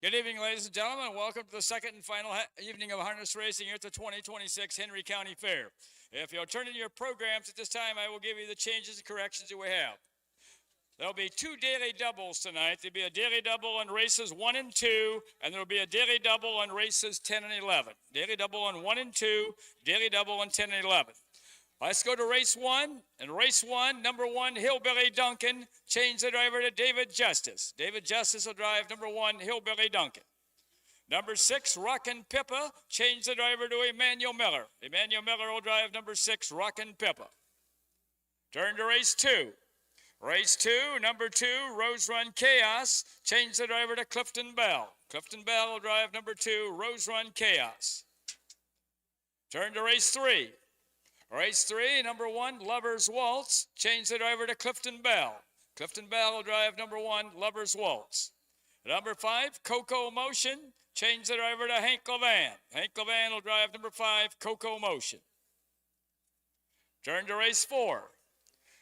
Good evening, ladies and gentlemen, and welcome to the second and final evening of harness racing here at the 2026 Henry County Fair. If you'll turn in your programs at this time, I will give you the changes and corrections that we have. There'll be two daily doubles tonight. There'll be a daily double on races 1 and 2, and there'll be a daily double on races 10 and 11. Daily double on 1 and 2, daily double on 10 and 11. Let's go to race 1. In race 1, number 1, Hillbilly Duncan, change the driver to David Justice. David Justice will drive number 1, Hillbilly Duncan. Number 6, Rockin' Pippa, change the driver to Emmanuel Miller. Emmanuel Miller will drive number 6, Rockin' Pippa. Turn to race 2. Race 2, number 2, Rose Run Chaos, change the driver to Clifton Bell. Clifton Bell will drive number 2, Rose Run Chaos. Turn to race 3. Race 3, number 1, Lover's Waltz, change the driver to Clifton Bell. Clifton Bell will drive number 1, Lover's Waltz. Number 5, Coco Motion, change the driver to Hank Levan. Hank Levan will drive number 5, Coco Motion. Turn to race 4.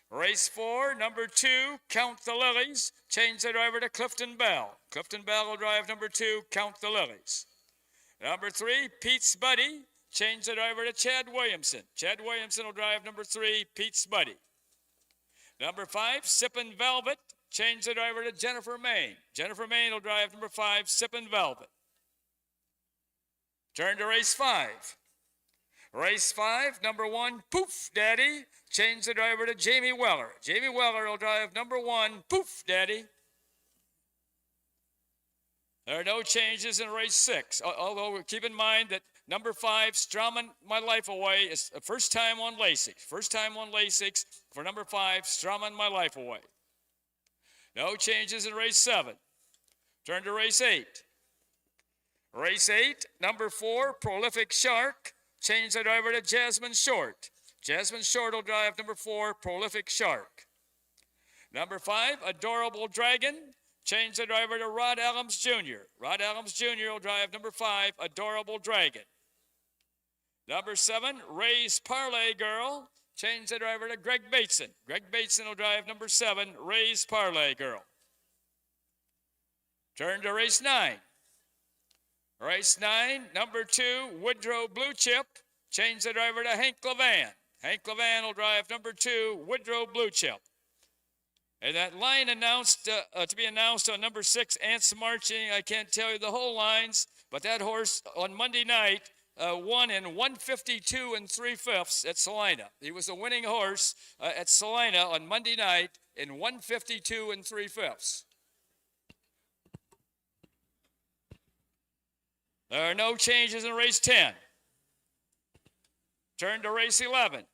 Race 4, number 2, Count the Lilies, change the driver to Clifton Bell. Clifton Bell will drive number 2, Count the Lilies. Number 3, Pete's Buddy, change the driver to Chad Williamson. Chad Williamson will drive number 3, Pete's Buddy. Number 5, Sippin' Velvet, change the driver to Jennifer Main. Jennifer Main will drive number 5, Sippin' Velvet. Turn to race 5. Race 5, number 1, Poof Daddy, change the driver to Jamie Weller. Jamie Weller will drive number 1, Poof Daddy. There are no changes in race 6, although keep in mind that number 5, Strawman My Life Away, is the first time on Lasix. First time on Lasix for number 5, Strawman My Life Away. No changes in race 7. Turn to race 8. Race 8, number 4, Prolific Shark, change the driver to Jasmine Short. Jasmine Short will drive number 4, Prolific Shark. Number 5, Adorable Dragon, change the driver to Rod Adams Jr. Rod Adams Jr. will drive number 5, Adorable Dragon. Number 7, Ray's Parlay Girl, change the driver to Greg Bateson. Greg Bateson will drive number 7, Ray's Parlay Girl. Turn to race 9. Race 9, number 2, Woodrow Blue Chip, change the driver to Hank Levan. Hank Levan will drive number 2, Woodrow Blue Chip. And that line announced to be announced on number 6, Ants Marching. I can't tell you the whole lines, but that horse on Monday night won in 152 3/5 at Salina. He was a winning horse at Salina on Monday night in 152 3/5. There are no changes in race 10. Turn to race 11.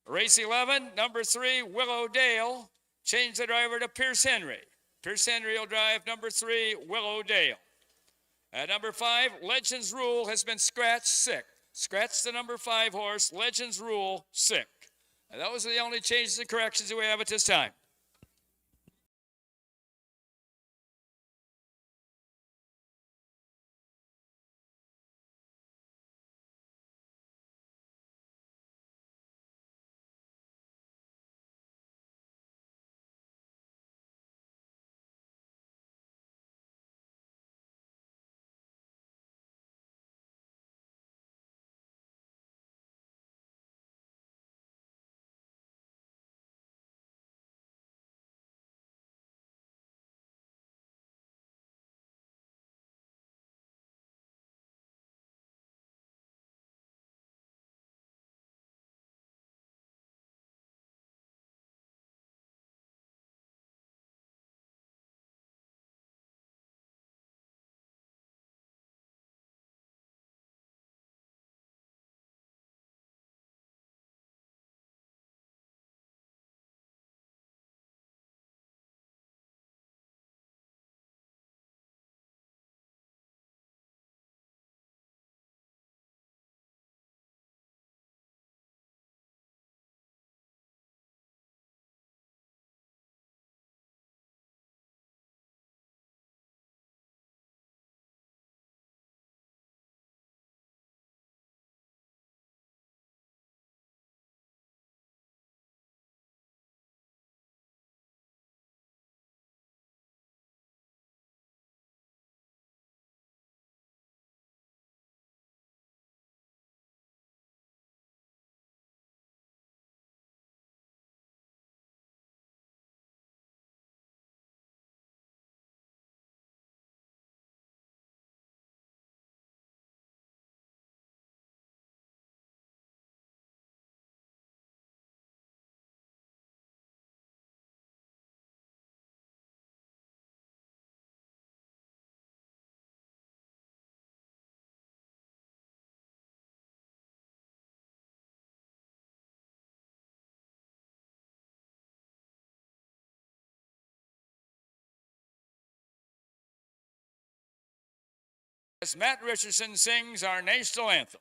Race 11, number 3, Willow Dale, change the driver to Pierce Henry. Pierce Henry will drive number 3, Willow Dale. At number 5, Legends Rule has been scratched sick. Scratch the number 5 horse, Legends Rule, sick. And those are the only changes and corrections that we have at this time. as Matt Richardson sings our national anthem.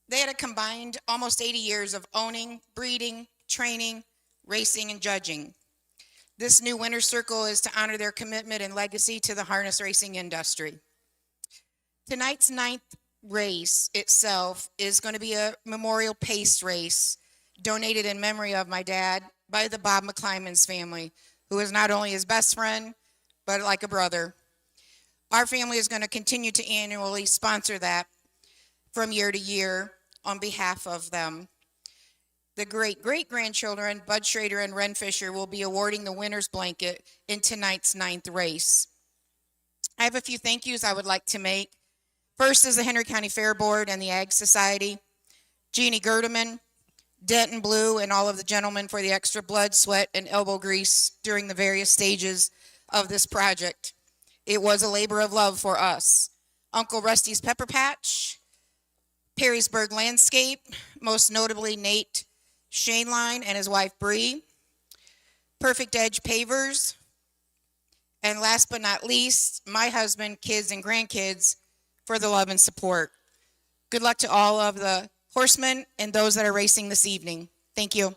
They had a combined almost 80 years of owning, breeding, training, racing, and judging. This new winner's circle is to honor their commitment and legacy to the harness racing industry. Tonight's 9th race itself is going to be a memorial pace race donated in memory of my dad by the Bob McClymonds family, who is not only his best friend, but like a brother. Our family is going to continue to annually sponsor that from year to year on behalf of them. The great-great-grandchildren, Bud Schrader and Ren Fisher, will be awarding the winner's blanket in tonight's 9th race. I have a few thank yous I would like to make. First is the Henry County Fair Board and the Ag Society, Jeannie Gerdeman, Denton Blue, and all of the gentlemen for the extra blood, sweat, and elbow grease during the various stages of this project. It was a labor of love for us. Uncle Rusty's Pepper Patch, Perrysburg Landscape, most notably Nate Shaneline and his wife Bree, Perfect Edge Pavers, and last but not least, my husband, kids, and grandkids for the love and support. Good luck to all of the horsemen and those that are racing this evening. Thank you.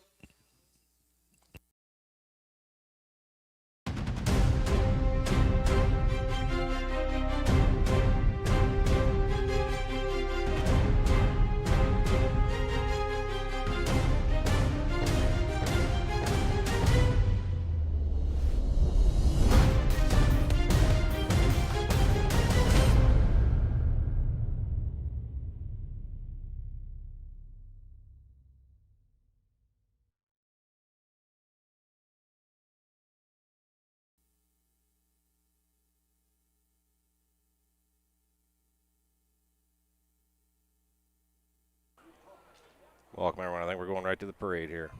Welcome, everyone. I think we're going right to the parade here.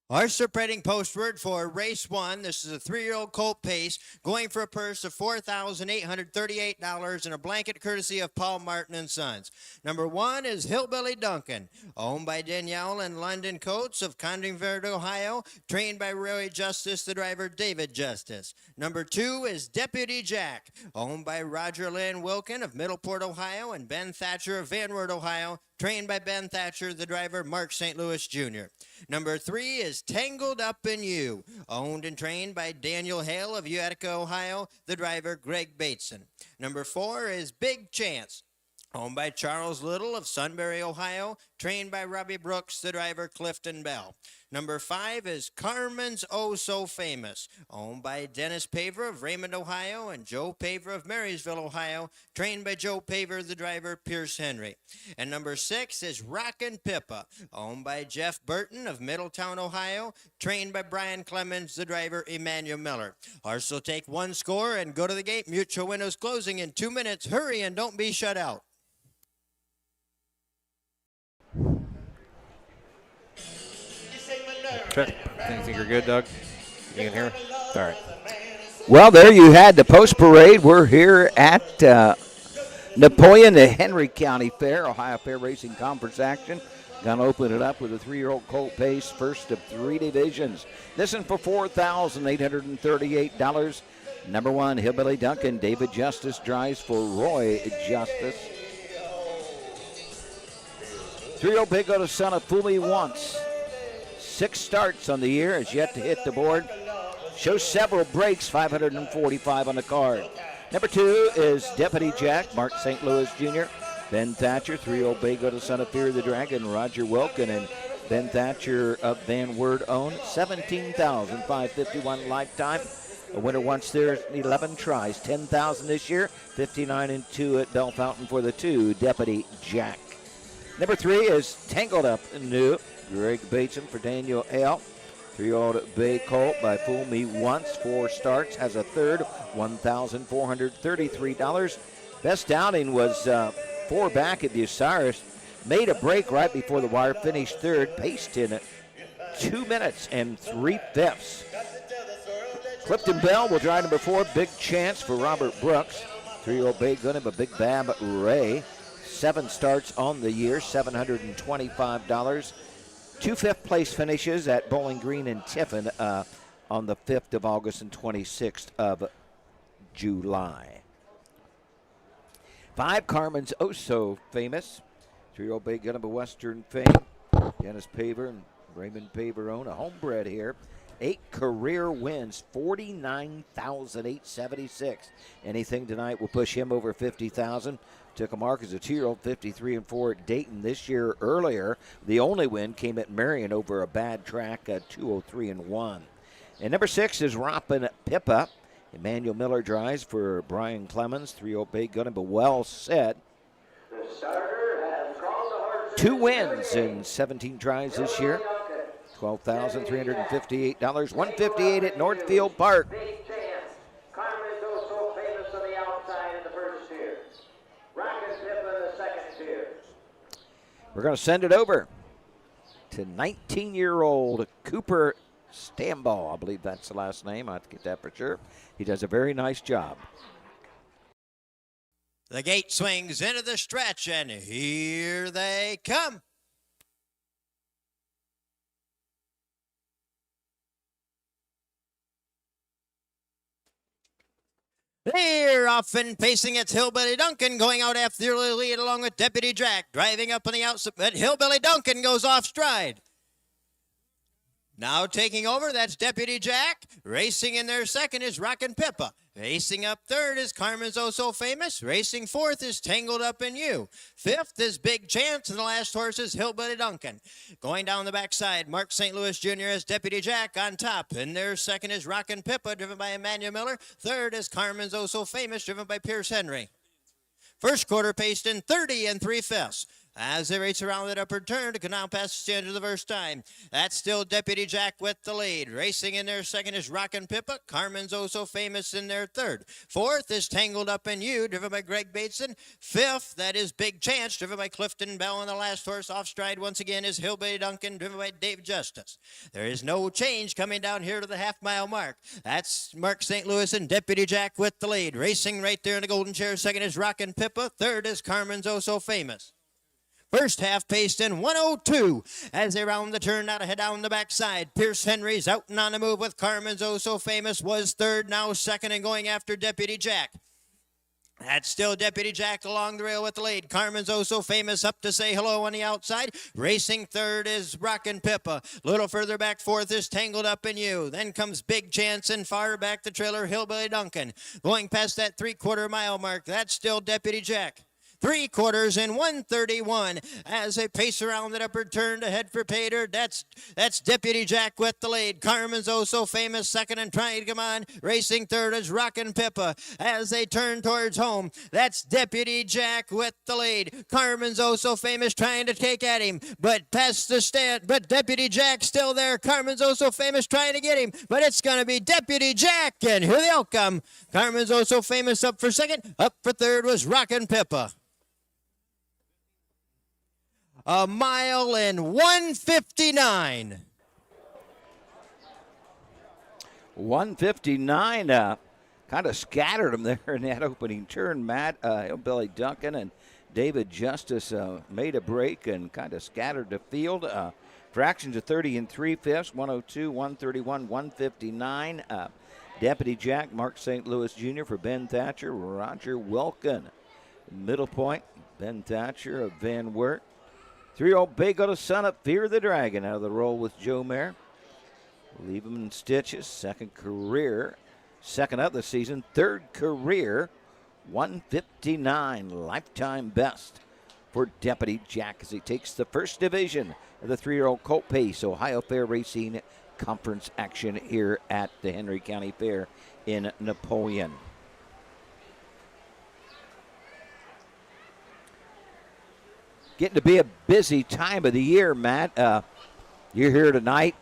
Our separating postword for race 1. This is a 3-year-old colt pace going for a purse of $4,838 and a blanket courtesy of Paul Martin and Sons. Number 1 is Hillbilly Duncan, owned by Danielle and London Coates of Condingford, Ohio, trained by Roy Justice, the driver David Justice. Number 2 is Deputy Jack, owned by Roger Lynn Wilkin of Middleport, Ohio, and Ben Thatcher of Van Wert, Ohio, trained by Ben Thatcher, the driver Mark St. Louis Jr. Number 3 is Tangled Up in You, owned and trained by Daniel Hale of Utica, Ohio, the driver Greg Bateson. Number 4 is Big Chance, owned by Charles Little of Sunbury, Ohio, trained by Robbie Brooks, the driver Clifton Bell. Number 5 is Carmen's Oh So Famous, owned by Dennis Paver of Raymond, Ohio, and Joe Paver of Marysville, Ohio, trained by Joe Paver, the driver Pierce Henry. And number 6 is Rockin' Pippa, owned by Jeff Burton of Middletown, Ohio, trained by Brian Clemens, the driver Emmanuel Miller. Ours will take 1 score and go to the gate. Mutual windows closing in 2 minutes. Hurry and don't be shut out. Okay. Think you're good, Doug? You can hear? All right. Well, there you had the post parade. We're here at Napoleon, the Henry County Fair, Ohio Fair Racing Conference action. Going to open it up with a 3-year-old colt pace, first of 3 divisions. This one for $4,838. Number 1, Hillbilly Duncan. David Justice drives for Roy Justice. 3-year-old Big O, the son of Fool Me Once. 6 starts on the year, has yet to hit the board. Shows several breaks, 545 on the card. Number 2 is Deputy Jack, Mark St. Louis Jr. Ben Thatcher, 3-year-old Bago, the son of Fear the Dragon, Roger Wilkin, and Ben Thatcher of Van Wert owned. 17,551 lifetime. A winner once there, 11 tries, 10,000 this year. 59-2 at Bell Fountain for the 2, Deputy Jack. Number 3 is Tangled Up New. Greg Bateson for Daniel Hale. 3-year-old Bay Colt by Fool Me Once. 4 starts, has a third, $1,433. Best outing was 4 back at the Osiris. Made a break right before the wire, finished third, paced in 2 minutes and 3/5. Clifton Bell will drive number 4, Big Chance for Robert Brooks. 3-year-old Bay Gunning, but Big Bab Ray. 7 starts on the year, $725. 2 fifth-place finishes at Bowling Green and Tiffin on the 5th of August and 26th of July. 5, Carmen's Oh So Famous. 3-year-old Bay Gunning, Western fame. Dennis Paver and Raymond Paverone, a homebred here. 8 career wins, 49,876. Anything tonight will push him over 50,000. Took a mark as a 2-year-old, 53-4 at Dayton this year earlier. The only win came at Marion over a bad track at 203-1. And number 6 is Roppin Pippa. Emmanuel Miller drives for Brian Clemens. 3-year-old Bay Gunning, but well set. 2 wins in 17 tries this year. $12,358. $158 at Northfield Park. We're going to send it over to 19-year-old Cooper Stamball. I believe that's the last name. I have to get that for sure. He does a very nice job. The gate swings into the stretch, and here they come. They're off and pacing. It's Hillbilly Duncan going out after the early lead along with Deputy Jack. Driving up on the outside, but Hillbilly Duncan goes off stride. Now taking over, that's Deputy Jack. Racing in their second is Rockin' Pippa. Racing up third is Carmen's Oh So Famous. Racing fourth is Tangled Up in You. Fifth is Big Chance, and the last horse is Hillbilly Duncan. Going down the backside, Mark St. Louis Jr. as Deputy Jack on top. In their second is Rockin' Pippa, driven by Emmanuel Miller. Third is Carmen's Oh So Famous, driven by Pierce Henry. First quarter paced in 30 3/5. As they race around that upper turn to Canal Pass the stand for the first time. That's still Deputy Jack with the lead. Racing in their second is Rockin' Pippa. Carmen's Oh So Famous in their third. Fourth is Tangled Up in You, driven by Greg Bateson. Fifth, that is Big Chance, driven by Clifton Bell. And the last horse off stride once again is Hillbilly Duncan, driven by Dave Justice. There is no change coming down here to the half-mile mark. That's Mark St. Louis and Deputy Jack with the lead. Racing right there in the golden chair. Second is Rockin' Pippa. Third is Carmen's Oh So Famous. First half paced in 102 as they round the turn, now to head down the backside. Pierce Henry's out and on the move with Carmen's Oh So Famous, was third, now second, and going after Deputy Jack. That's still Deputy Jack along the rail with the lead. Carmen's Oh So Famous up to say hello on the outside. Racing third is Rockin' Pippa. Little further back fourth is Tangled Up in You. Then comes Big Chance, and far back the trailer Hillbilly Duncan. Going past that 3/4 mile mark, that's still Deputy Jack. 3 quarters in 131 as they pace around that upper turn to head for Pater. That's Deputy Jack with the lead. Carmen's Oh So Famous second and trying to come on. Racing third is Rockin' Pippa as they turn towards home. That's Deputy Jack with the lead. Carmen's Oh So Famous trying to take at him, but past the stand. But Deputy Jack still there. Carmen's Oh So Famous trying to get him, but it's going to be Deputy Jack, and here they'll come. Carmen's Oh So Famous up for second. Up for third was Rockin' Pippa. A mile and 159. 159. Kind of scattered them there in that opening turn. Matt, Hillbilly Duncan and David Justice made a break and kind of scattered the field. Fractions of 30 3/5, 102, 131, 159. Deputy Jack, Mark St. Louis Jr. for Ben Thatcher, Roger Wilkin. Middle point, Ben Thatcher of Van Wert. 3-year-old Bay Gunning Son Up, Fear the Dragon out of the roll with Joe Mayer. Leave him in stitches. Second career. Second of the season. Third career. 159. Lifetime best for Deputy Jack as he takes the first division of the 3-year-old Colt Pace Ohio Fair Racing Conference action here at the Henry County Fair in Napoleon. Getting to be a busy time of the year, Matt. You're here tonight.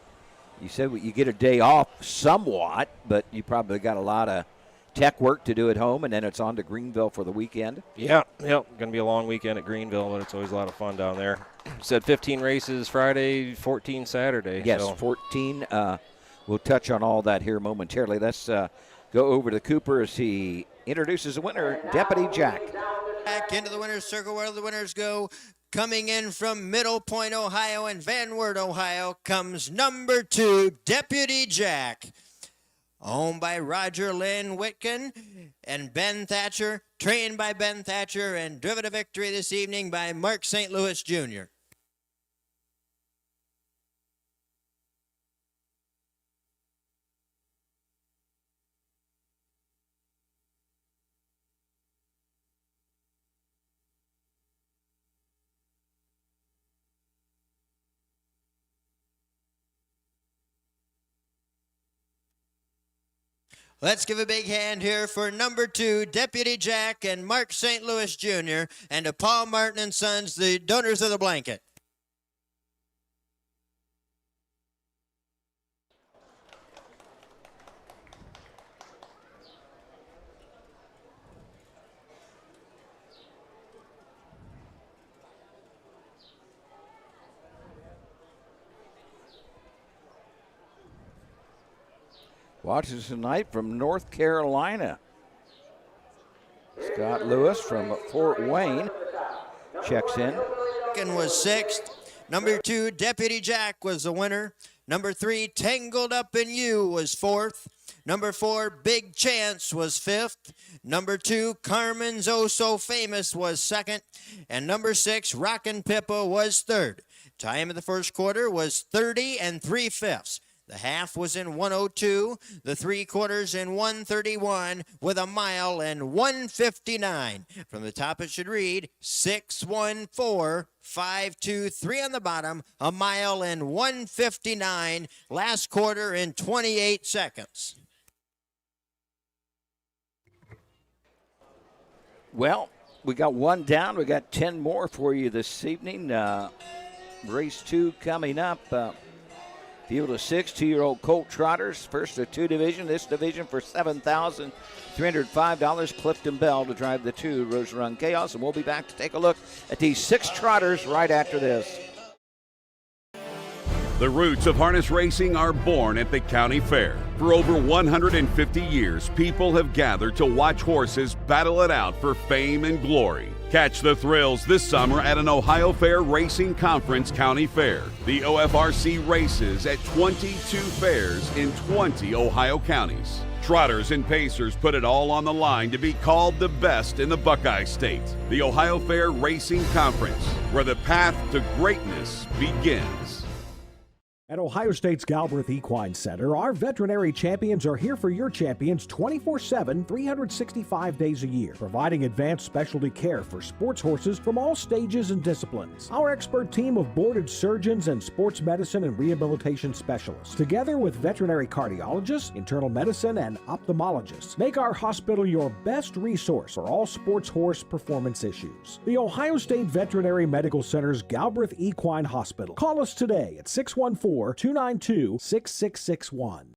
You said you get a day off somewhat, but you probably got a lot of tech work to do at home, and then it's on to Greenville for the weekend. Yeah, going to be a long weekend at Greenville, but it's always a lot of fun down there. Said 15 races Friday, 14 Saturday. Yes, so. 14. We'll touch on all that here momentarily. Let's go over to Cooper as he introduces the winner, Deputy Jack. Back into the winner's circle where the winners go. Coming in from Middle Point, Ohio and Van Wert, Ohio comes number 2, Deputy Jack. Owned by Roger Lynn Whitkin and Ben Thatcher. Trained by Ben Thatcher and driven to victory this evening by Mark St. Louis Jr. Let's give a big hand here for number 2, Deputy Jack and Mark St. Louis Jr. and to Paul Martin and Sons, the donors of the blanket. Watches tonight from North Carolina. Scott Lewis from Fort Wayne checks in. Was 6th. Number 2, Deputy Jack was the winner. Number 3, Tangled Up in You was 4th. Number 4, Big Chance was 5th. Number 2, Carmen's Oh So Famous was 2nd. And number 6, Rockin' Pippa was 3rd. Time of the first quarter was 30 3/5. The half was in 1:02, the 3/4 in 1:31, with a mile and 1:59. From the top it should read 6:14, 5:23 on the bottom, a mile and 1:59. Last quarter in 28 seconds. Well, we got one down. We got 10 more for you this evening. Race 2 coming up. Field of 6 2-year-old colt trotters. First of 2 division. This division for $7,305. Clifton Bell to drive the 2 Rose Run Chaos. And we'll be back to take a look at these 6 trotters right after this. The roots of harness racing are born at the county fair. For over 150 years, people have gathered to watch horses battle it out for fame and glory. Catch the thrills this summer at an Ohio Fair Racing Conference County Fair. The OFRC races at 22 fairs in 20 Ohio counties. Trotters and pacers put it all on the line to be called the best in the Buckeye State. The Ohio Fair Racing Conference, where the path to greatness begins. At Ohio State's Galbraith Equine Center, our veterinary champions are here for your champions 24/7, 365 days a year, providing advanced specialty care for sports horses from all stages and disciplines. Our expert team of boarded surgeons and sports medicine and rehabilitation specialists, together with veterinary cardiologists, internal medicine, and ophthalmologists, make our hospital your best resource for all sports horse performance issues. The Ohio State Veterinary Medical Center's Galbraith Equine Hospital. Call us today at 614-292-6661.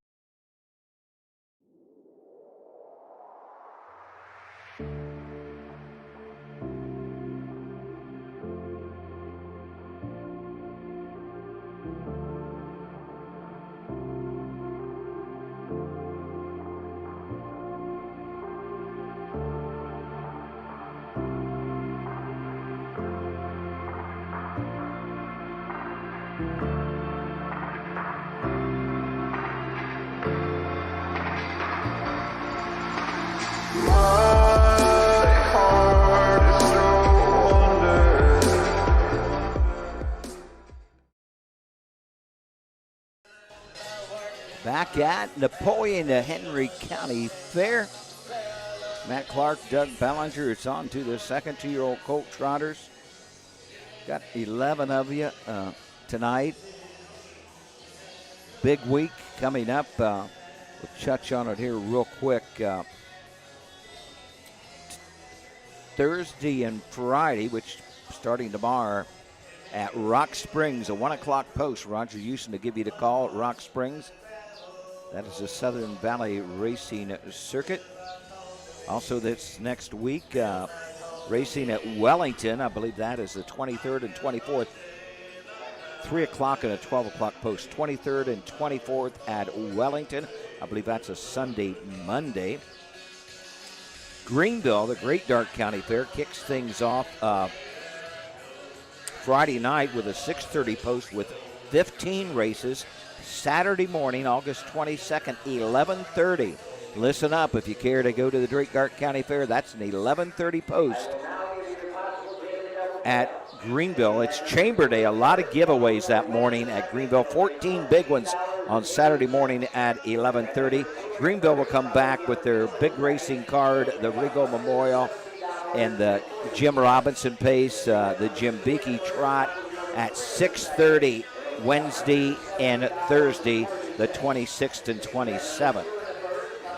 Back at Napoleon, the Henry County Fair. Matt Clark, Doug Bellinger. It's on to the second 2-year-old colt trotters. Got 11 of you tonight. Big week coming up. We'll touch on it here real quick. Thursday and Friday, which starting tomorrow at Rock Springs, a 1 o'clock post. Roger Houston to give you the call at Rock Springs. That is the Southern Valley Racing Circuit. Also this next week, racing at Wellington. I believe that is the 23rd and 24th. 3 o'clock and a 12 o'clock post. 23rd and 24th at Wellington. I believe that's a Sunday, Monday. Greenville, the Great Dark County Fair, kicks things off Friday night with a 6:30 post with 15 races. Saturday morning, August 22nd, 11:30. Listen up if you care to go to the Great Dark County Fair. That's an 11:30 post at Greenville. It's Chamber Day. A lot of giveaways that morning at Greenville. 14 big ones on Saturday morning at 11:30. Greenville will come back with their big racing card, the Rigo Memorial, and the Jim Robinson Pace, the Jim Beakey Trot at 6:30 Wednesday and Thursday, the 26th and 27th.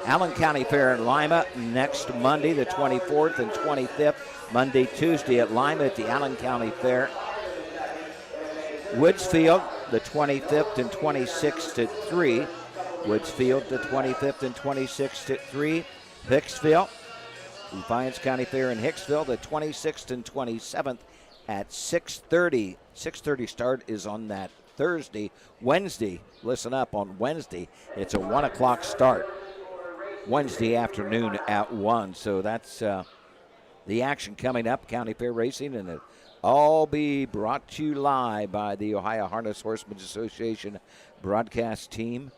Allen County Fair in Lima next Monday, the 24th and 25th. Monday, Tuesday at Lima at the Allen County Fair. Woodsfield, the 25th and 26th at 3. Woodsfield, the 25th and 26th at 3. Hicksville, Defiance County Fair in Hicksville, the 26th and 27th at 6:30. 6:30 start is on that Thursday. Wednesday, listen up, on Wednesday, it's a 1 o'clock start. Wednesday afternoon at 1. So that's the action coming up, County Fair Racing, and it'll all be brought to you live by the Ohio Harness Horsemen's Association broadcast team.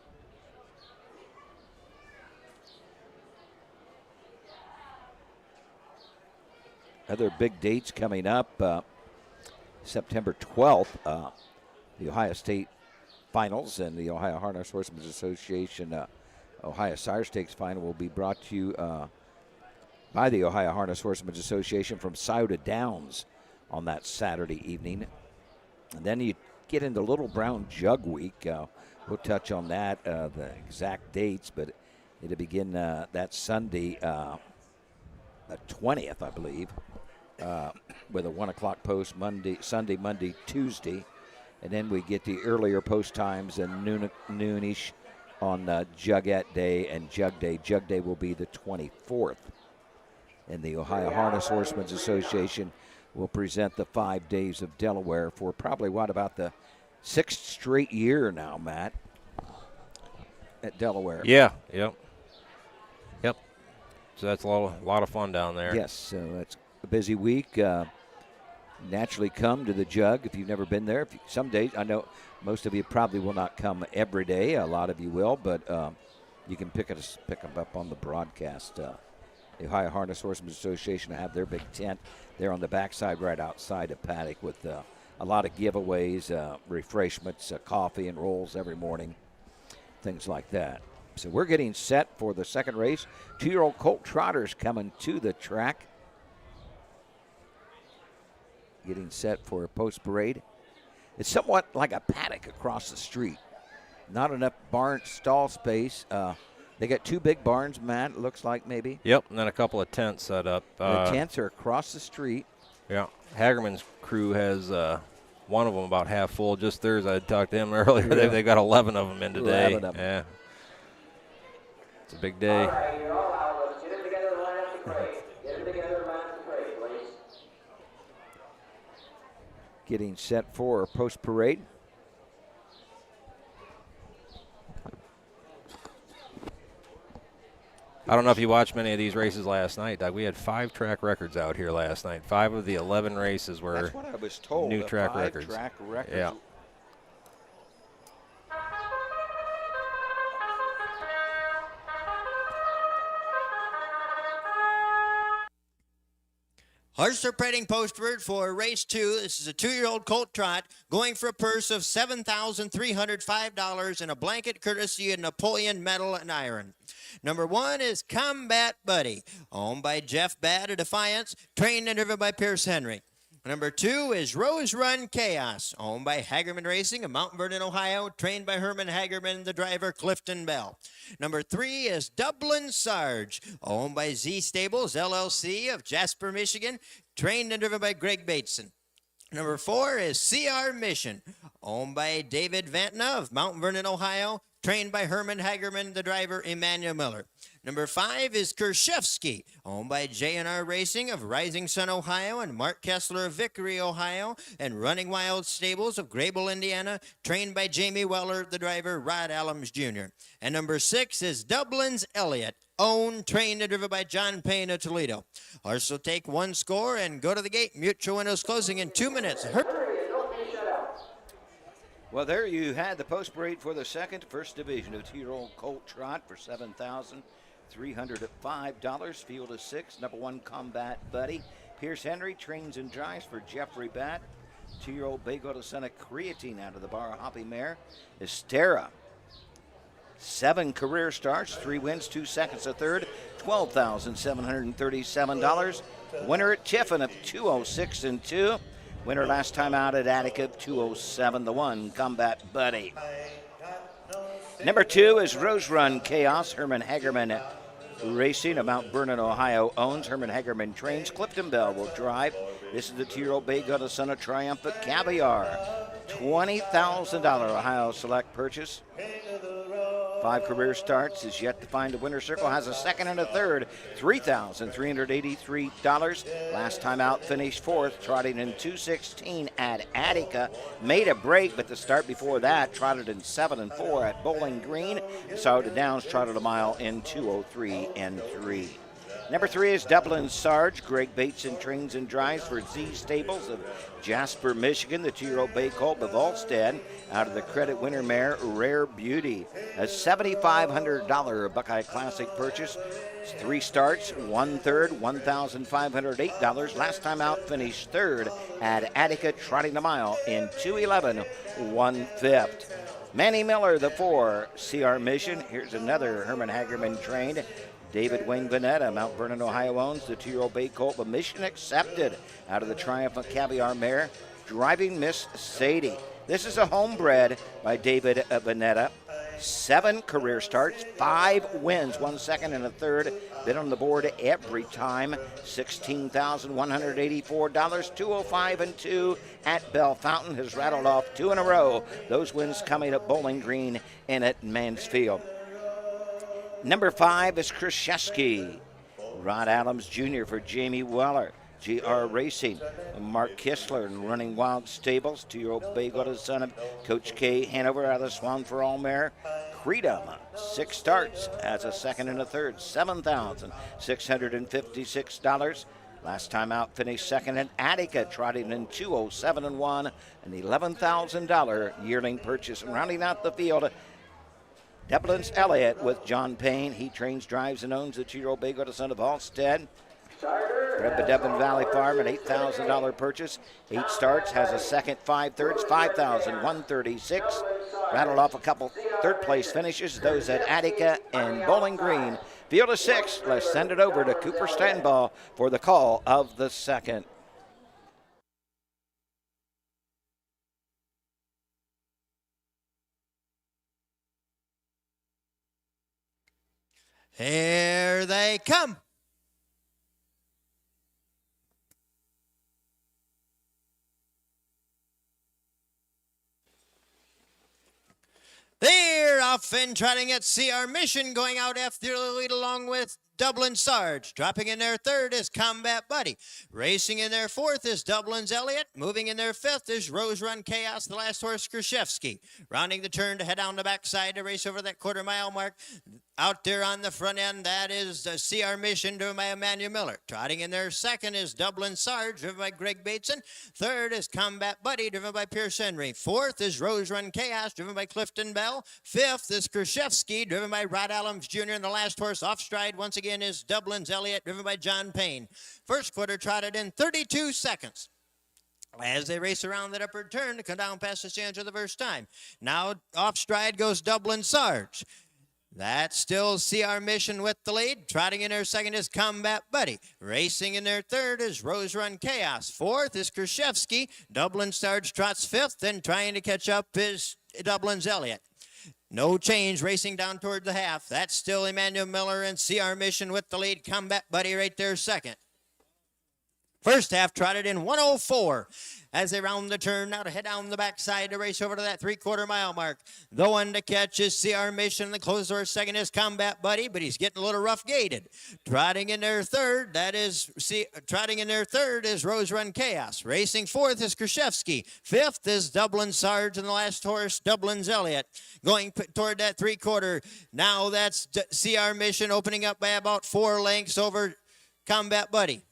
Other big dates coming up, September 12th, the Ohio State Finals and the Ohio Harness Horsemen's Association Ohio Sire Stakes Final will be brought to you by the Ohio Harness Horsemen's Association from Scioto Downs on that Saturday evening. And then you get into Little Brown Jug Week. We'll touch on that, the exact dates, but it'll begin that Sunday, the 20th, I believe, with a 1 o'clock post Sunday, Monday, Tuesday. And then we get the earlier post times and noonish on Jugette Day and Jug Day. Jug Day will be the 24th. And the Ohio Harness Horsemen's Association will present the 5 days of Delaware for probably, about the 6th straight year now, Matt, at Delaware. Yeah, yep. So that's a lot of fun down there. Yes, so that's a busy week. Naturally come to the Jug if you've never been there. Some days, I know most of you probably will not come every day. A lot of you will, but you can pick them up on the broadcast. The Ohio Harness Horsemen's Association have their big tent there on the backside right outside of paddock with a lot of giveaways, refreshments, coffee and rolls every morning, things like that. So we're getting set for the second race. 2-year-old Colt Trotters coming to the track. Getting set for a post parade. It's somewhat like a paddock across the street. Not enough barn stall space. They got 2 big barns, Matt, it looks like maybe. Yep, and then a couple of tents set up. The tents are across the street. Yeah, Hagerman's crew has one of them about half full. Just theirs, I talked to him earlier. Yeah. They've got 11 of them in today. 11 of them. Yeah, it's a big day. Getting set for a post parade. I don't know if you watched many of these races last night, Doug. We had 5 track records out here last night. 5 of the 11 races were That's what I was told. new track 5 records. Track records. Yeah. Horse parading postword for race 2. This is a 2-year-old Colt Trot going for a purse of $7,305 and a blanket courtesy of Napoleon Metal and Iron. Number 1 is Combat Buddy, owned by Jeff Badd of Defiance, trained and driven by Pierce Henry. Number 2 is Rose Run Chaos, owned by Hagerman Racing of Mount Vernon, Ohio, trained by Herman Hagerman, the driver Clifton Bell. Number 3 is Dublin Sarge, owned by Z Stables, LLC of Jasper, Michigan, trained and driven by Greg Bateson. Number 4 is CR Mission, owned by David Vantna of Mount Vernon, Ohio, trained by Herman Hagerman, the driver Emmanuel Miller. Number 5 is Kershevsky, owned by J&R Racing of Rising Sun, Ohio, and Mark Kessler of Vickery, Ohio, and Running Wild Stables of Grable, Indiana, trained by Jamie Weller, the driver Rod Allums Jr. And number 6 is Dublin's Elliott, owned, trained, and driven by John Payne of Toledo. Horse will take one score and go to the gate. Mutual windows closing in 2 minutes. Well, there you had the post parade for the first division of 2-year-old Colt Trot for $7,305. Field of 6, number 1 Combat Buddy. Pierce Henry trains and drives for Jeffrey Batt. 2-year-old Bago de Sena Creatine out of the Bar Hoppy Mare. Estera. 7 career starts, 3 wins, 2 seconds, a third, $12,737. Winner at Tiffin of 206 and 2. Winner last time out at Attica of 207, the 1 Combat Buddy. Number 2 is Rose Run Chaos. Herman Hagerman Racing of Mount Vernon, Ohio owns. Herman Hagerman trains. Clifton Bell will drive. This is the 2-year-old Bay Got a Son of Triumphant Caviar. $20,000 Ohio Select purchase. 5 career starts, is yet to find a winner circle, has a second and a third, $3,383. Last time out finished 4th, trotting in 2:16 at Attica. Made a break, but the start before that trotted in 7 and 4 at Bowling Green. So the Downs trotted a mile in 2:03 and 3. Number 3 is Dublin Sarge. Greg Bateson trains and drives for Z Stables of Jasper, Michigan. The 2-year-old bay colt of Volstead out of the credit winner mare Rare Beauty. A $7,500 Buckeye Classic purchase. 3 starts, 1/3, $1,508. Last time out finished 3rd at Attica, trotting the mile in 2:11, 1/5. Manny Miller, the 4, CR Mission. Here's another Herman Hagerman trained. David Wayne Vanetta, Mount Vernon, Ohio owns. The 2-year-old bay colt, but Mission Accepted out of the Triumphant Caviar mare, Driving Miss Sadie. This is a homebred by David Vanetta. 7 career starts, 5 wins, 1 second and a third. Been on the board every time. $16,184, 205 and 2 at Bell Fountain. Has rattled off 2 in a row. Those wins coming at Bowling Green and at Mansfield. Number 5 is Krzyzewski. Rod Adams Jr. for Jamie Weller. GR Racing. Mark Kistler and Running Wild Stables. 2-year-old Bay got his son of Coach K. Hanover out of the Swan for All Mare. Freedom. 6 starts. Has a second and a third. $7,656. Last time out finished 2nd at Attica, trotting in 2:07 and 1. An $11,000 yearling purchase. And rounding out the field, Dublin's Elliott with John Payne. He trains, drives, and owns the 2-year-old Bay Got a Son of Halstead. Bred by Devon Valley Farm, an $8,000 purchase. 8 starts, has a second, 5/3, $5,136. Rattled off a couple third-place finishes, those at Attica and Bowling Green. Field of 6, let's send it over to Cooper Stanbaugh for the call of the 2nd. Here they come. They're off and trotting at CR Mission, going out after the lead along with Dublin Sarge. Dropping in their 3rd is Combat Buddy. Racing in their 4th is Dublin's Elliott. Moving in their 5th is Rose Run Chaos, the last horse, Krzyzewski. Rounding the turn to head down the backside to race over that quarter-mile mark. Out there on the front end, that is the CR Mission, driven by Emmanuel Miller. Trotting in their 2nd is Dublin Sarge, driven by Greg Bateson. 3rd is Combat Buddy, driven by Pierce Henry. 4th is Rose Run Chaos, driven by Clifton Bell. 5th is Krzyzewski, driven by Rod Allums Jr. And the last horse off stride once again is Dublin's Elliott, driven by John Payne. First quarter trotted in 32 seconds. As they race around that upper turn to come down past the stands for the first time. Now off stride goes Dublin Sarge. That's still CR Mission with the lead. Trotting in their 2nd is Combat Buddy. Racing in their 3rd is Rose Run Chaos. 4th is Krzyzewski. Dublin Sarge trots 5th, and trying to catch up is Dublin's Elliott. No change, racing down toward the half. That's still Emmanuel Miller and CR Mission with the lead. Combat Buddy right there 2nd. First half trotted in 1:04. as they round the turn. Now to head down the backside to race over to that 3/4 mile mark. The one to catch is CR Mission. The closer second is Combat Buddy, but he's getting a little rough gated. Trotting in their third is Rose Run Chaos. Racing fourth is Krzyzewski. Fifth is Dublin Sarge, and the last horse, Dublin's Elliott. Going toward that 3/4. Now that's CR Mission opening up by about 4 lengths over Combat Buddy.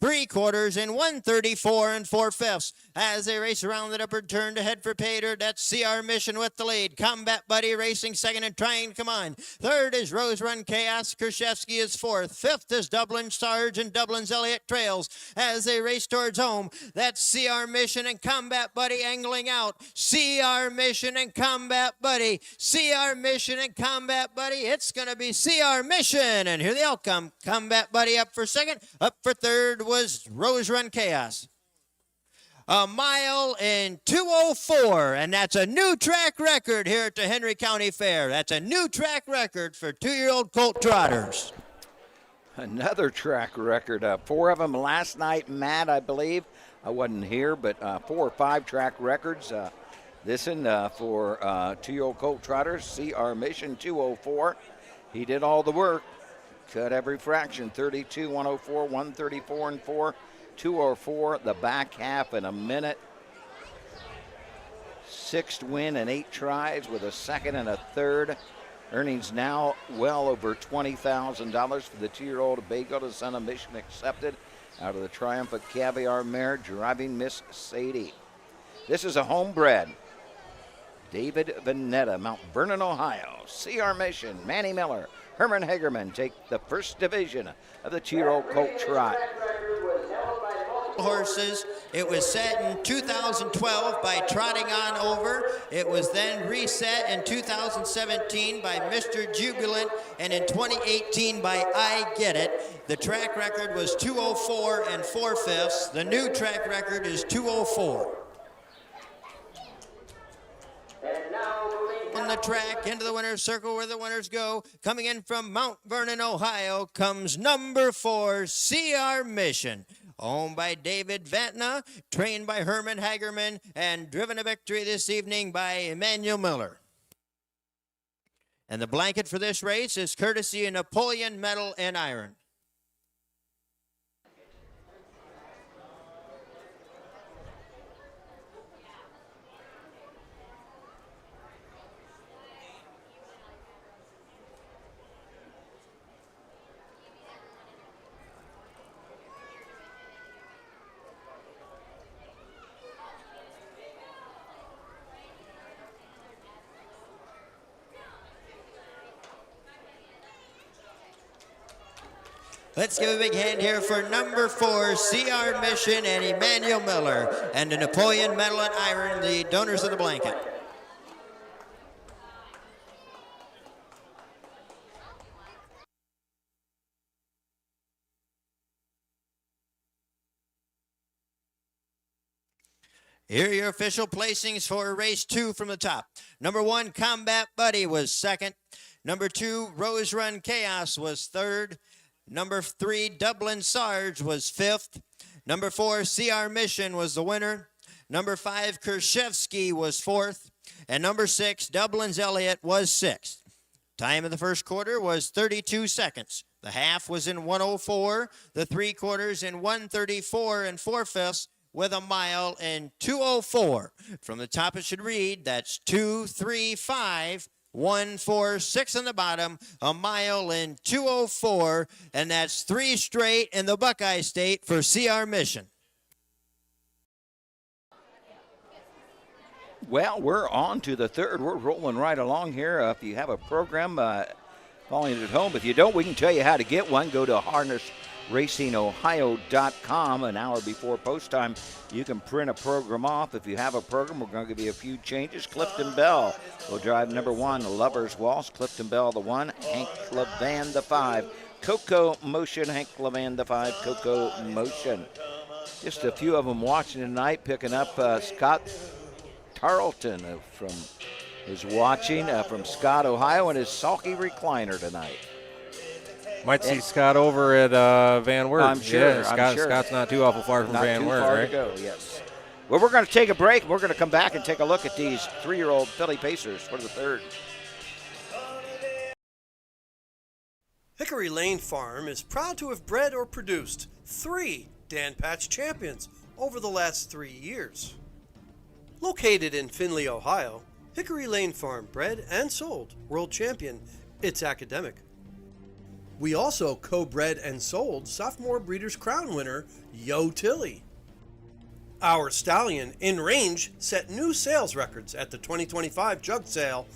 3/4 in 134 and 4/5 as they race around that upper turn to head for Pater. That's CR Mission with the lead. Combat Buddy racing second and trying to come on. Third is Rose Run Chaos. Krzyzewski is fourth. Fifth is Dublin Sarge, and Dublin's Elliott trails as they race towards home. That's CR Mission and Combat Buddy angling out. CR Mission and Combat Buddy. CR Mission and Combat Buddy. It's going to be CR Mission. And here the outcome. Combat Buddy up for second. Up for third was Rose Run Chaos. A mile in 2:04, and that's a new track record here at the Henry County Fair. That's a new track record for 2-year-old colt trotters. Another track record. 4 of them last night, Matt, I believe. I wasn't here, but 4 or 5 track records. This one for 2-year-old colt trotters, CR Mission 2:04. He did all the work. Cut every fraction, 32, 104, 134 and 4, 204, the back half in a minute. 6th win and 8 tries with a second and a third. Earnings now well over $20,000 for the 2-year-old Bago to Son of Mission accepted out of the Triumphant Caviar mare driving Miss Sadie. This is a homebred. David Vanetta, Mount Vernon, Ohio. CR Mission, Manny Miller, Herman Hagerman take the first division of the 2-year-old colt trot. Horses. It was set in 2012 by Trotting On Over. It was then reset in 2017 by Mr. Jubilant, and in 2018 by I Get It. The track record was 2:04 and 4/5. The new track record is 2:04. On the track, into the winner's circle where the winners go. Coming in from Mount Vernon, Ohio, comes number 4, CR Mission. Owned by David Vantna, trained by Herman Hagerman, and driven to victory this evening by Emmanuel Miller. And the blanket for this race is courtesy of Napoleon Metal and Iron. Let's give a big hand here for number 4, CR Mission, and Emmanuel Miller, and the Napoleon Metal and Iron, the donors of the blanket. Here are your official placings for race 2 from the top. Number 1, Combat Buddy was second. Number 2, Rose Run Chaos was third. Number 3, Dublin Sarge was 5th. Number 4, CR Mission was the winner. Number 5, Krzyzewski was 4th. And number 6, Dublin's Elliott was 6th. Time of the first quarter was 32 seconds. The half was in 1:04. The 3/4 in 1:34 and 4/5 with a mile in 2:04. From the top it should read, that's 2:35. 1:46 on the bottom, a mile in 2:04, and that's 3 straight in the Buckeye State for CR Mission. Well, we're on to the third. We're rolling right along here. If you have a program, following it at home. If you don't, we can tell you how to get one. Go to harnessracingohio.com. An hour before post time, you can print a program off. If you have a program, we're going to give you a few changes. Clifton Bell will drive number 1, Lover's Waltz. Clifton Bell, the 1. Hank Levan, the 5. Coco Motion. Hank Levan, the 5. Coco Motion. Just a few of them watching tonight, picking up Scott Tarleton is watching from Scott, Ohio, in his sulky recliner tonight. Might see Scott over at Van Wert. I'm sure. Yeah, Scott's not too awful far from Van Wert, right? Not too far to go, yes. Well, we're going to take a break. We're going to come back and take a look at these 3-year-old filly pacers for the third. Hickory Lane Farm is proud to have bred or produced 3 Dan Patch champions over the last 3 years. Located in Findlay, Ohio, Hickory Lane Farm bred and sold world champion It's Academic. We also co-bred and sold sophomore Breeders' Crown winner Yo Tilly. Our stallion, In Range, set new sales records at the 2025 Jug Sale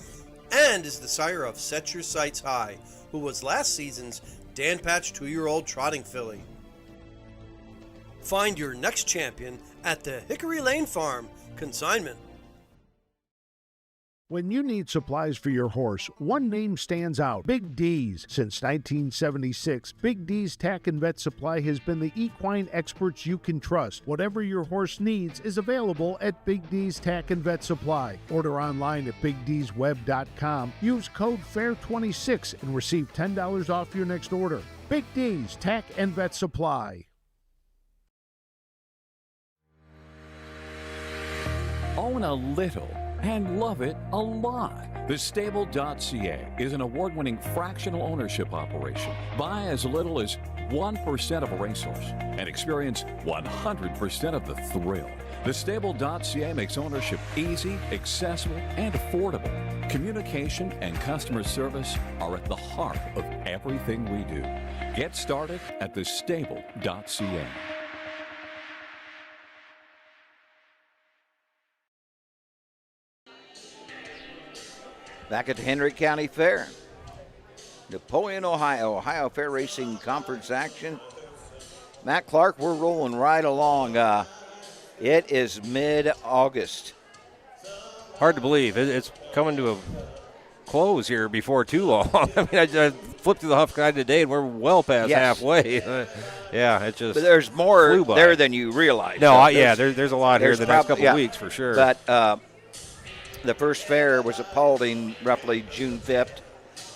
and is the sire of Set Your Sights High, who was last season's Dan Patch 2-year-old trotting filly. Find your next champion at the Hickory Lane Farm. Consignment. When you need supplies for your horse, one name stands out: Big D's. Since 1976, Big D's Tack and Vet Supply has been the equine experts you can trust. Whatever your horse needs is available at Big D's Tack and Vet Supply. Order online at BigD'sWeb.com. Use code FAIR26 and receive $10 off your next order. Big D's Tack and Vet Supply. Own a little and love it a lot. TheStable.ca is an award-winning fractional ownership operation. Buy as little as 1% of a racehorse and experience 100% of the thrill. TheStable.ca makes ownership easy, accessible, and affordable. Communication and customer service are at the heart of everything we do. Get started at TheStable.ca. Back at the Henry County Fair. Napoleon, Ohio Fair Racing Conference action. Matt Clark, we're rolling right along. It is mid-August. Hard to believe. It's coming to a close here before too long. I mean, I flipped through the Huff Guide today, and we're well past halfway. Yeah, it just. But there's more by. there than you realize. No, there's a lot here the next couple of weeks for sure. But the first fair was at Paulding roughly June 5th.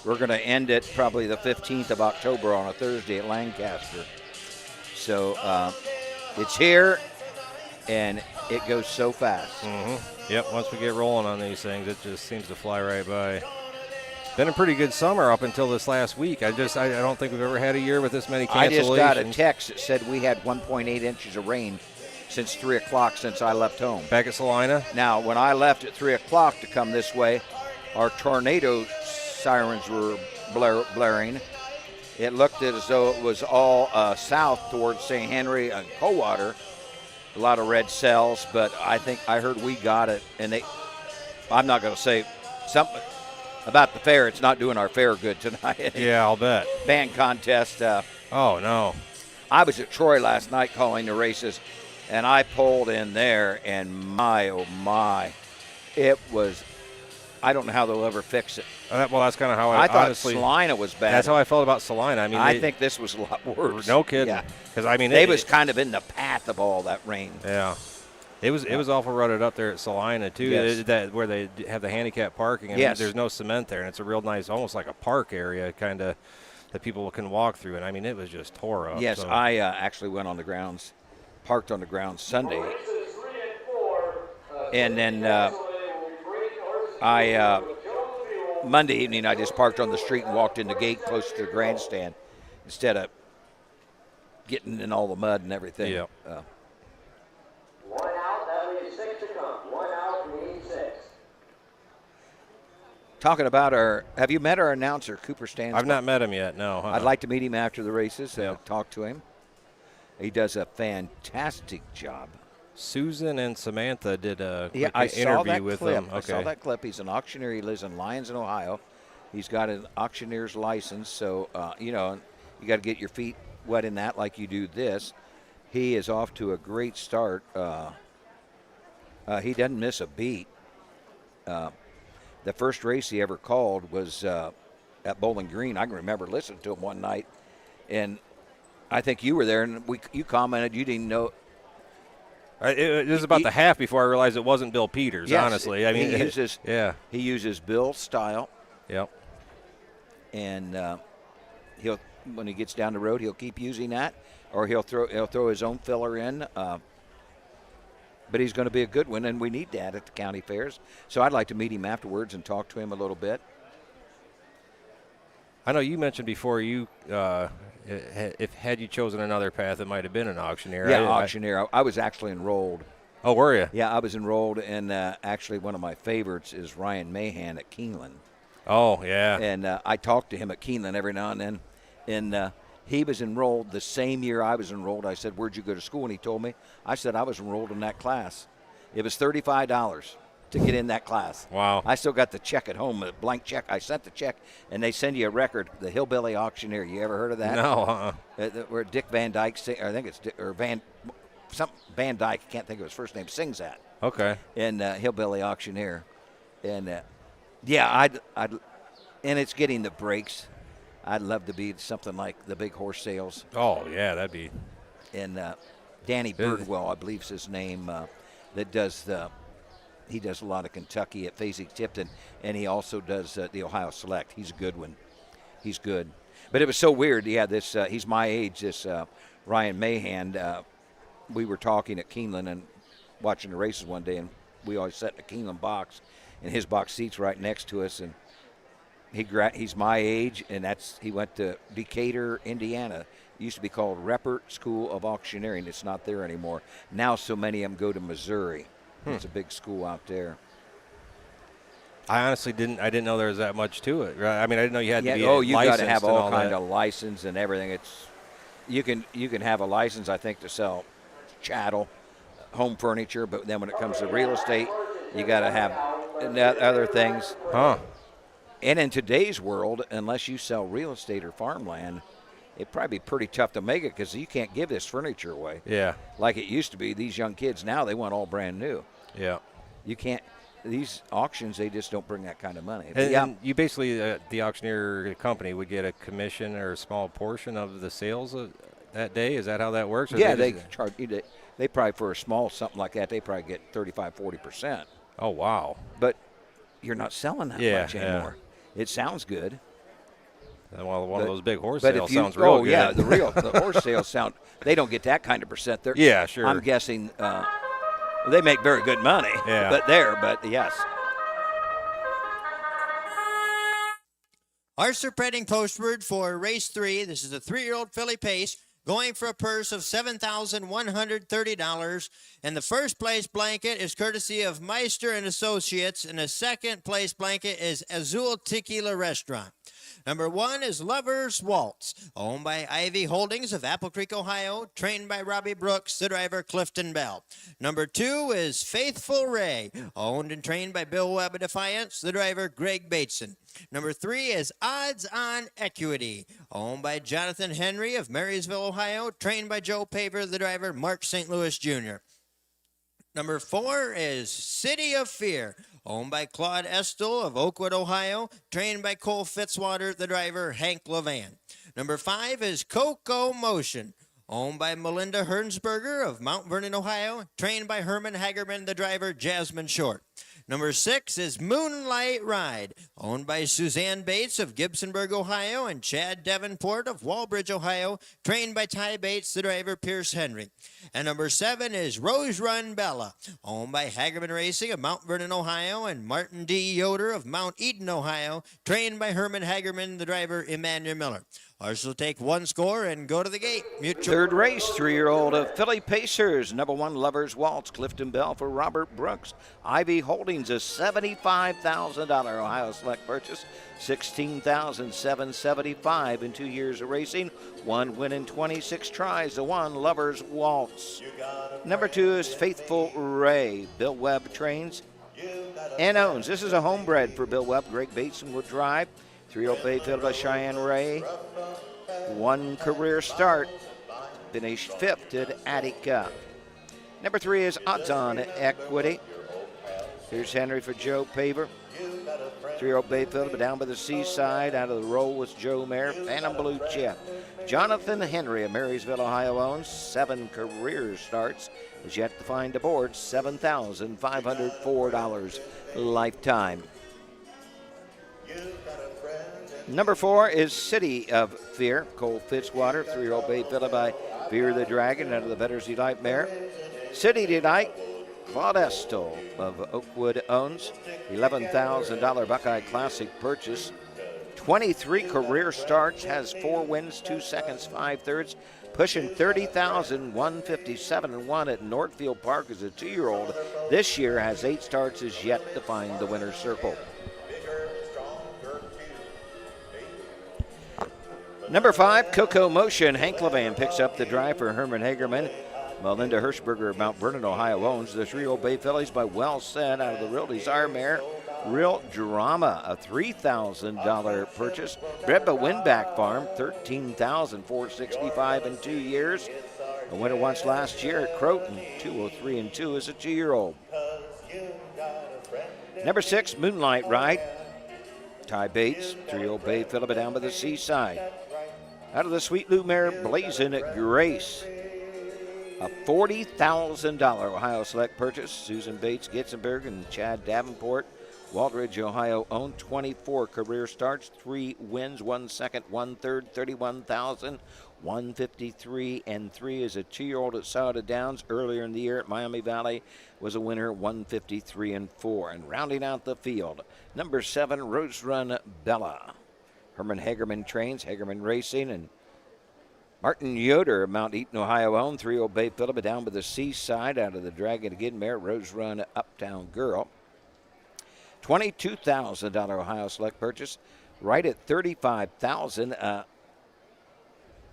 We're going to end it probably the 15th of October on a Thursday at Lancaster. So it's here, and it goes so fast. Mm-hmm. Yep, once we get rolling on these things, it just seems to fly right by. It's been a pretty good summer up until this last week. I don't think we've ever had a year with this many cancellations. I just got a text that said we had 1.8 inches of rain since 3 o'clock since I left home. Back at Salina? Now, when I left at 3 o'clock to come this way, our tornado sirens were blaring. It looked as though it was all south towards St. Henry and Coldwater. A lot of red cells, but I think I heard we got it. And I'm not going to say something about the fair. It's not doing our fair good tonight. Yeah, I'll bet. Band contest. Oh, no. I was at Troy last night calling the races. And I pulled in there, and my, oh my, it was, I don't know how they'll ever fix it. Well, that's kind of how I thought honestly, Salina was bad. That's how I felt about Salina. I mean, I think this was a lot worse. No kidding. Yeah. Because, I mean, they was kind of in the path of all that rain. Yeah. It was awful rutted up there at Salina, too, Yes. where they have the handicap parking. And yes. There's no cement there, and it's a real nice, almost like a park area kind of that people can walk through. And, I mean, it was just tore up. Yes, so. I actually went on the grounds. Parked on the ground Sunday, and then Monday evening I just parked on the street and walked in the gate close to the grandstand instead of getting in all the mud and everything. Yeah. 1 out, that leaves 6 to come. 1 out from 86. Talking about have you met our announcer, Cooper Stansby? I've not met him yet, no. I'd like to meet him after the races and talk to him. He does a fantastic job. Susan and Samantha did a quick I saw interview that with clip. them. Okay. I saw that clip. He's an auctioneer. He lives in Lyons, in Ohio. He's got an auctioneer's license, so, you got to get your feet wet in that like you do this. He is off to a great start. He doesn't miss a beat. The first race he ever called was at Bowling Green. I can remember listening to him one night, and I think you were there, and you commented you didn't know. It was about the half before I realized it wasn't Bill Peters, yes, honestly. I mean, he uses Bill's style. Yep. And when he gets down the road, he'll keep using that, or he'll throw his own filler in. but he's going to be a good one, and we need that at the county fairs. So I'd like to meet him afterwards and talk to him a little bit. I know you mentioned before you, if had you chosen another path, it might have been an auctioneer. Yeah, auctioneer. I was actually enrolled. Oh, were you? Yeah, I was enrolled, and actually one of my favorites is Ryan Mahan at Keeneland. Oh, yeah. And I talk to him at Keeneland every now and then. And he was enrolled the same year I was enrolled. I said, "Where'd you go to school?" And he told me. I said, "I was enrolled in that class." It was $35 to get in that class. Wow. I still got the check at home, a blank check. I sent the check, and they send you a record, the Hillbilly Auctioneer. You ever heard of that? No. Where Dick Van Dyke, I think it's Van Dyke, I can't think of his first name, sings that. Okay. And Hillbilly Auctioneer. And, yeah, and it's getting the breaks. I'd love to be something like the big horse sales. Oh, yeah, that'd be. And Danny Birdwell, I believe is his name, that does he does a lot of Kentucky at Fasig-Tipton, and he also does the Ohio Select. He's a good one. He's good. But it was so weird. Yeah, this he's my age, this Ryan Mahan. We were talking at Keeneland and watching the races one day, and we always sat in the Keeneland box, and his box seat's right next to us, and he's my age, and he went to Decatur, Indiana. It used to be called Reppert School of Auctioneering. It's not there anymore. Now so many of them go to Missouri. It's a big school out there. I honestly didn't know there was that much to it. I mean, I didn't know you had to be you got to have all kind of license and everything. You can have a license, I think, to sell chattel, home furniture, but then when it comes to real estate, you got to have other things. Huh. And in today's world, unless you sell real estate or farmland, it'd probably be pretty tough to make it because you can't give this furniture away. Yeah. Like it used to be. These young kids now, they want all brand new. Yeah. You can't. These auctions, they just don't bring that kind of money. And you basically, the auctioneer company would get a commission or a small portion of the sales of that day? Is that how that works? Yeah, they charge. They probably, for a small something like that, they probably get 35-40%. Oh, wow. But you're not selling that much anymore. It sounds good. Well, one of those big horse sales sounds real good. Oh, yeah, the horse sales sound, they don't get that kind of percent. Yeah, sure. I'm guessing they make very good money. Yeah. But yes. Our spreading postword for race 3. This is a 3-year-old filly pace going for a purse of $7,130. And the first place blanket is courtesy of Meister and Associates. And the second place blanket is Azul Tequila Restaurant. Number 1 is Lover's Waltz, owned by Ivy Holdings of Apple Creek, Ohio, trained by Robbie Brooks, the driver Clifton Bell. Number 2 is Faithful Ray, owned and trained by Bill Webb of Defiance, the driver Greg Bateson. Number 3 is Odds on Equity, owned by Jonathan Henry of Marysville, Ohio, trained by Joe Paver, the driver Mark St. Louis Jr. Number 4 is City of Fear, owned by Claude Estel of Oakwood, Ohio, trained by Cole Fitzwater, the driver Hank Levan. Number 5 is Coco Motion, owned by Melinda Hernsberger of Mount Vernon, Ohio, trained by Herman Hagerman, the driver Jasmine Short. Number 6 is Moonlight Ride, owned by Suzanne Bates of Gibsonburg, Ohio, and Chad Davenport of Walbridge, Ohio, trained by Ty Bates, the driver Pierce Henry. And number 7 is Rose Run Bella, owned by Hagerman Racing of Mount Vernon, Ohio, and Martin D. Yoder of Mount Eden, Ohio, trained by Herman Hagerman, the driver Emmanuel Miller. Ours will take one score and go to the gate. Third race, 3-year-old of Philly Pacers. Number 1, Lover's Waltz, Clifton Bell for Robert Brooks. Ivy Holdings, a $75,000 Ohio Select purchase. $16,775 in 2 years of racing. 1 win in 26 tries. The 1, Lover's Waltz. Number 2 is Faithful Ray. Bill Webb trains and owns. This is a homebred for Bill Webb. Greg Bateson will drive. 3-year-old Bayfield by Cheyenne Ray. 1 career start. Finished 5th at Attica. Number 3 is Odds on Equity. Here's Henry for Joe Paver. 3-year-old Bayfield, but down by the seaside. Out of the roll was Joe Mayer. Phantom Blue Chip. Jonathan Henry of Marysville, Ohio owns. 7 career starts. Is yet to find the board. $7,504 lifetime. Number 4 is City of Fear. Cole Fitzwater, 3-year-old Bayfield by Fear the Dragon, out of the Vetters Delight mare. City Delight Claude Estel of Oakwood owns. $11,000 Buckeye Classic purchase. 23 career starts, has 4 wins, 2 seconds, 5 thirds. Pushing 30,000, 157-1 at Northfield Park as a 2-year-old. This year has 8 starts, is yet to find the winner's circle. Number 5, Coco Motion. Hank Levan picks up the drive for Herman Hagerman. Melinda Hirschberger of Mount Vernon, Ohio owns the 3-year-old Bay Fillies by Well Said out of the Real Desire mare. Real Drama, a $3,000 purchase. Bred by Winback Farm, $13,465 in 2 years. A winner once last year at Croton, 203-2 as a 2-year-old. Number 6, Moonlight Ride. Ty Bates, 3-year-old Bay Phillip down by the seaside. Out of the Sweet Lou mare, Blazing Grace. A $40,000 Ohio Select purchase. Susan Bates, Gitzenberg, and Chad Davenport. Waldridge, Ohio, owned 24 career starts, 3 wins, 1 second, 1 third, 31,000, 153 and 3 as a 2-year-old at Sauda Downs. Earlier in the year at Miami Valley was a winner, 153 and 4. And rounding out the field, number 7, Rose Run Bella. Herman Hagerman trains, Hagerman Racing, and Martin Yoder of Mount Eaton, Ohio, owned 3-year-old Bay Phillip down by the seaside out of the Dragon Again mare, Rose Run Uptown Girl. $22,000 Ohio Select purchase, right at $35,000.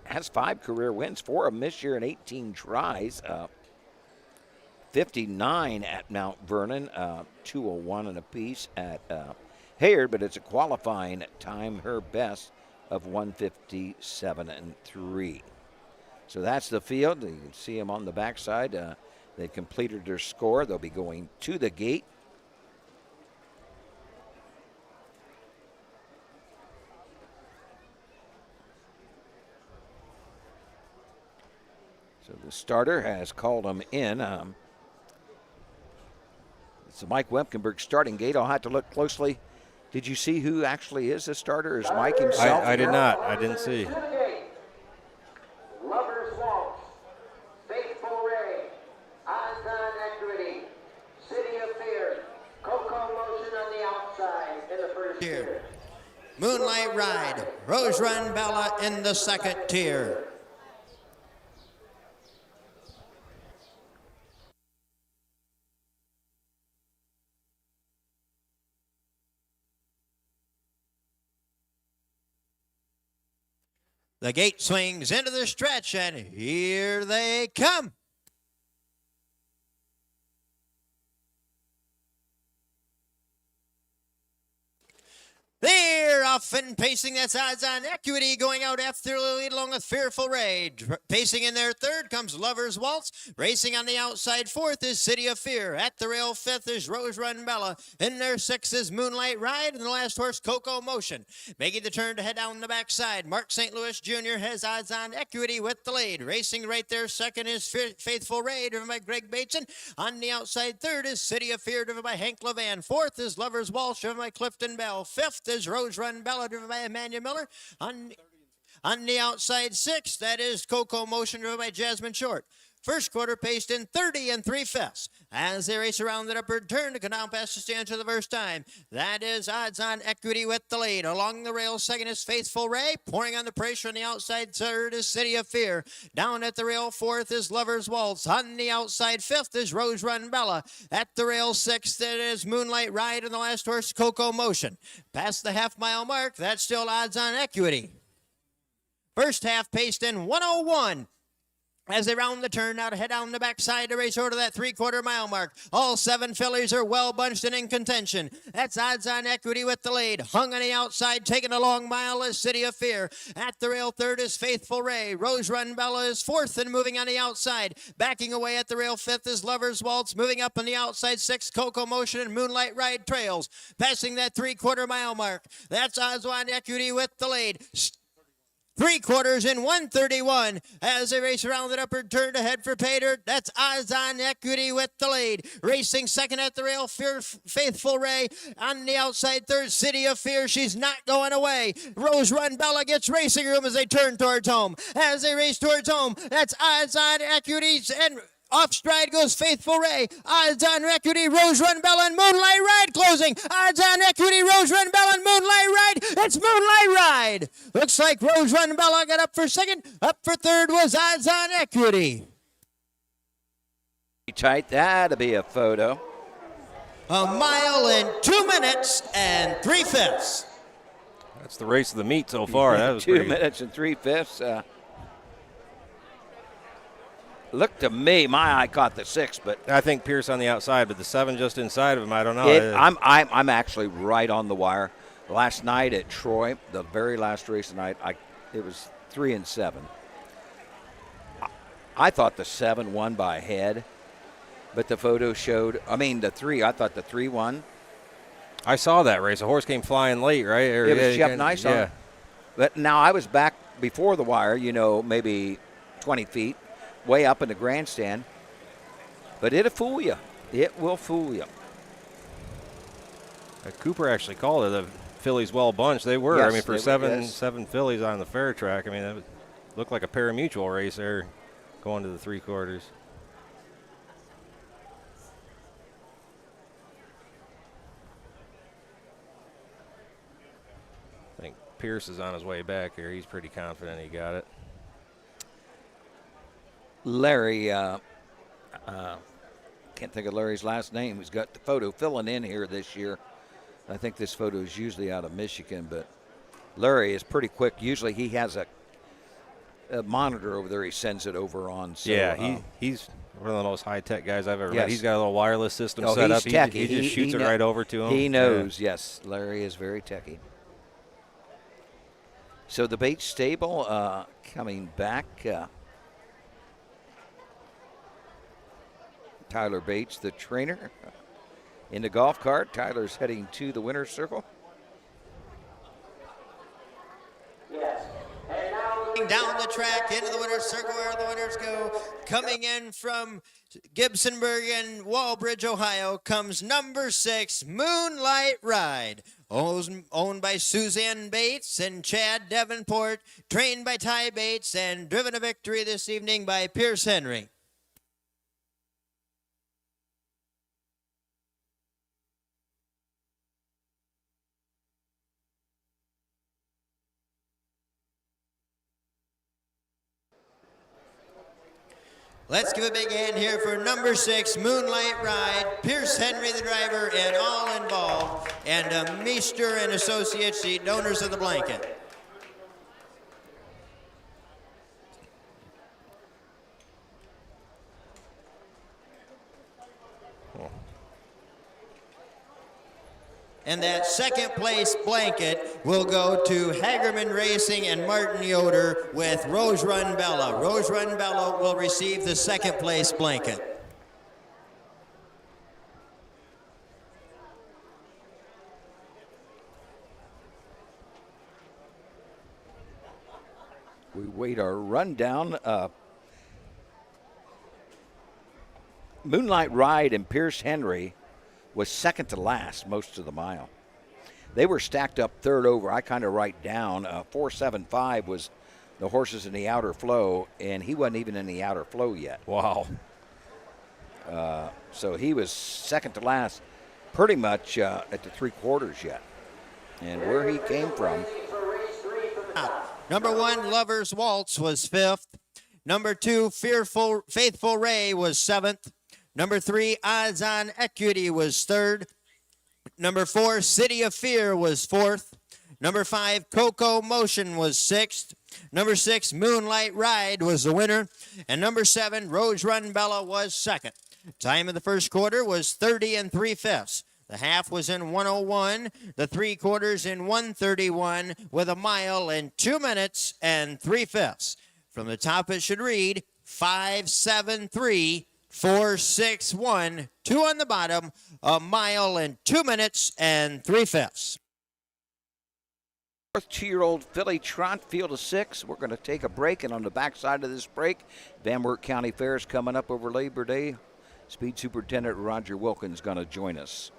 Has 5 career wins, 4 of them this year in 18 tries. 59 at Mount Vernon, 201 and a piece at Hayard, but it's a qualifying time, her best of 157 and 3. So that's the field. You can see them on the backside. They've completed their score. They'll be going to the gate. So the starter has called them in. It's the Mike Wemkenberg starting gate. I'll have to look closely. Did you see who actually is the starter? Is Mike himself? I did not. I didn't see. Lover's Waltz, Faithful Ray, Odds on Equity, City of Fear, Coco Motion on the outside in the first tier. Moonlight Ride, Rose Run Bella in the second tier. The gate swings into the stretch, and here they come. They're off and pacing. That's Odds on Equity going out after the lead along with Fearful Ray. Pacing in their third comes Lover's Waltz. Racing on the outside fourth is City of Fear. At the rail fifth is Rose Run Bella. In their sixth is Moonlight Ride. And the last horse, Coco Motion. Making the turn to head down the backside, Mark St. Louis Jr. has Odds on Equity with the lead. Racing right there second is Faithful Ray, driven by Greg Bateson. On the outside third is City of Fear, driven by Hank Levan. Fourth is Lover's Waltz, driven by Clifton Bell. Fifth is Rose Run Bella, driven by Emmanuel Miller. On the outside sixth, that is Coco Motion, driven by Jasmine Short. First quarter paced in 30 3/5 as they race around the upward turn to come down past the stand for the first time. That is Odds on Equity with the lead. Along the rail, second is Faithful Ray. Pouring on the pressure on the outside, third is City of Fear. Down at the rail, fourth is Lover's Waltz. On the outside, fifth is Rose Run Bella. At the rail, sixth, it is Moonlight Ride, and the last horse, Coco Motion. Past the half-mile mark, that's still Odds on Equity. First half paced in 1:01. As they round the turn, now to head down the backside to race over to that 3/4 mile mark. All 7 fillies are well bunched and in contention. That's Odds on Equity with the lead. Hung on the outside, taking a long mile is City of Fear. At the rail, third is Faithful Ray. Rose Run Bella is fourth and moving on the outside. Backing away at the rail, fifth is Lover's Waltz. Moving up on the outside, sixth, Coco Motion, and Moonlight Ride trails. Passing that 3/4 mile mark. That's Odds on Equity with the lead. 3/4 in 1:31 as they race around the upward turn to head for Pater. That's Odds on Equity with the lead. Racing second at the rail, Faithful Ray. On the outside third, City of Fear. She's not going away. Rose Run Bella gets racing room as they turn towards home. As they race towards home, that's Odds on Equity and Off stride goes Faithful Ray. Odds on Equity, Rose Run Bell, and Moonlight Ride closing. Odds on Equity, Rose Run Bell, and Moonlight Ride. It's Moonlight Ride. Looks like Rose Run Bella got up for second. Up for third was Odds on Equity. Tight. That'll be a photo. A mile in 2 minutes and 3/5. That's the race of the meet so far. That was 2 pretty minutes and 3/5. Looked to me, my eye caught the 6, but I think Pierce on the outside, but the 7 just inside of him. I don't know. I'm actually right on the wire. Last night at Troy, the very last race of the night, it was 3 and 7. I thought the 7 won by a head, but the photo showed. The 3. I thought the 3 won. I saw that race. A horse came flying late, right? It was Jeff Nice on. Yeah. But now I was back before the wire, maybe 20 feet, way up in the grandstand. But it'll fool you. It will fool you. Cooper actually called it the fillies well bunched. They were. Yes, for seven fillies on the fair track. It looked like a pari-mutuel race there going to the 3/4. I think Pierce is on his way back here. He's pretty confident he got it. Larry, can't think of Larry's last name. He's got the photo filling in here this year. I think this photo is usually out of Michigan, but Larry is pretty quick. Usually he has a monitor over there. He sends it over on. So, yeah, he's one of the most high-tech guys I've ever yes. met. He's got a little wireless system Oh, set he's up. techy. He just shoots it right over to him. He knows, yes. Larry is very techy. So the Bates stable coming back. Tyler Bates, the trainer, in the golf cart. Tyler's heading to the winner's circle. Yes. And now Down the track into the winner's circle where the winners go. Coming in from Gibsonburg and Walbridge, Ohio, comes number 6, Moonlight Ride. Owned by Suzanne Bates and Chad Davenport. Trained by Ty Bates and driven to victory this evening by Pierce Henry. Let's give a big hand here for number 6, Moonlight Ride, Pierce Henry, the driver, and all involved, and Meester and Associates, the donors of the blanket. And that second place blanket will go to Hagerman Racing and Martin Yoder with Rose Run Bella. Rose Run Bella will receive the second place blanket. We wait our rundown. Moonlight Ride and Pierce Henry was second to last most of the mile. They were stacked up third over. I kind of write down 475 was the horses in the outer flow, and he wasn't even in the outer flow yet. Wow. So he was second to last pretty much at the 3/4 yet. And where he came from. Number 1, Lover's Waltz was 5th. Number 2, Faithful Ray was 7th. Number 3, Odds on Equity was 3rd. Number 4, City of Fear was 4th. Number 5, Coco Motion was 6th. Number 6, Moonlight Ride was the winner. And number 7, Rose Run Bella was 2nd. Time of the first quarter was 30 3/5. The half was in 1:01. The 3/4 in 1:31 with a mile in 2 minutes and 3/5. From the top, it should read 5-7-3. 4-6-1, 2 on the bottom, a mile in 2 minutes and 3/5. Fourth 2-year-old filly trot, field of 6. We're going to take a break, and on the backside of this break, Van Wert County Fair is coming up over Labor Day. Speed Superintendent Roger Wilkins is going to join us.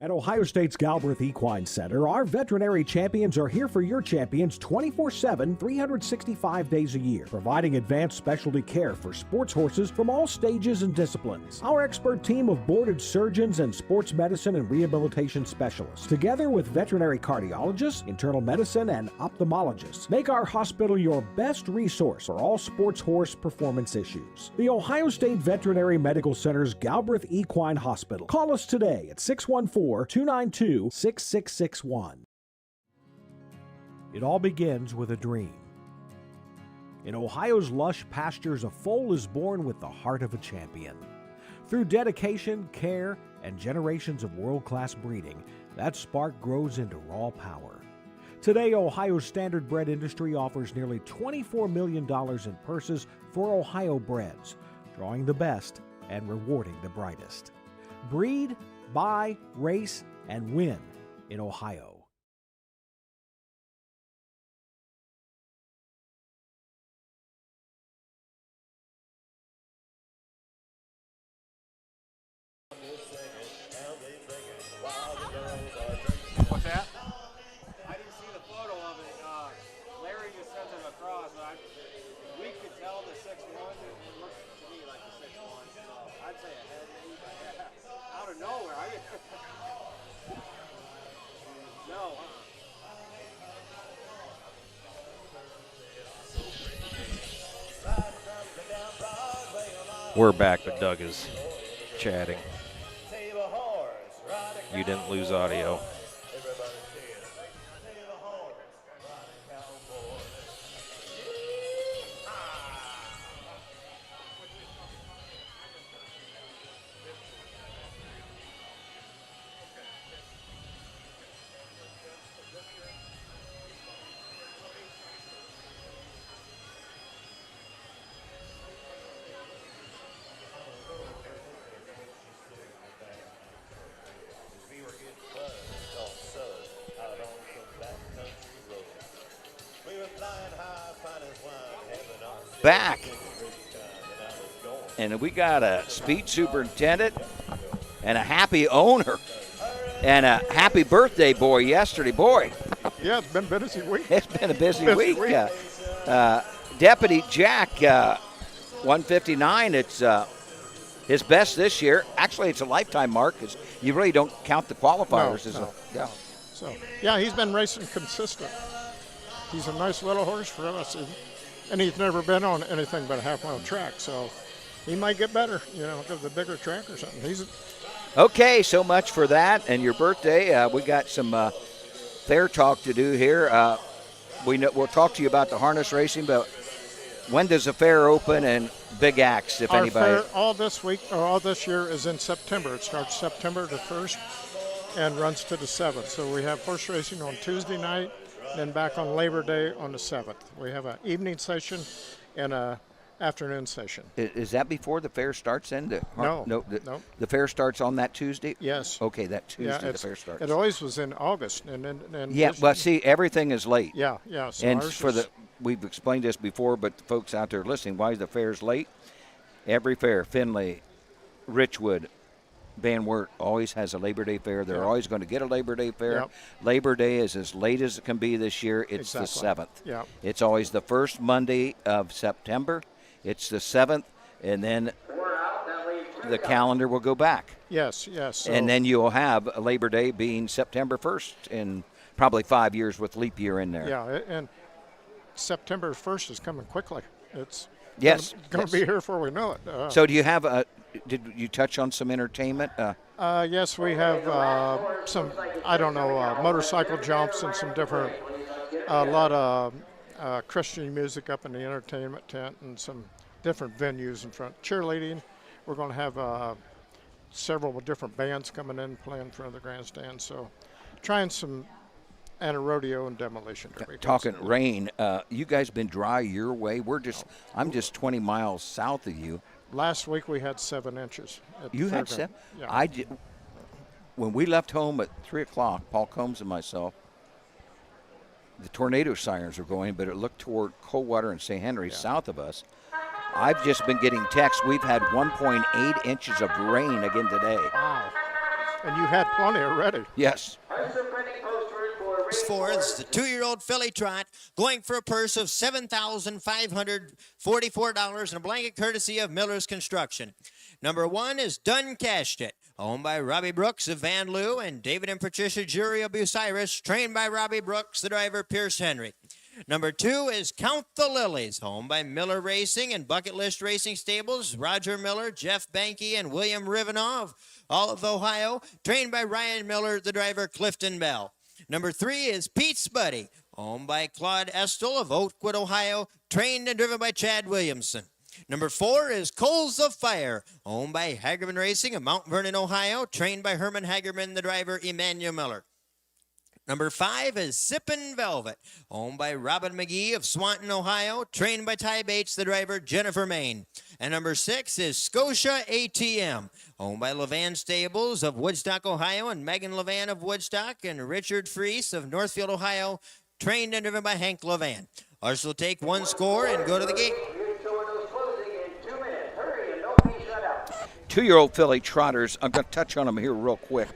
At Ohio State's Galbraith Equine Center, our veterinary champions are here for your champions 24/7, 365 days a year, providing advanced specialty care for sports horses from all stages and disciplines. Our expert team of boarded surgeons and sports medicine and rehabilitation specialists, together with veterinary cardiologists, internal medicine, and ophthalmologists, make our hospital your best resource for all sports horse performance issues. The Ohio State Veterinary Medical Center's Galbraith Equine Hospital. Call us today at 614-292-6661. It all begins with a dream. In Ohio's lush pastures, a foal is born with the heart of a champion. Through dedication, care, and generations of world-class breeding, that spark grows into raw power. Today, Ohio's Standardbred industry offers nearly $24 million in purses for Ohio breds, drawing the best and rewarding the brightest. Breed, buy, race, and win in Ohio. What's that? I didn't see the photo of it. Larry just sent it across. We could tell the 6'1". It looks to me like the 6'1". So I'd say ahead maybe, but out of nowhere. No, We're back, but Doug is chatting. You didn't lose audio. Back. And we got a speed superintendent and a happy owner and a happy birthday boy yesterday. Boy. Yeah, it's been a busy week. It's been a busy week. Deputy Jack, 159. It's his best this year. Actually, it's a lifetime mark because you really don't count the qualifiers. So, yeah, he's been racing consistent. He's a nice little horse for us. And he's never been on anything but a half-mile track, so he might get better, because the bigger track or something. Okay, so much for that and your birthday. We got some fair talk to do here. We'll talk to you about the harness racing, but when does the fair open and big acts, if anybody? Our fair all this year is in September. It starts September the 1st and runs to the 7th. So we have horse racing on Tuesday night, then back on Labor Day on the 7th. We have an evening session and a afternoon session. Is that before the fair starts then? No. The fair starts on that Tuesday? Yes. Okay, that Tuesday the fair starts. It always was in August. See, everything is late. Yeah. So and we've explained this before, but the folks out there listening, why the fair's late? Every fair, Findlay, Richwood, Van Wert always has a Labor Day fair. They're always going to get a Labor Day fair. Yep. Labor Day is as late as it can be this year. It's the 7th. Yeah. It's always the first Monday of September. It's the 7th, and then the calendar will go back. Yes. So and then you'll have a Labor Day being September 1st in probably 5 years with leap year in there. Yeah, and September 1st is coming quickly. It's going to be here before we know it. So do you have did you touch on some entertainment? Yes, we have some, motorcycle jumps and some different, a lot of Christian music up in the entertainment tent and some different venues in front. Cheerleading, we're going to have several different bands coming in playing in front of the grandstand. So trying some, and a rodeo and demolition derby. Talking rain, you guys been dry your way. I'm just 20 miles south of you. Last week we had 7 inches. You had 7? Yeah. When we left home at 3 o'clock, Paul Combs and myself, the tornado sirens were going, but it looked toward Coldwater and St. Henry south of us. I've just been getting texts. We've had 1.8 inches of rain again today. Wow. And you had plenty already. Yes. Four is the 2-year-old filly trot, going for a purse of $7,544 and a blanket courtesy of Miller's Construction. Number 1 is Done Cashed It, owned by Robbie Brooks of Van Loo and David and Patricia Jury of Bucyrus, trained by Robbie Brooks, the driver Pierce Henry. Number 2 is Count the Lilies, owned by Miller Racing and Bucket List Racing Stables, Roger Miller, Jeff Banke, and William Rivenov, all of Ohio, trained by Ryan Miller, the driver Clifton Bell. Number 3 is Pete's Buddy, owned by Claude Estel of Oakwood, Ohio, trained and driven by Chad Williamson. Number 4 is Coals of Fire, owned by Hagerman Racing of Mount Vernon, Ohio, trained by Herman Hagerman, the driver Emmanuel Miller. Number 5 is Sippin' Velvet, owned by Robin McGee of Swanton, Ohio, trained by Ty Bates, the driver Jennifer Main. And number 6 is Scotia ATM, owned by Levan Stables of Woodstock, Ohio, and Megan Levan of Woodstock, and Richard Freese of Northfield, Ohio, trained and driven by Hank Levan. Ours will take one score and go to the gate. 2-year-old filly trotters. I'm going to touch on them here real quick.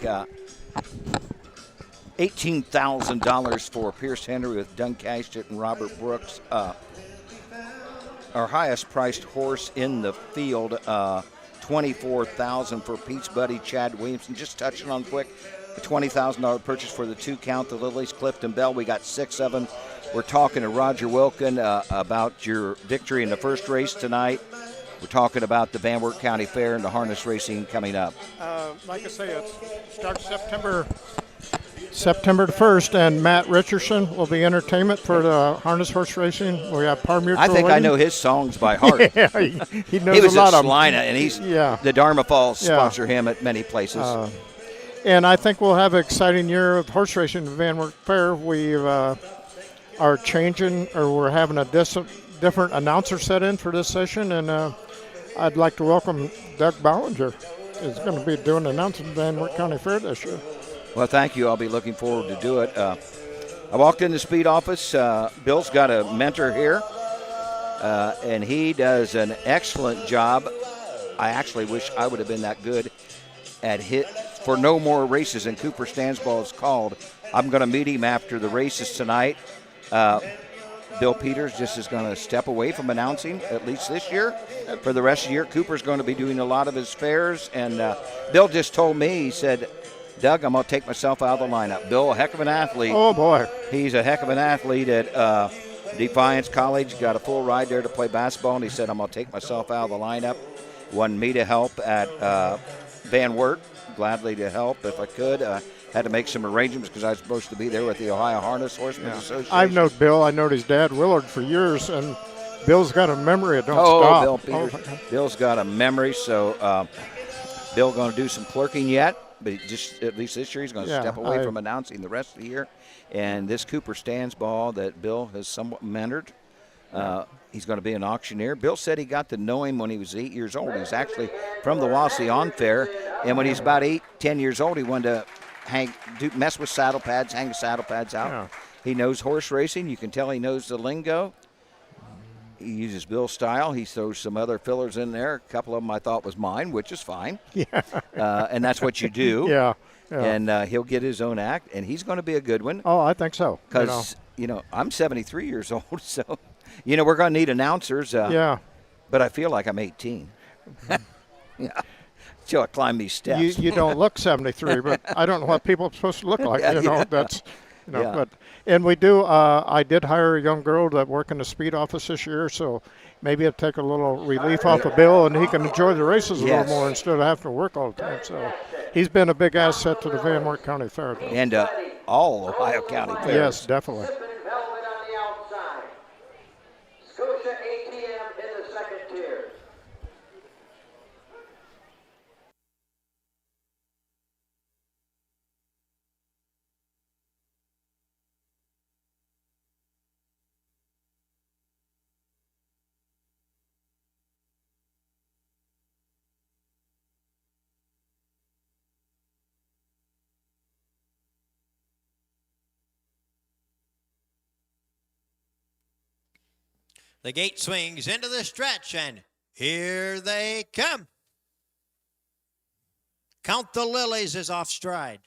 $18,000 for Pierce Henry with Dun Cashet and Robert Brooks. Our highest priced horse in the field, $24,000 for Pete's Buddy, Chad Williamson. Just touching on quick, the $20,000 purchase for the 2 Count the Lilies, Clifton Bell. We got 6 of them. We're talking to Roger Wilkin about your victory in the first race tonight. We're talking about the Van Wert County Fair and the harness racing coming up. Like I say, it starts September the 1st, and Matt Richardson will be entertainment for the harness horse racing. We have Par Mutual. I think I know his songs by heart. Yeah, he knows he was a lot at of them. Salina, and he's the Dharma Falls sponsor him at many places. And I think we'll have an exciting year of horse racing at the Van Wert Fair. We are changing, or we're having a different announcer set in for this session, and I'd like to welcome Doug Ballinger. He's going to be doing announcing the Van Wert County Fair this year. Well, thank you. I'll be looking forward to do it. I walked in the speed office. Bill's got a mentor here, and he does an excellent job. I actually wish I would have been that good at hit for no more races than Cooper Stansball is called. I'm going to meet him after the races tonight. Bill Peters just is going to step away from announcing, at least this year. For the rest of the year, Cooper's going to be doing a lot of his fairs. And Bill just told me, he said, Doug, I'm going to take myself out of the lineup. Bill, a heck of an athlete. Oh, boy. He's a heck of an athlete at Defiance College. Got a full ride there to play basketball, and he said, I'm going to take myself out of the lineup. Wanted me to help at Van Wert. Gladly to help if I could. Had to make some arrangements because I was supposed to be there with the Ohio Harness Horsemen Association. I've known Bill. I knowed his dad, Willard, for years, and Bill's got a memory that don't stop. Bill Peters. Bill's got a memory, so Bill going to do some clerking yet, but just at least this year he's going to step away from announcing the rest of the year. And this Cooper Stansball that Bill has somewhat mentored, he's going to be an auctioneer. Bill said he got to know him when he was 8 years old. He was actually from the Wassee Fair, and when he's about 10 years old, he wanted to mess with saddle pads, hang the saddle pads out. Yeah. He knows horse racing. You can tell he knows the lingo. He uses Bill's style. He throws some other fillers in there. A couple of them I thought was mine, which is fine. Yeah. And that's what you do. Yeah. And he'll get his own act, and he's going to be a good one. Oh, I think so. Because, I'm 73 years old, so, we're going to need announcers. But I feel like I'm 18. Yeah. Till I climb these steps. You don't look 73, but I don't know what people are supposed to look like. But and we do. I did hire a young girl that work in the speed office this year, so maybe it'll take a little relief off of Bill, and he can enjoy the races a little more instead of having to work all the time. So he's been a big asset to the Van Wert County Fair. And all Ohio County Fairs. Yes, definitely. Scotia ATM in the second tier. The gate swings into the stretch, and here they come. Count the Lilies is off stride.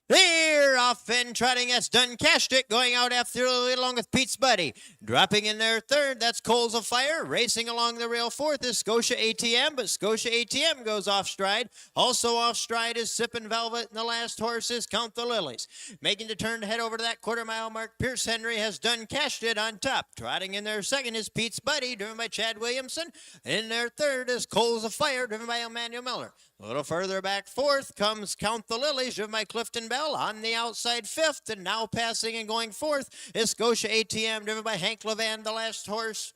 They're off and trotting. That's Done Cashed It. Going out after the lead along with Pete's Buddy. Dropping in their third. That's Coals of Fire. Racing along the rail fourth is Scotia ATM, but Scotia ATM goes off stride. Also off stride is Sippin' Velvet, and the last horse is Count the Lilies. Making the turn to head over to that quarter-mile mark, Pierce Henry has Done Cashed It on top. Trotting in their second is Pete's Buddy, driven by Chad Williamson. In their third is Coals of Fire, driven by Emmanuel Miller. A little further back fourth comes Count the Lilies, driven by Clifton Bell. On the outside fifth, and now passing and going fourth is Scotia ATM, driven by Hank Levan. The last horse,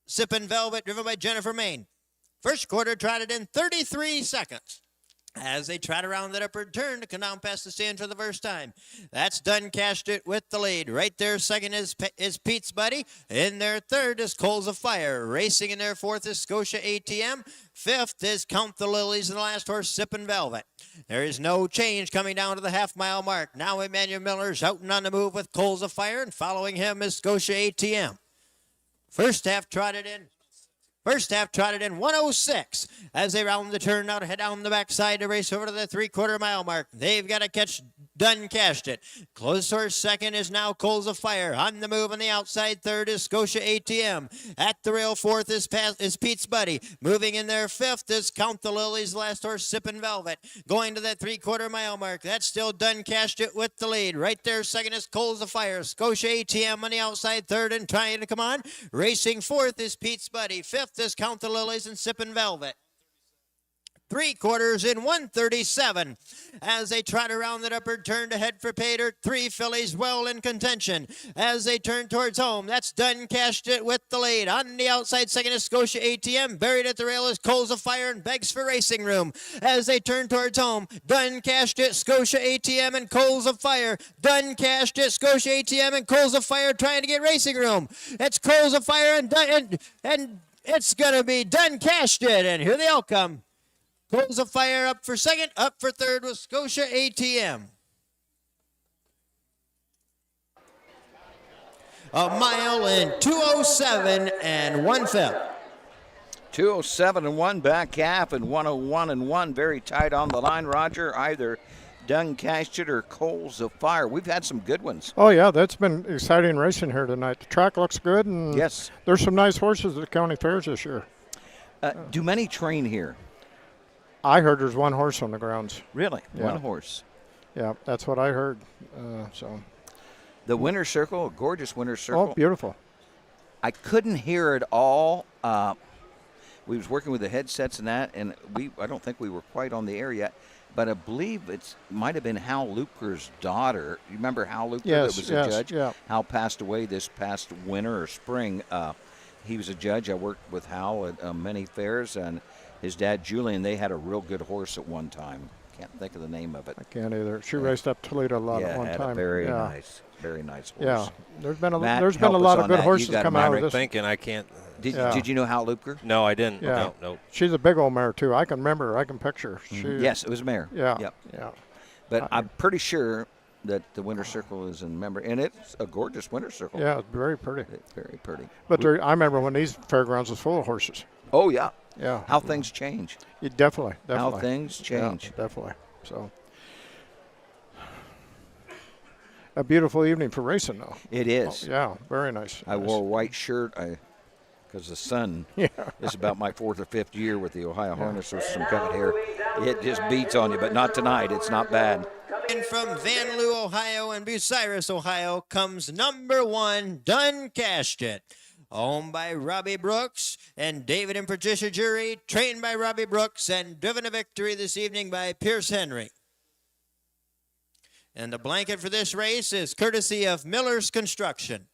Sippin' Velvet, driven by Jennifer Main. First quarter trotted in 33 seconds. As they trot around that upward turn to come down past the stand for the first time. That's Done Cashed It with the lead. Right there, second is Pete's Buddy. In their third is Coals of Fire. Racing in their fourth is Scotia ATM. Fifth is Count the Lilies, and the last horse, Sippin' Velvet. There is no change coming down to the half-mile mark. Now Emmanuel Miller's out and on the move with Coals of Fire, and following him is Scotia ATM. First half trotted in 106 as they round the turn now to head down the backside to race over to the three-quarter mile mark. They've got to catch Done Cashed It. Close horse second is now Coals of Fire. On the move on the outside third is Scotia ATM. At the rail fourth is Pete's Buddy. Moving in there fifth is Count the Lilies. Last horse Sippin' Velvet. Going to that three-quarter mile mark. That's still Done Cashed It with the lead. Right there second is Coals of Fire. Scotia ATM on the outside third and trying to come on. Racing fourth is Pete's Buddy. Fifth is Count the Lilies and Sippin' Velvet. Three quarters in 137 as they trot around that upward turn to head for pay dirt. Three fillies well in contention as they turn towards home. That's Done Cashed It with the lead. On the outside second is Scotia ATM. Buried at the rail is Coals of Fire and begs for racing room as they turn towards home. Done Cashed It, Scotia ATM and Coals of Fire. Done Cashed It, Scotia ATM and Coals of Fire trying to get racing room. It's Coals of Fire and it's going to be Done Cashed It, and here they all come. Coals of Fire up for second, up for third with Scotia ATM. A mile in 2:07 and 1/5. 2:07 and 1 back half, and 1:01 and 1. Very tight on the line, Roger. Either Done Cashed It or Coals of Fire. We've had some good ones. Oh, yeah, that's been exciting racing here tonight. The track looks good, and yes, there's some nice horses at the county fairs this year. Do many train here? I heard there's one horse on the grounds. Really? Yeah. One horse? Yeah, that's what I heard. The winter circle, a gorgeous winter circle. Oh, beautiful. I couldn't hear it all. We was working with the headsets and that, and I don't think we were quite on the air yet, but I believe it might have been Hal Luper's daughter. You remember Hal Luper that was a judge? Yeah. Hal passed away this past winter or spring. He was a judge. I worked with Hal at many fairs, and his dad, Julian, they had a real good horse at one time. Can't think of the name of it. I can't either. She raced up Toledo a lot at one had time. A very nice horse. Yeah, there's been a Matt, lot of good that. horses come out of this. Thinking I can't. Did you know Hal Luper? No, I didn't. Yeah. No. She's a big old mare too. I can remember her. I can picture her. Yes, it was a mare. Yeah. Yep. Yeah. But I'm pretty sure that the winter circle is in memory, and it's a gorgeous winter circle. Yeah, it's very pretty. It's very pretty. But I remember when these fairgrounds was full of horses. Oh yeah. Yeah. How things change. Definitely. How things change. Yeah, definitely. So. A beautiful evening for racing, though. It is. Oh, yeah, very nice. I wore a white shirt because the sun is about my fourth or fifth year with the Ohio harness with some cut hair. It just beats on you, but not tonight. It's not bad. And from Vanlue, Ohio and Bucyrus, Ohio comes number 1, Done Cashed It. Owned by Robbie Brooks and David and Patricia Jury, trained by Robbie Brooks and driven to victory this evening by Pierce Henry. And the blanket for this race is courtesy of Miller's Construction.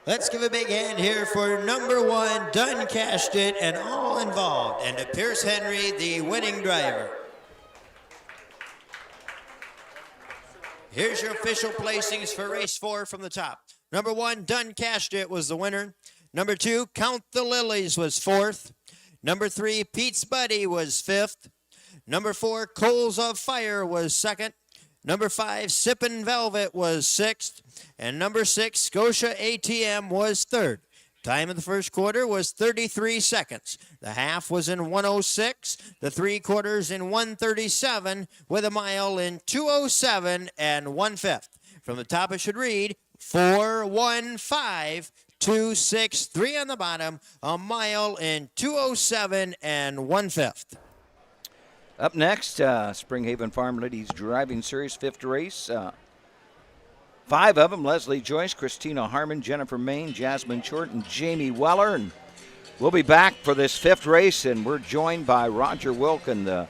Let's give a big hand here for number 1, Done Cashed It, and all involved, and to Pierce Henry, the winning driver. Here's your official placings for race 4 from the top. Number 1, Done Cashed It was the winner. Number 2, Count the Lilies was 4th. Number 3, Pete's Buddy was 5th. Number 4, Coals of Fire was 2nd. Number 5, Sippin' Velvet was 6th. And number 6, Scotia ATM was 3rd. Time of the first quarter was 33 seconds. The half was in 1:06. The 3/4 in 1:37, with a mile in 2:07 and 1/5. From the top, it should read 4:15.263 on the bottom, a mile in 2:07 and 1/5. Up next, Springhaven Farm Ladies Driving Series, 5th race. 5 of them: Leslie Joyce, Christina Harmon, Jennifer Main, Jasmine Short, and Jamie Weller. And we'll be back for this 5th race, and we're joined by Roger Wilkin, the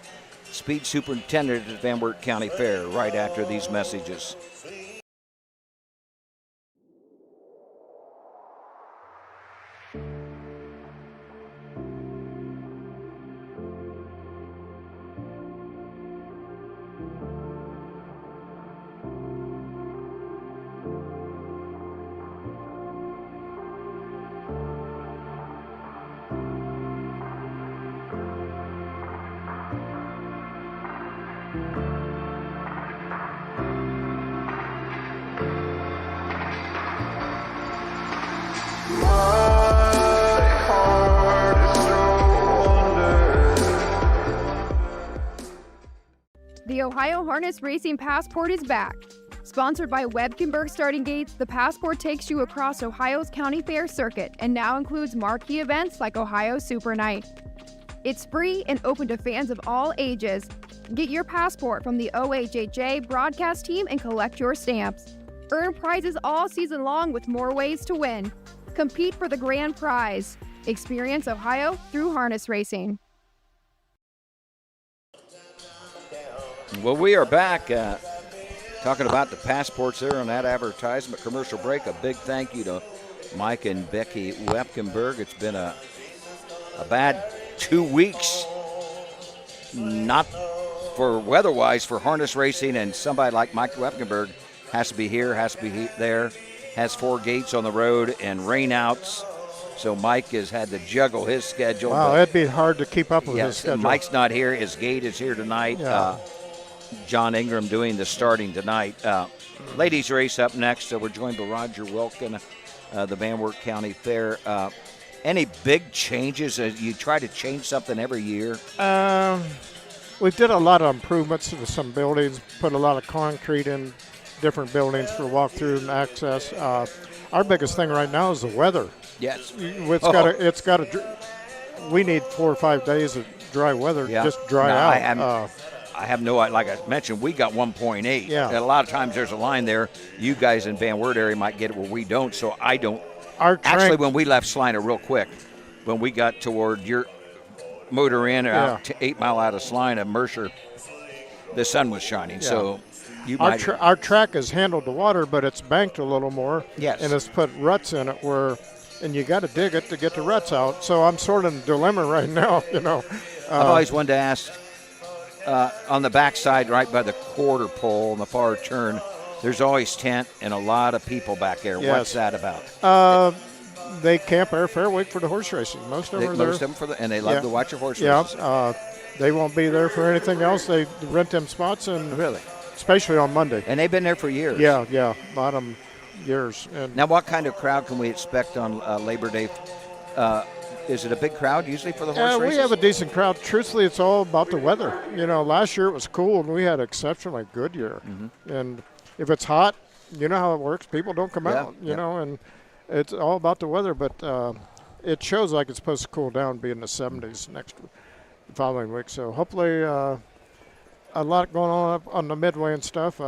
speed superintendent at Van Wert County Fair, right after these messages. The Ohio Harness Racing Passport is back. Sponsored by Webkenberg Starting Gates, the Passport takes you across Ohio's county fair circuit and now includes marquee events like Ohio Super Night. It's free and open to fans of all ages. Get your passport from the OHHA broadcast team and collect your stamps. Earn prizes all season long with more ways to win. Compete for the grand prize. Experience Ohio through harness racing. Well, we are back talking about the passports there on that advertisement commercial break. A big thank you to Mike and Becky Wepkenberg. It's been a bad 2 weeks, not for weather-wise, for harness racing, and somebody like Mike Wepkenberg has to be here, has to be there, has 4 gates on the road and rainouts. So Mike has had to juggle his schedule. Wow, it'd be hard to keep up with his schedule. Mike's not here. His gate is here tonight. Yeah. John Ingram doing the starting tonight. Ladies race up next. We're joined by Roger Wilkin, the Van Wert County Fair. Any big changes? You try to change something every year? We did a lot of improvements to some buildings, put a lot of concrete in different buildings for walkthrough and access. Our biggest thing right now is the weather. Yes. It's got to. We need 4 or 5 days of dry weather, just dry out. I have no idea. Like I mentioned, we got 1.8. Yeah. And a lot of times there's a line there. You guys in Van Wert area might get it where we don't, so I don't. Actually, when we left Salina real quick, when we got toward your motor in out to 8 Mile out of Salina, Mercer, the sun was shining. So you might. Our track has handled the water, but it's banked a little more. Yes. And it's put ruts in it and you got to dig it to get the ruts out. So I'm sort of in a dilemma right now, I've always wanted to ask, on the backside, right by the quarter pole on the far turn, there's always tent and a lot of people back there. Yes. What's that about? They camp our fair wait for the horse racing. Most of them are there. Most of them and they love to watch your horse races. Yeah, they won't be there for anything else. They rent them spots, and really, especially on Monday. And they've been there for years. Yeah, a lot of them years. And now, what kind of crowd can we expect on Labor Day? Is it a big crowd usually for the horse races? We have a decent crowd. Truthfully, it's all about the weather. Last year it was cool, and we had an exceptionally good year. Mm-hmm. And if it's hot, you know how it works. People don't come out, you know, and it's all about the weather. But it shows like it's supposed to cool down, be in the 70s the following week. So hopefully a lot going on up on the Midway and stuff.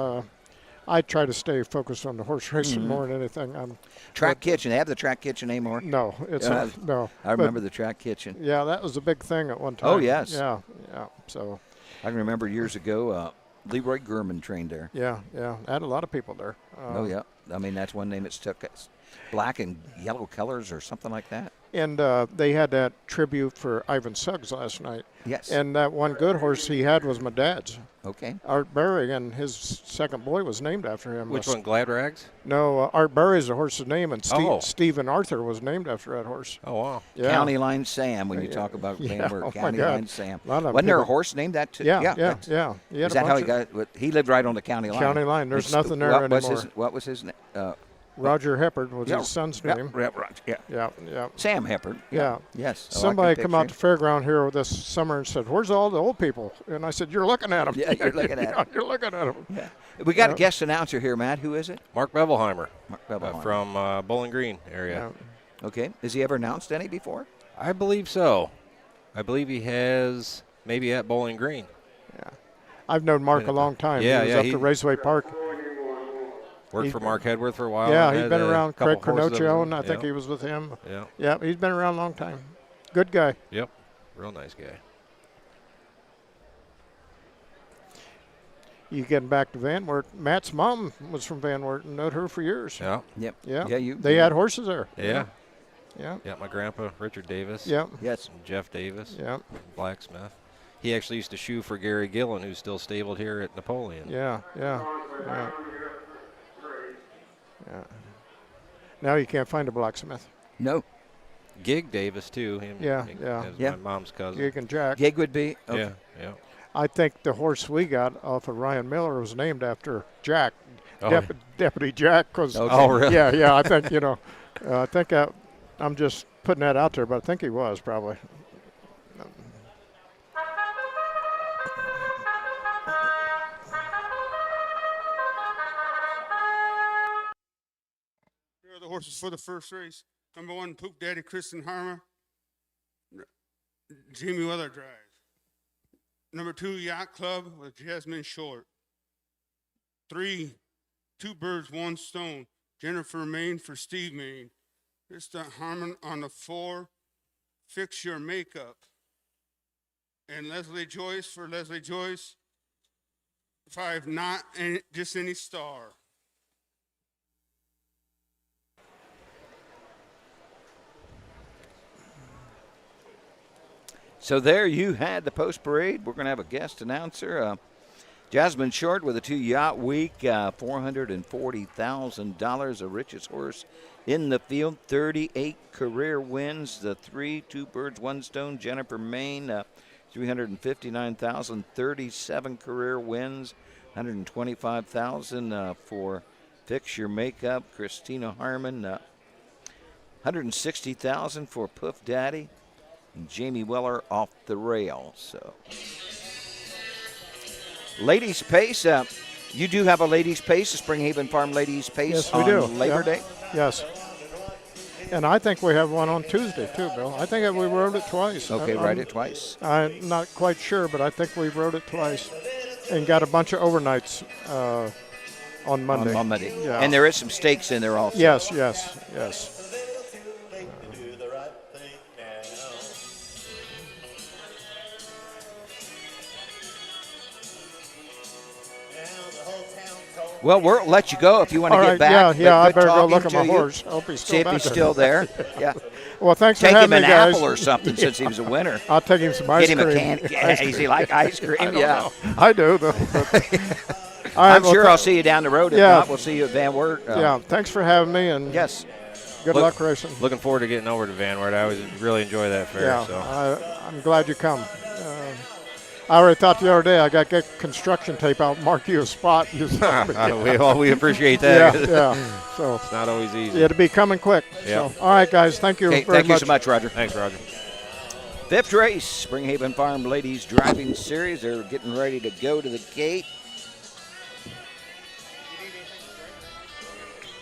I try to stay focused on the horse racing more than anything. Track kitchen. They have the track kitchen anymore? No, it's not. No. I remember the track kitchen. Yeah, that was a big thing at one time. Oh, yes. Yeah. So I can remember years ago, Leroy Gurman trained there. Yeah. I had a lot of people there. I mean, that's one name that black and yellow colors or something like that. And they had that tribute for Ivan Suggs last night. Yes. And that one good horse he had was my dad's. Okay. Art Berry, and his second boy was named after him. Which one, Glad Rags? No, Art Berry is the horse's name, and Oh. Stephen Arthur was named after that horse. Oh, wow. Yeah. County Line Sam, when you talk about Yeah, Van Wert, oh my County God. Line Sam. A lot of Wasn't there a people- horse named that too? Yeah. that's- He had Is a that how bunch he of- got? He lived right on the county line. County line. There's nothing there what was anymore. what was his name? Roger Heppard was Yeah, his son's yeah, name. yeah. Yeah. Sam Heppard. Yeah. Yes. Oh, I Somebody can come out to picture fairground here this summer and said, "Where's all the old people?" And I said, "You're looking at them." Yeah, you're looking at 'em. You're looking at them. him. Yeah. We got a guest announcer here, Matt. Who is it? Mark Bevelheimer. Mark Bevelheimer. From Bowling Green area. Okay. Has he ever announced any before? I believe so. I believe he has, maybe at Bowling Green. I've known Mark a long time. Yeah, he was yeah, up he- to Raceway Park. Worked for Mark Hedworth for a while. Yeah, and he's had been a around. couple Craig horses of Cornocchio, his I own. think Yeah. he was with him. Yeah. Yeah, he's been around a long time. Good guy. Yep. Real nice guy. You getting back to Van Wert? Matt's mom was from Van Wert and knowed her for years. Yeah. Yep. Yeah. Yeah. They had horses there. Yeah. Yeah. Yeah, my grandpa, Richard Davis. Yeah. Yes. And Jeff Davis. Yeah. Blacksmith. He actually used to shoe for Gary Gillen, who's still stabled here at Napoleon. Yeah. Now you can't find a blacksmith. No. Gig Davis, too. Him, Yeah, Gig, yeah. is Yeah. my mom's cousin. Gig and Jack. Gig would be. Okay. Yeah, yeah. I think the horse we got off of Ryan Miller was named after Jack, Oh. Deputy Jack. Cause Okay. Oh, really? Yeah. I think I think I'm just putting that out there, but I think he was probably. Here are the horses for the first race. Number 1, Poop Daddy Kristen Harmer. Jamie Weather Drive. Number 2, Yacht Club with Jasmine Short. 3, Two Birds, One Stone. Jennifer Main for Steve Main. Krista Harmon on the 4, Fix Your Makeup. And Leslie Joyce for Leslie Joyce. 5, Not Just Any Star. So there you had the post parade. We're going to have a guest announcer. Jasmine Short with a 2-yacht week, $440,000, the richest horse in the field, 38 career wins, the 3, Two Birds, One Stone, Jennifer Main, $359,000, 37 career wins, $125,000 for Fix Your Makeup, Christina Harmon, $160,000 for Puff Daddy, and Jamie Weller off the rail. So, Ladies Pace, you do have a Ladies Pace, a Springhaven Farm Ladies Pace Yes, we on do. Labor Day? Yes. And I think we have one on Tuesday too, Bill. I think we rode it twice. Okay, ride it twice. I'm not quite sure, but I think we rode it twice, and got a bunch of overnights on Monday. On Monday. Yeah. And there is some stakes in there also. Yes. Well, we'll let you go if you want to All get right, back. yeah, but I good better go talking look at to my you. horse. I hope he's still See if back he's there. still there. Yeah. Well, thanks for Take having him me, an guys. apple or something since he was a winner. I'll take him some ice Get him cream. a can. Yeah, does he like ice cream? I don't Yeah. know. I do, though. All right, I'm well, sure I'll see you down the road. If Yeah. not, we'll see you at Van Wert. Yeah, thanks for having me, and Yes. good luck racing. Looking forward to getting over to Van Wert. I always really enjoy that fair. Yeah, So. I'm glad you come. I already thought the other day I got to get construction tape out, mark you a spot. You we appreciate that. Yeah. So it's not always easy. Yeah, to be coming quick. Yeah. So, all right, guys. Thank you Okay, very thank much. you so much, Roger. Thanks, Roger. Fifth race, Springhaven Farm Ladies Driving Series. They're getting ready to go to the gate.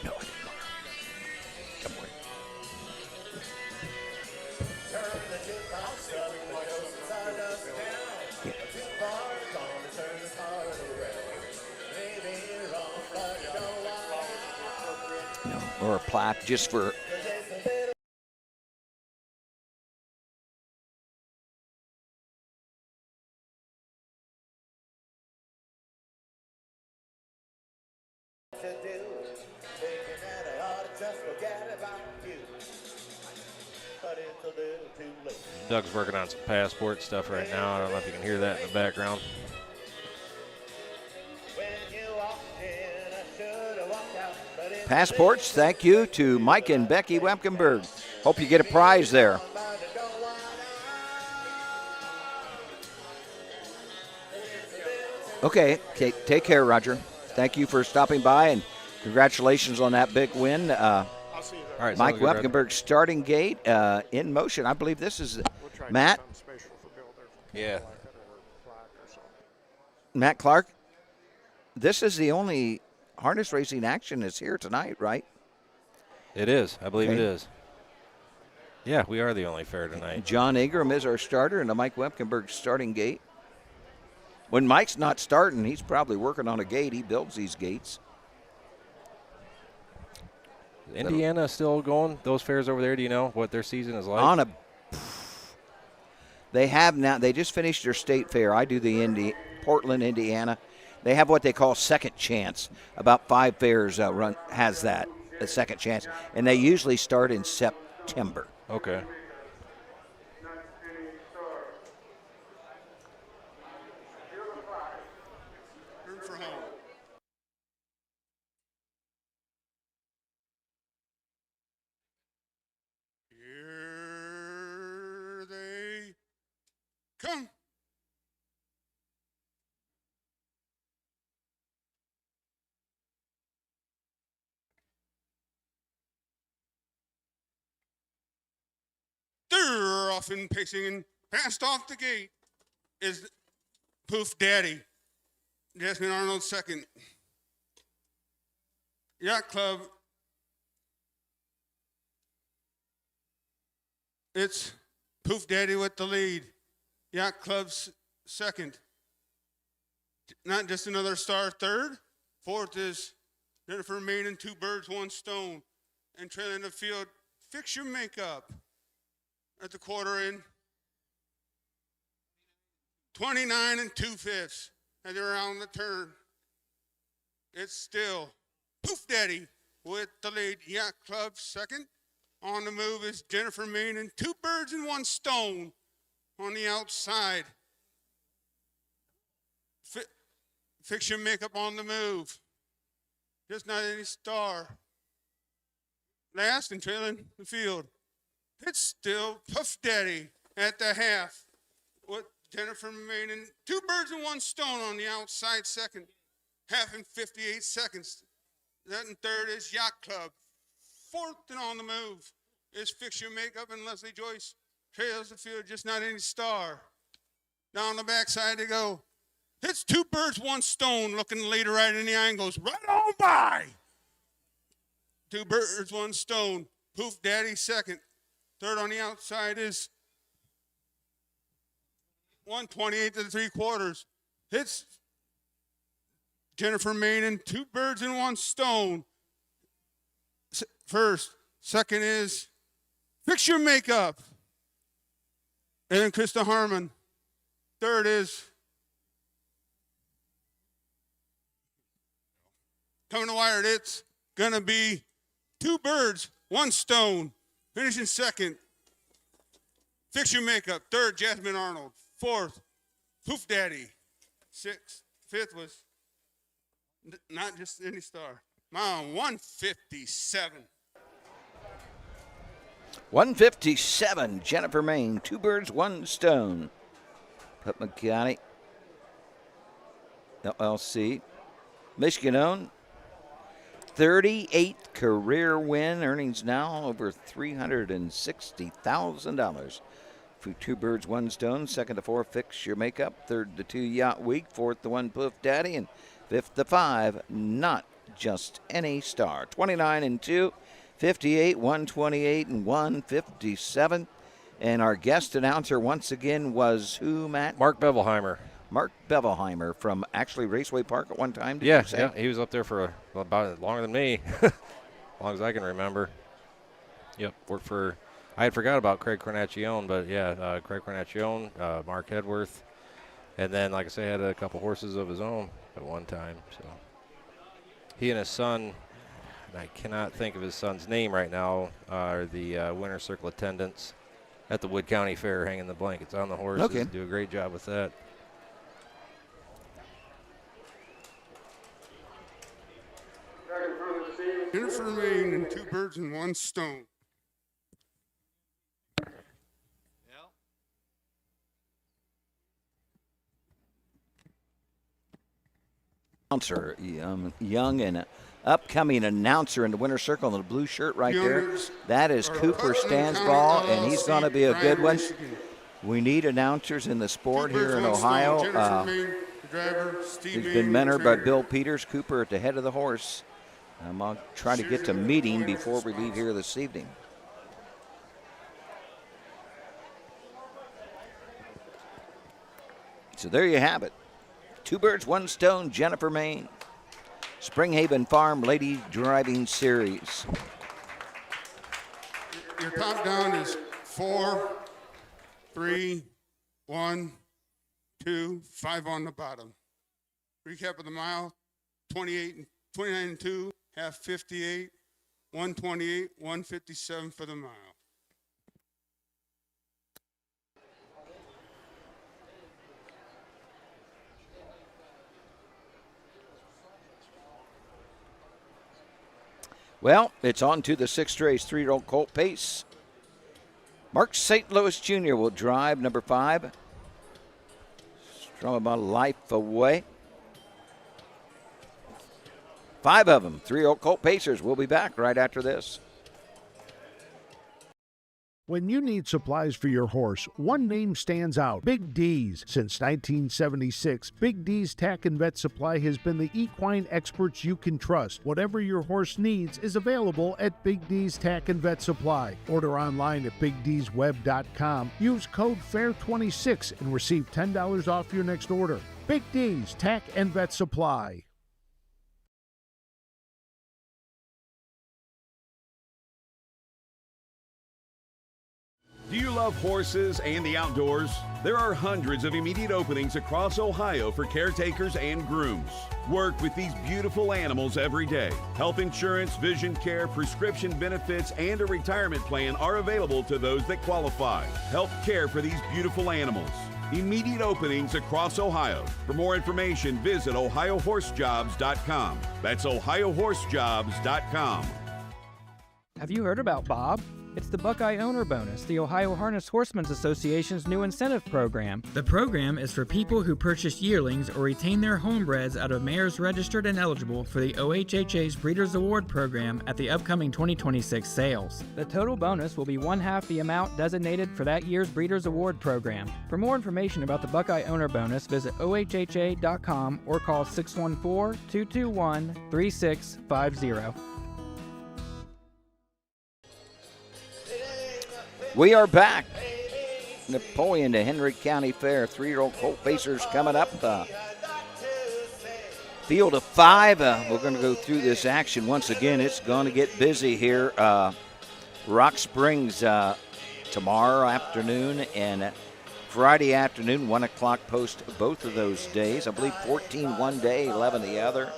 No, I didn't. Come on. No, or a plaque just for Doug's working on some passport stuff right now. I don't know if you can hear that in the background. Passports, thank you to Mike and Becky Wepkenberg. Hope you get a prize there. Okay, take care, Roger. Thank you for stopping by, and congratulations on that big win. I'll see you there. All right, Mike sounds good, Wepkenberg starting gate in motion. I believe this is Matt. Yeah. Matt Clark. This is the only harness racing action is here tonight, right? It is. I believe Okay. it is. Yeah, we are the only fair tonight. John Ingram is our starter in the Mike Wepkenberg starting gate. When Mike's not starting, he's probably working on a gate. He builds these gates. Indiana still going? Those fairs over there, do you know what their season is like? They have now. They just finished their state fair. I do the Portland, Indiana. They have what they call second chance. About 5 fairs has that, a second chance, and they usually start in September. Okay. Here they come. They're off and pacing and passed off the gate is Poof Daddy. Jasmine Arnold second. Yacht Club. It's Poof Daddy with the lead. Yacht Club's second. Not just another star third. Fourth is Jennifer Maiden, 2 birds, 1 stone. And trailing the field, Fix Your Makeup at the quarter in. 29 2/5 as they're around the turn. It's still Poof Daddy with the lead. Yacht Club second. On the move is Jennifer Maiden, 2 birds and 1 stone on the outside. Fix Your Makeup on the move. Just not any star. Last and trailing the field. It's still Puff Daddy at the half with Jennifer Maiden, 2 birds and 1 stone on the outside second. Half in 58 seconds. That and third is Yacht Club. Fourth and on the move is Fix Your Makeup, and Leslie Joyce trails the field, just not any star. Down the backside they go. It's 2 birds, 1 stone, looking later right in the angles. Right on by. 2 birds, 1 stone. Poof Daddy second. Third on the outside is 128 3/4. It's Jennifer Maiden, 2 birds and 1 stone. First. Second is Fix Your Makeup. And then Krista Harmon. Third is coming to wire. It's going to be 2 birds, 1 stone. Finishing second, Fix Your Makeup. Third, Jasmine Arnold. Fourth, Poof Daddy. Sixth, fifth was not just any star. Mom, 157. 157, Jennifer Main, 2 birds, 1 stone. Putnam County, LLC, Michigan owned. 38th career win, earnings now over $360,000. For 2 birds, 1 stone. Second to 4, Fix Your Makeup. Third to 2, Yacht Week. Fourth to 1, Poof Daddy. And fifth to 5, Not Just Any Star. 29 2, 58, 128, and 157. And our guest announcer once again was who, Matt? Mark Bevelheimer. Mark Bevelheimer from actually Raceway Park at one time, did Yeah, you say? yeah, he was up there for about longer than me, as long as I can remember. Yep, I had forgot about Craig Cornacchione, but yeah, Craig Cornacchione, Mark he and his son, I cannot think of his son's name right now, are the winter circle attendants at the Wood County Fair, hanging the blankets on the horses. Okay. Do a great job with that. Jennifer Main and 2 birds and 1 stone. Announcer, young and upcoming announcer in the winter circle in the blue shirt right there. That is Cooper Stansball, and he's going to be a good one. We need announcers in the sport here in Ohio. He's been mentored by Bill Peters. Cooper at the head of the horse. I'll try to get to meeting before we leave here this evening. So there you have it. 2 birds, 1 stone, Jennifer Main. Springhaven Farm Lady Driving Series. Your countdown is 4, 3, 1, 2, 5 on the bottom. Recap of the mile: 29 and 2, half 58, 128, 157 for the mile. Well, it's on to the 6th race, 3-year-old colt pace. Mark St. Louis Jr. will drive number 5. Strong about a life away. 5 of them, 3-year-old colt pacers. We'll be back right after this. When you need supplies for your horse, one name stands out: Big D's. Since 1976, Big D's Tack and Vet Supply has been the equine experts you can trust. Whatever your horse needs is available at Big D's Tack and Vet Supply. Order online at BigD'sWeb.com. Use code FAIR26 and receive $10 off your next order. Big D's Tack and Vet Supply. Do you love horses and the outdoors? There are hundreds of immediate openings across Ohio for caretakers and grooms. Work with these beautiful animals every day. Health insurance, vision care, prescription benefits, and a retirement plan are available to those that qualify. Help care for these beautiful animals. Immediate openings across Ohio. For more information, visit OhioHorseJobs.com. That's OhioHorseJobs.com. Have you heard about Bob? It's the Buckeye Owner Bonus, the Ohio Harness Horsemen's Association's new incentive program. The program is for people who purchase yearlings or retain their homebreds out of mares registered and eligible for the OHHA's Breeders' Award program at the upcoming 2026 sales. The total bonus will be 1/2 the amount designated for that year's Breeders' Award program. For more information about the Buckeye Owner Bonus, visit OHHA.com or call 614-221-3650. We are back. Napoleon to Henry County Fair. 3-year-old colt pacers coming up. Field of 5. We're going to go through this action once again. It's going to get busy here. Rock Springs tomorrow afternoon and Friday afternoon, 1 o'clock post both of those days. I believe 14 one day, 11 the other.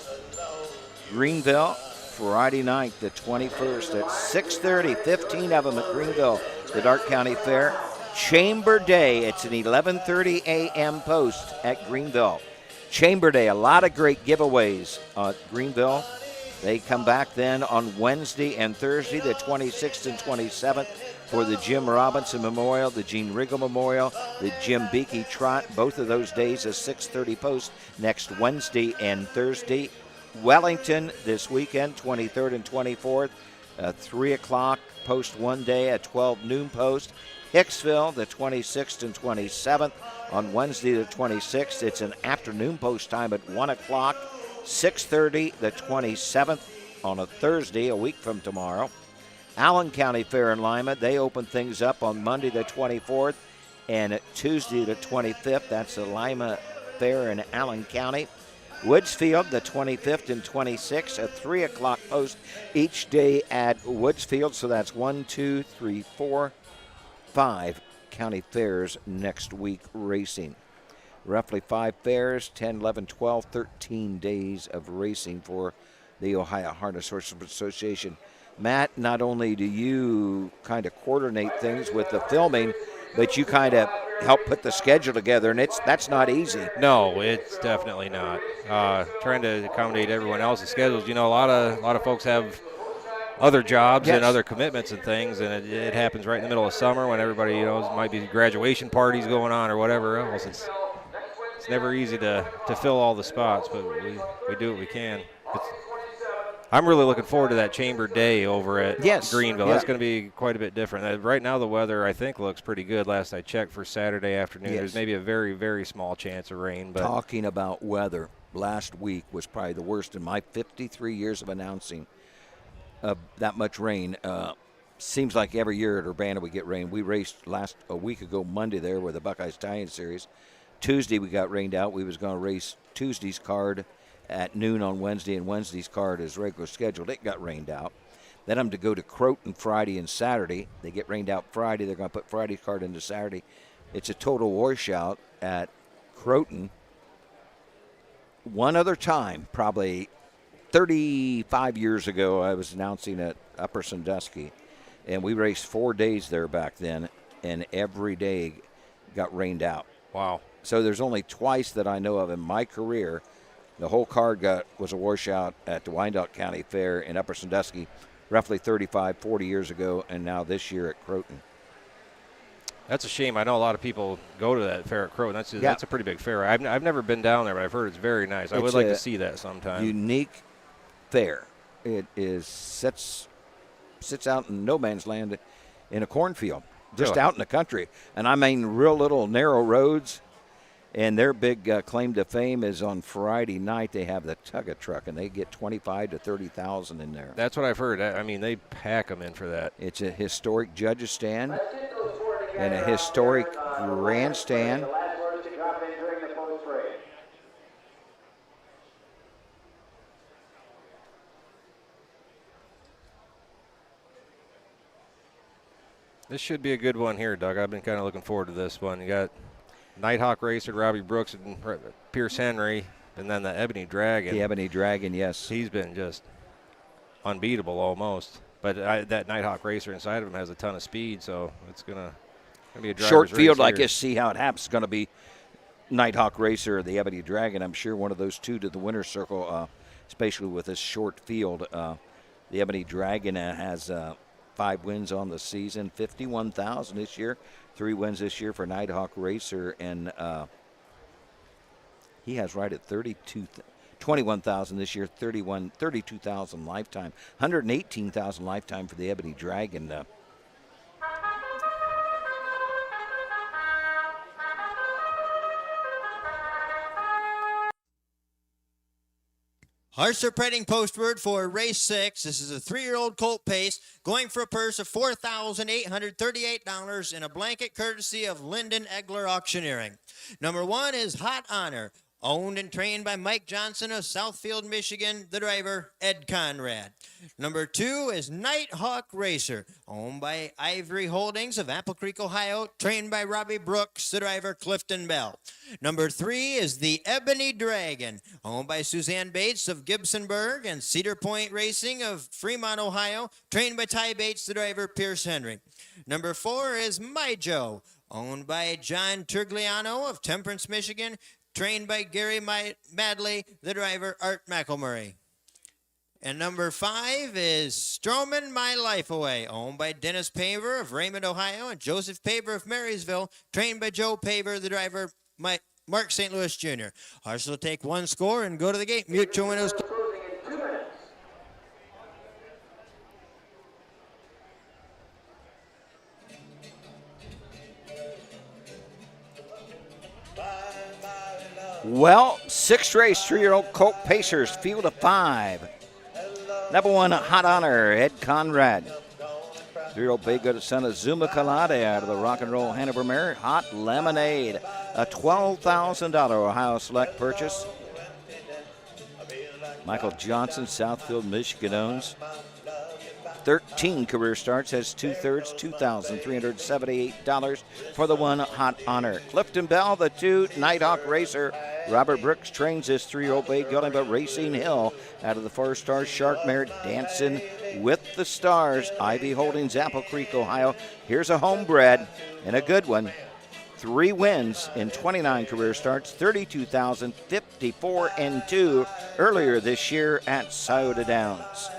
Greenville, Friday night, the 21st at 6:30. 15 of them at Greenville, the Darke County Fair. Chamber Day, it's an 11:30 a.m. post at Greenville. Chamber Day, a lot of great giveaways at Greenville. They come back then on Wednesday and Thursday, the 26th and 27th, for the Jim Robinson Memorial, the Gene Riggle Memorial, the Jim Beakey Trot. Both of those days, a 6:30 post next Wednesday and Thursday. Wellington this weekend, 23rd and 24th, 3 o'clock post one day, a 12 noon post. Hicksville, the 26th and 27th. On Wednesday, the 26th, it's an afternoon post time at 1 o'clock. 6:30, the 27th, on a Thursday, a week from tomorrow. Allen County Fair in Lima, they open things up on Monday, the 24th, and Tuesday, the 25th. That's the Lima Fair in Allen County. Woodsfield, the 25th and 26th, a 3 o'clock post each day at Woodsfield. So that's 1, 2, 3, 4, 5 county fairs next week racing. Roughly 5 fairs, 10, 11, 12, 13 days of racing for the Ohio Harness Horsemen Association. Matt, not only do you kind of coordinate things with the filming, but you kind of help put the schedule together, and that's not easy. No, it's definitely not. Trying to accommodate everyone else's schedules. You know, a lot of folks have other jobs and other commitments and things, and it happens right in the middle of summer when everybody, you know, might be graduation parties going on or whatever else. It's never easy to fill all the spots, but we do what we can. I'm really looking forward to that chamber day over at Greenville. Yeah. That's going to be quite a bit different. Right now the weather, I think, looks pretty good. Last I checked for Saturday afternoon, there's maybe a very, very small chance of rain. But talking about weather, last week was probably the worst in my 53 years of announcing that much rain. Seems like every year at Urbana we get rain. We raced a week ago Monday there with the Buckeye Stallion Series. Tuesday we got rained out. We was going to race Tuesday's card at noon on Wednesday, and Wednesday's card is regular scheduled. It got rained out. Then I'm to go to Croton Friday and Saturday. They get rained out Friday. They're going to put Friday's card into Saturday. It's a total washout at Croton. One other time, probably 35 years ago, I was announcing at Upper Sandusky, and we raced 4 days there back then, and every day got rained out. Wow. So there's only twice that I know of in my career the whole card was a washout at the Wyandotte County Fair in Upper Sandusky roughly 35, 40 years ago, and now this year at Croton. That's a shame. I know a lot of people go to that fair at Croton. That's a pretty big fair. I've never been down there, but I've heard it's very nice. I would like to see that sometime. Unique fair. It sits out in no man's land in a cornfield, just out in the country. And I mean real little narrow roads. And their big claim to fame is on Friday night they have the tug truck, and they get 25 to 30,000 in there. That's what I've heard. I mean, they pack them in for that. It's a historic judges stand and a historic grandstand. This should be a good one here, Doug. I've been kind of looking forward to this one. You got Nighthawk Racer, Robbie Brooks, and Pierce Henry, and then the Ebony Dragon. The Ebony Dragon, yes. He's been just unbeatable almost. But that Nighthawk Racer inside of him has a ton of speed, so it's going to be a driver's short field, race I guess, see how it happens. It's going to be Nighthawk Racer or the Ebony Dragon. I'm sure one of those two to the winner's circle, especially with this short field. The Ebony Dragon has 5 wins on the season, 51,000 this year. 3 wins this year for Nighthawk Racer, and he has right at 21,000 this year, 32,000 lifetime, 118,000 lifetime for the Ebony Dragon. Hearts are printing postword for race 6. This is a 3-year-old colt pace going for a purse of $4,838 in a blanket courtesy of Linden Egler Auctioneering. Number 1 is Hot Honor, owned and trained by Mike Johnson of Southfield, Michigan, the driver Ed Conrad. Number 2 is Nighthawk Racer, owned by Ivory Holdings of Apple Creek, Ohio, trained by Robbie Brooks, the driver Clifton Bell. Number 3 is the Ebony Dragon, owned by Suzanne Bates of Gibsonburg and Cedar Point Racing of Fremont, Ohio, trained by Ty Bates, the driver Pierce Henry. Number 4 is My Joe, owned by John Turgliano of Temperance, Michigan, trained by Gary Madley, the driver Art McElmurray. And number 5 is Stroman My Life Away, owned by Dennis Paver of Raymond, Ohio, and Joseph Paver of Marysville, trained by Joe Paver, the driver Mark St. Louis Jr. Ours will take 1 score and go to the gate. Mutual windows. Well, 6th race, 3-year-old Colt Pacers, field of 5. Number 1, Hot Honor, Ed Conrad. 3-year-old Bay Good son of Zuma Kalade out of the Rock and Roll Hanover Mare. Hot Lemonade, a $12,000 Ohio Select purchase. Michael Johnson, Southfield, Michigan owns. 13 career starts, has 2/3, $2,378 for the 1 Hot Honor. Clifton Bell, the 2 Nighthawk Racer, Robert Brooks trains this 3-year-old bay gelding, but Racing Hill out of the 4-star Shark Mare dancing with the stars. Ivy Holdings, Apple Creek, Ohio. Here's a homebred and a good one. 3 wins in 29 career starts, 32,054 and 2 earlier this year at Scioto Downs.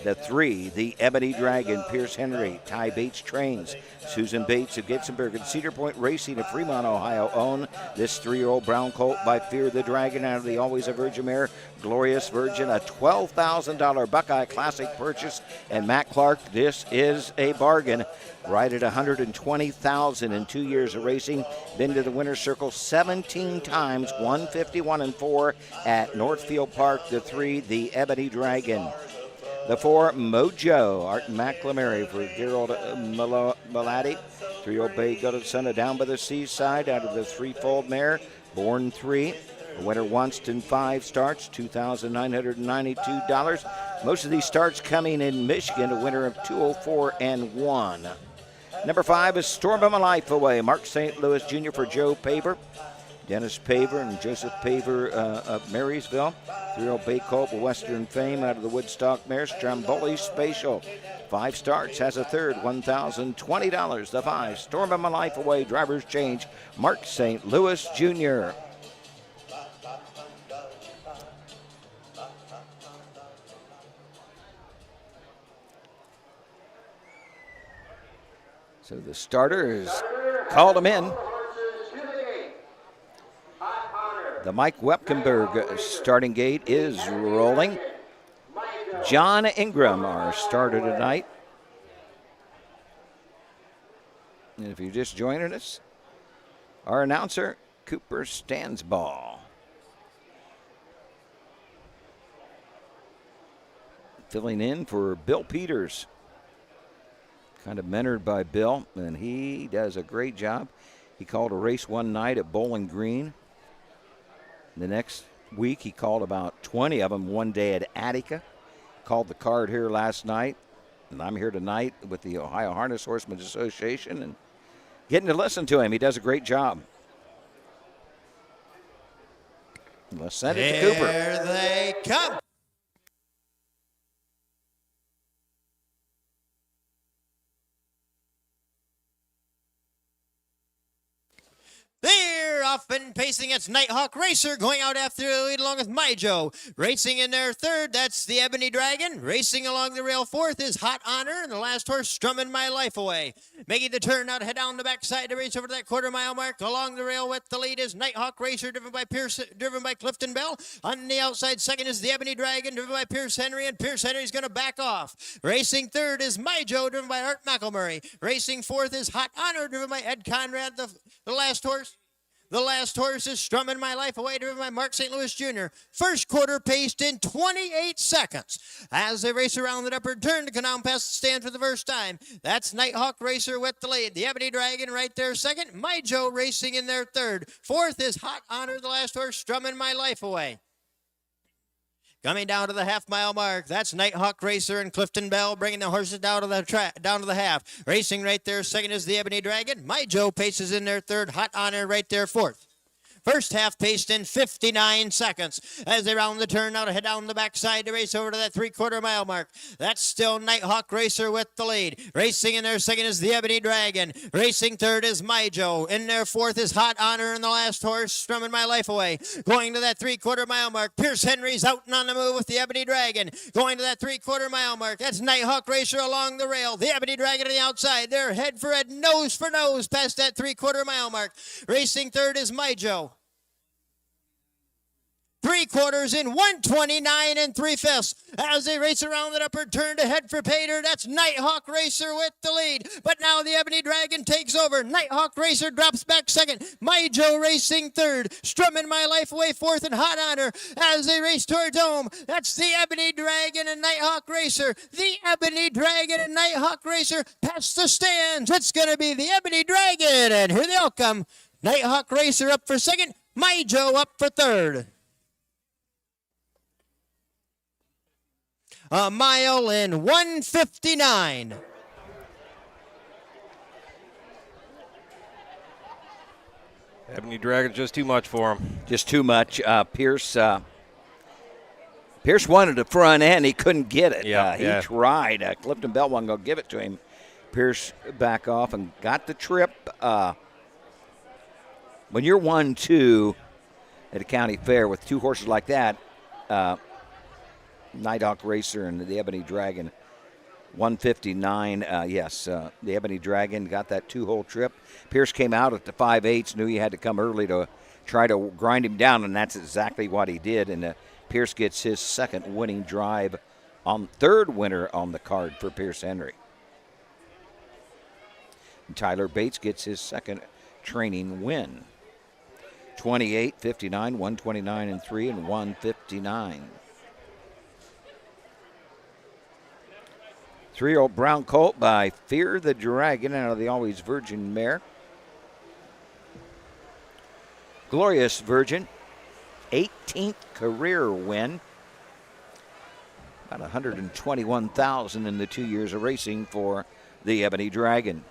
The 3, the Ebony Dragon, Pierce Henry, Ty Bates trains. Susan Bates of Gitzenberg and Cedar Point Racing of Fremont, Ohio own this 3-year-old brown colt by Fear the Dragon out of the Always a Virgin mare, Glorious Virgin, a $12,000 Buckeye Classic purchase. And Matt Clark, this is a bargain. Right at $120,000 in 2 years of racing. Been to the winner's circle 17 times, 151 and 4 at Northfield Park. The 3, the Ebony Dragon. The 4, Mojo, Art McLamary for Gerald Malady. 3-year-old bay gelded son of Down by the Seaside out of the 3-fold mare, Born 3. The winner once in 5 starts, $2,992. Most of these starts coming in Michigan, a winner of 204 and 1. Number 5 is Storm of My Life Away. Mark St. Louis Jr. for Joe Paver. Dennis Paver and Joseph Paver of Marysville. 3-year-old bay colt with Western fame out of the Woodstock mare, Stromboli Spatial. 5 starts, has a third, $1,020. The 5, Storm of My Life Away, driver's change, Mark St. Louis Jr. So the starter has called him in. The Mike Wepkenberg starting gate is rolling. John Ingram, our starter tonight. And if you're just joining us, our announcer, Cooper Stansball. Filling in for Bill Peters. Kind of mentored by Bill, and he does a great job. He called a race one night at Bowling Green. The next week, he called about 20 of them one day at Attica. Called the card here last night, and I'm here tonight with the Ohio Harness Horsemen Association and getting to listen to him. He does a great job. Let's send it to Cooper. Here they come. They're off and pacing. It's Nighthawk Racer going out after the lead along with My Joe. Racing in their third, that's the Ebony Dragon. Racing along the rail fourth is Hot Honor, and the last horse strumming My Life Away. Making the turn now to head down the backside to race over to that quarter-mile mark. Along the rail with the lead is Nighthawk Racer, driven by Clifton Bell. On the outside second is the Ebony Dragon, driven by Pierce Henry, and Pierce Henry's going to back off. Racing third is My Joe, driven by Art McElmurray. Racing fourth is Hot Honor, driven by Ed Conrad, the last horse. The last horse is Strumming My Life Away, driven by Mark St. Louis Jr. First quarter paced in 28 seconds. As they race around the upper turn to come down past the stand for the first time. That's Nighthawk Racer with the lead. The Ebony Dragon right there second. My Joe racing in their third. Fourth is Hot Honor, the last horse, Strumming My Life Away. Coming down to the half-mile mark, that's Nighthawk Racer and Clifton Bell bringing the horses down to the half. Racing right there, second is the Ebony Dragon. My Joe paces in there third. Hot Honor right there fourth. First half paced in 59 seconds as they round the turn now to head down the backside to race over to that three-quarter-mile mark. That's still Nighthawk Racer with the lead. Racing in there second is the Ebony Dragon. Racing third is My Joe. In there fourth is Hot Honor, and the last horse, Strumming My Life Away. Going to that three-quarter-mile mark, Pierce Henry's out and on the move with the Ebony Dragon. Going to that three-quarter-mile mark, that's Nighthawk Racer along the rail. The Ebony Dragon on the outside. They're head for head, nose for nose past that three-quarter-mile mark. Racing third is My Joe. 3/4 in 129 3/5 as they race around that upper turn to head for Pater. That's Nighthawk Racer with the lead. But now the Ebony Dragon takes over. Nighthawk Racer drops back second. My Joe racing third. Strumming My Life Away fourth, and Hot Honor as they race towards home. That's the Ebony Dragon and Nighthawk Racer. The Ebony Dragon and Nighthawk Racer past the stands. It's going to be the Ebony Dragon, and here they'll come. Nighthawk Racer up for second. My Joe up for third. A mile in 1:59. Ebony Dragon's just too much for him. Just too much. Pierce wanted the front end. He couldn't get it. He tried. Clifton Bell wasn't going to give it to him. Pierce back off and got the trip. When you're 1-2 at a county fair with two horses like that, Nighthawk Racer and the Ebony Dragon, 159. The Ebony Dragon got that 2-hole trip. Pierce came out at the 5/8, knew he had to come early to try to grind him down, and that's exactly what he did. And Pierce gets his second winning drive, third winner on the card for Pierce Henry. And Tyler Bates gets his second training win. 28, 59, 129 and 3, and 159. 3-year-old brown colt by Fear the Dragon out of the Always Virgin mare. Glorious Virgin, 18th career win. About 121,000 in the 2 years of racing for the Ebony Dragon.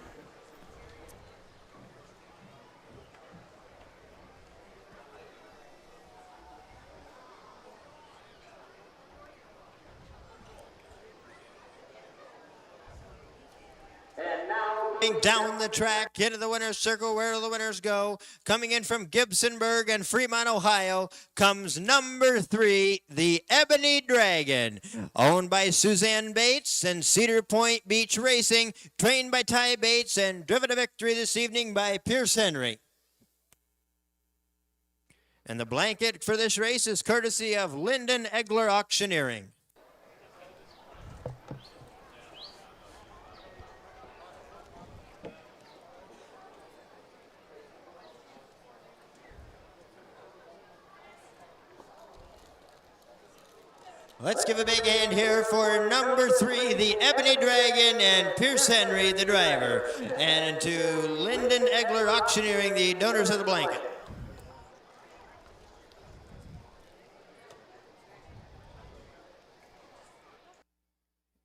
Down the track, into the winner's circle, where do the winners go? Coming in from Gibsonburg and Fremont, Ohio, comes number 3, the Ebony Dragon. Owned by Suzanne Bates and Cedar Point Beach Racing, trained by Ty Bates and driven to victory this evening by Pierce Henry. And the blanket for this race is courtesy of Lyndon Egler Auctioneering. Let's give a big hand here for number 3, the Ebony Dragon, and Pierce Henry, the driver. And to Lyndon Egler Auctioneering, the donors of the blanket.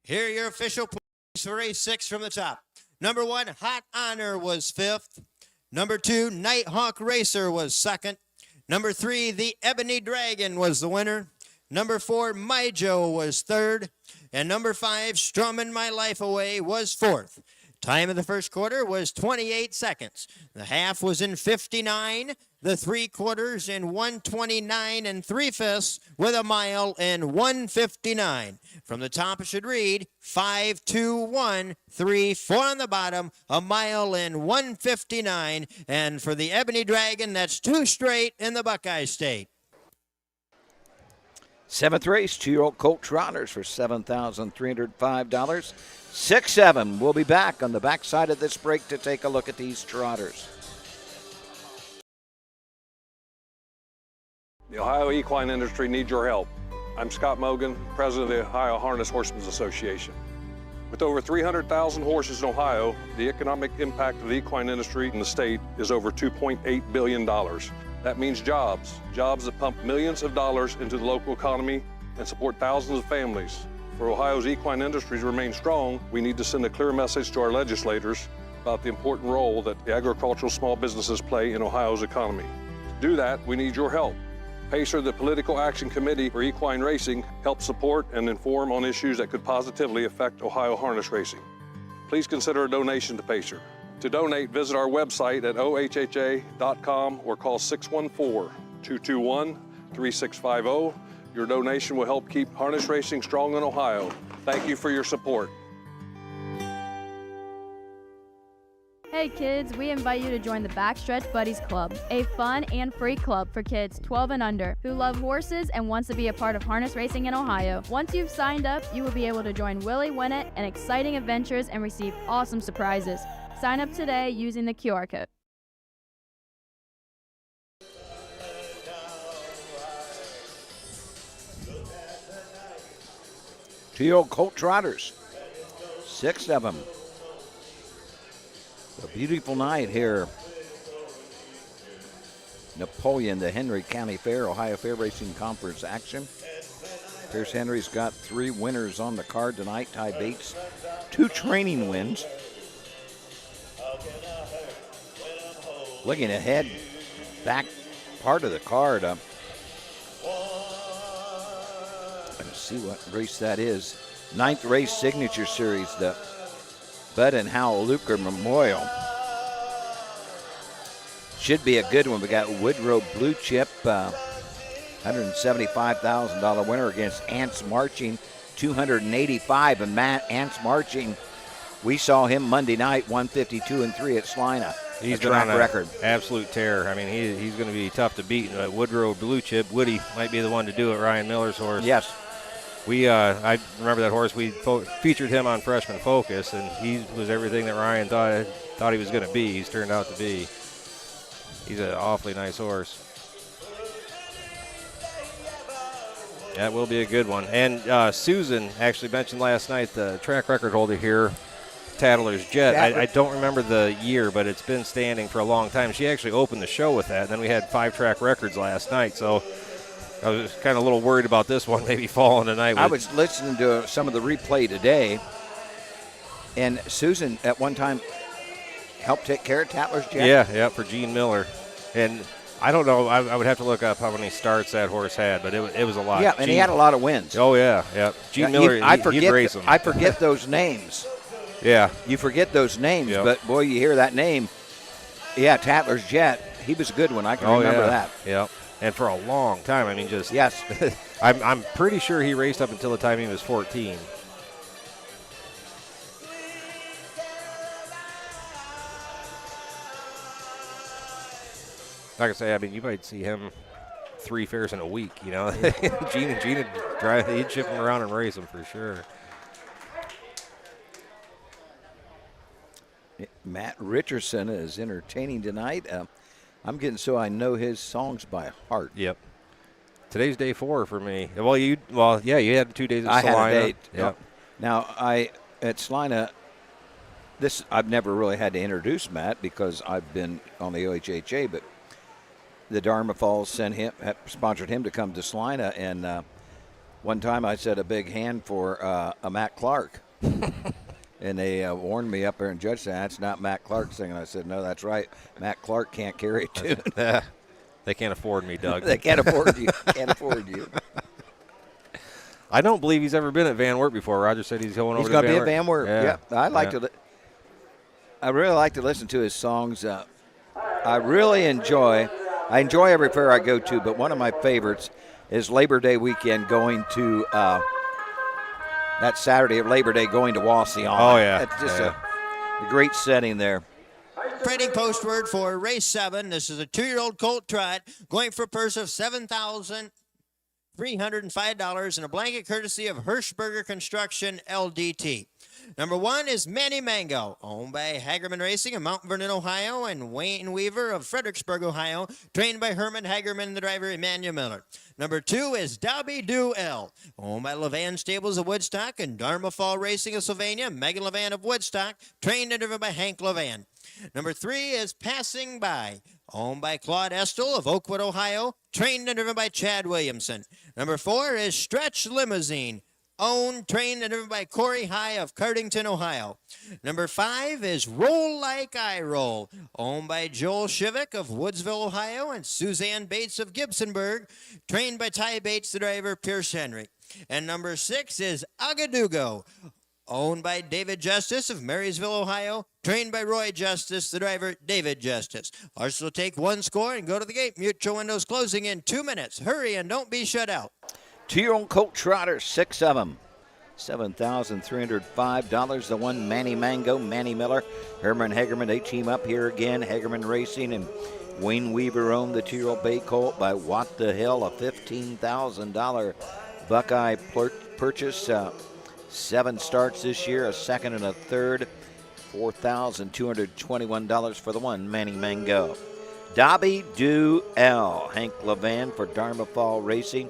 Here are your official points for race 6 from the top. Number 1, Hot Honor was 5th. Number 2, Nighthawk Racer was 2nd. Number 3, the Ebony Dragon was the winner. Number 4, My Joe was 3rd. And number 5, Strumming My Life Away was 4th. Time of the first quarter was 28 seconds. The half was in 59. The 3/4 in 129 3/5 with a mile in 159. From the top it should read 5, 2, 1, 3, 4 on the bottom, a mile in 159. And for the Ebony Dragon, that's 2 straight in the Buckeye State. 7th race, 2-year-old colt trotters for $7,305. 6-7. We'll be back on the backside of this break to take a look at these trotters. The Ohio equine industry needs your help. I'm Scott Mogan, president of the Ohio Harness Horsemen Association. With over 300,000 horses in Ohio, the economic impact of the equine industry in the state is over $2.8 billion. That means jobs that pump millions of dollars into the local economy and support thousands of families. For Ohio's equine industry to remain strong, we need to send a clear message to our legislators about the important role that the agricultural small businesses play in Ohio's economy. To do that, we need your help. PACER, the Political Action Committee for Equine Racing, helps support and inform on issues that could positively affect Ohio harness racing. Please consider a donation to PACER. To donate, visit our website at ohha.com or call 614-221-3650. Your donation will help keep harness racing strong in Ohio. Thank you for your support. Hey kids, we invite you to join the Backstretch Buddies Club, a fun and free club for kids 12 and under who love horses and wants to be a part of harness racing in Ohio. Once you've signed up, you will be able to join Willie Winnett and exciting adventures and receive awesome surprises. Sign up today using the QR code. Two-year-old colt trotters, 6 of them. A beautiful night here. Napoleon, the Henry County Fair, Ohio Fair Racing Conference action. Pierce Henry's got 3 winners on the card tonight. Ty Bates, 2 training wins. Looking ahead back part of the card. Let's see what race that is. 9th race signature series, the Bud and Howell Luker Memorial. Should be a good one. We got Woodrow Blue Chip, $175,000 winner against Ants Marching, $285. And Matt Ants Marching, we saw him Monday night, 152-3 at Salina. He's been on an absolute tear. I mean, he's going to be tough to beat. Woodrow Blue Chip, Woody might be the one to do it, Ryan Miller's horse. Yes. I remember that horse. We featured him on Freshman Focus, and he was everything that Ryan thought he was going to be. He's turned out to be. He's an awfully nice horse. That will be a good one. And Susan actually mentioned last night the track record holder here, Tattler's Jet. I don't remember the year, but it's been standing for a long time. She actually opened the show with that. And then we had 5 track records last night, so I was kind of a little worried about this one maybe falling tonight. I was listening to some of the replay today, and Susan at one time helped take care of Tattler's Jet. Yeah, for Gene Miller. And I don't know, I would have to look up how many starts that horse had, but it was a lot. Yeah, and he had a lot of wins. Oh, yeah. Gene Miller, he'd race him. I forget those names. Yeah. You forget those names, but, boy, you hear that name. Yeah, Tattler's Jet. He was a good one. I can remember that. Yeah. And for a long time, I mean, just. Yes. I'm pretty sure he raced up until the time he was 14. Like I say, I mean, you might see him 3 fairs in a week, you know. Gene would drive, he'd ship him around and race him for sure. Matt Richardson is entertaining tonight. I'm getting so I know his songs by heart. Yep. Today's day 4 for me. You had 2 days at Salina. I had a date. Yep. Now, at Salina, I've never really had to introduce Matt because I've been on the OHHA, but the Dharma Falls sponsored him to come to Salina, and one time I said a big hand for a Matt Clark. And they warned me up there in Judge saying, that's not Matt Clark singing. I said, no, that's right. Matt Clark can't carry a tune. They can't afford me, Doug. They can't afford you. Can't afford you. I don't believe he's ever been at Van Wert before. Roger said he's going over to Van Wert. He's going to be at Van Wert. Yeah. I really like to listen to his songs. I really enjoy every fair I go to, but one of my favorites is Labor Day weekend going to that Saturday of Labor Day going to Wauseon. Oh, yeah. It's just a great setting there. Trading post word for race 7. This is a 2-year-old colt trot going for a purse of $7,305 and a blanket courtesy of Hirschberger Construction LDT. Number 1 is Manny Mango, owned by Hagerman Racing of Mount Vernon, Ohio, and Wayne Weaver of Fredericksburg, Ohio, trained by Herman Hagerman and the driver Emmanuel Miller. Number 2 is Dobby Do L, owned by Levan Stables of Woodstock and Dharma Fall Racing of Sylvania, Megan Levan of Woodstock, trained and driven by Hank Levan. Number 3 is Passing By, owned by Claude Estel of Oakwood, Ohio, trained and driven by Chad Williamson. Number 4 is Stretch Limousine, owned, trained, and driven by Corey High of Cardington, Ohio. Number 5 is Roll Like I Roll, owned by Joel Shivik of Woodsville, Ohio, and Suzanne Bates of Gibsonburg, trained by Ty Bates, the driver, Pierce Henry. And number 6 is Agadugo, owned by David Justice of Marysville, Ohio, trained by Roy Justice, the driver, David Justice. Ours will take 1 score and go to the gate. Mutual windows closing in 2 minutes. Hurry and don't be shut out. 2-year-old colt trotter, 6 of them. $7,305. The one, Manny Mango, Manny Miller, Herman Hagerman. They team up here again. Hagerman Racing and Wayne Weaver owned the 2-year-old bay colt by What the Hell, a $15,000 Buckeye purchase. 7 starts this year, a second and a third. $4,221 for the one, Manny Mango. Dobby Do L, Hank Levan for Dharma Fall Racing.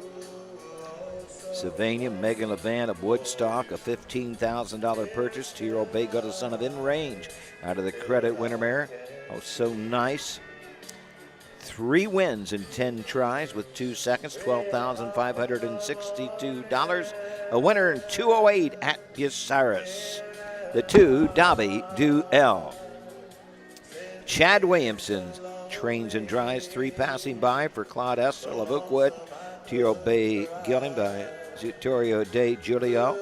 Sylvania, Megan Levan of Woodstock, a $15,000 purchase. 2-year-old bay got a son of In Range out of the Credit Winter Mare. Oh, so nice. 3 wins in 10 tries with 2 seconds, $12,562. A winner in 208 at Bucyrus. The 2, Dobby Do L. Chad Williamson Trains and Drives, 3 passing by for Claude Essel of Oakwood. 2-year-old Bay Gelding by Zutorio de Julio.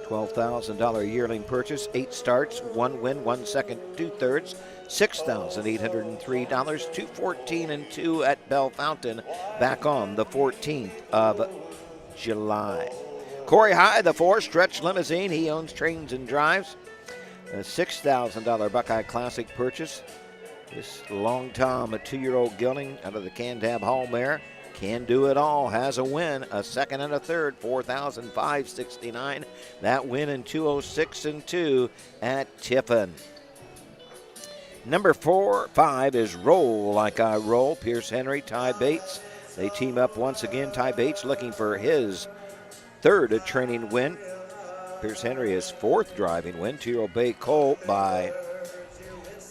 $12,000 yearling purchase, 8 starts, 1 win, 1 second, 2/3, $6,803, 214 and 2 at Bell Fountain, back on the 14th of July. Corey High, the 4 Stretch Limousine. He owns Trains and Drives. A $6,000 Buckeye Classic purchase. This Long Tom, a 2-year-old gelding out of the Cantab Hall mare. Can do it all, has a win, a second and a third, $4,569. That win in 206 and 2 at Tiffin. Number 5 is Roll Like I Roll. Pierce Henry, Ty Bates. They team up once again. Ty Bates looking for his 3rd training win. Pierce Henry his 4th driving win. 2-year-old Bay Colt by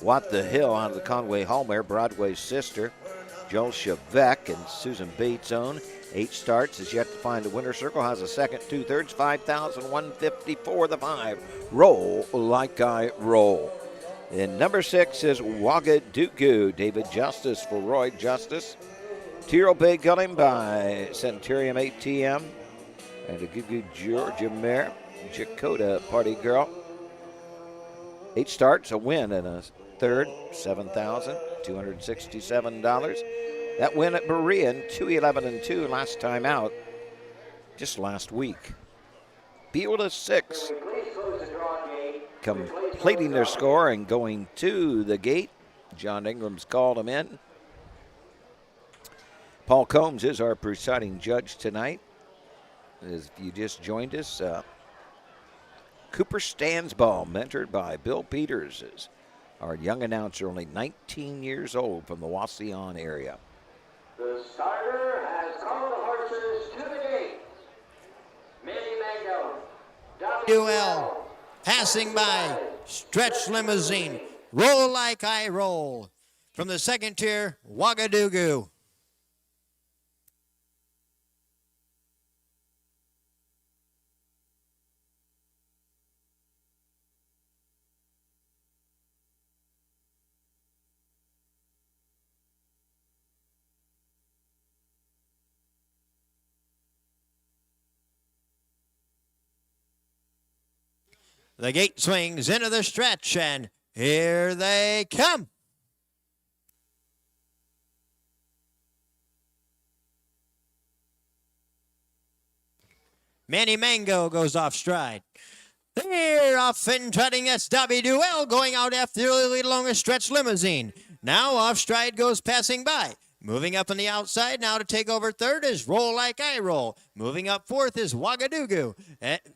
What the Hill out of the Conway Hall mare, Broadway's sister. Joel Chevek and Susan Bates own. 8 starts, is yet to find the winner's circle. Has a second, 2/3, 5,154. The 5. Roll Like I Roll. And number 6 is Ouagadougou. David Justice for Roy Justice. 2-year-old Bay Gelding by Centurium ATM. And a Gugu Georgia mare, Jakota Party Girl. 8 starts, a win and a third, $7,267. That win at Berean, 2-11 and 2 last time out, just last week. Beula 6 completing their score and going to the gate. John Ingram's called them in. Paul Combs is our presiding judge tonight. If you just joined us, Cooper Stansball, mentored by Bill Peters, is our young announcer, only 19 years old, from the Wauseon area. The starter has called the horses to the gate. Minnie Mango. Duel. Passing by. Stretch Limousine. Roll Like I Roll. From the 2nd tier, Ouagadougou. The gate swings into the stretch, and here they come. Manny Mango goes off stride. They're off and trotting. That's Dobby Duell going out after the lead along a Stretch Limousine. Now off stride goes Passing By. Moving up on the outside now to take over 3rd is Roll Like I Roll. Moving up 4th is Ouagadougou.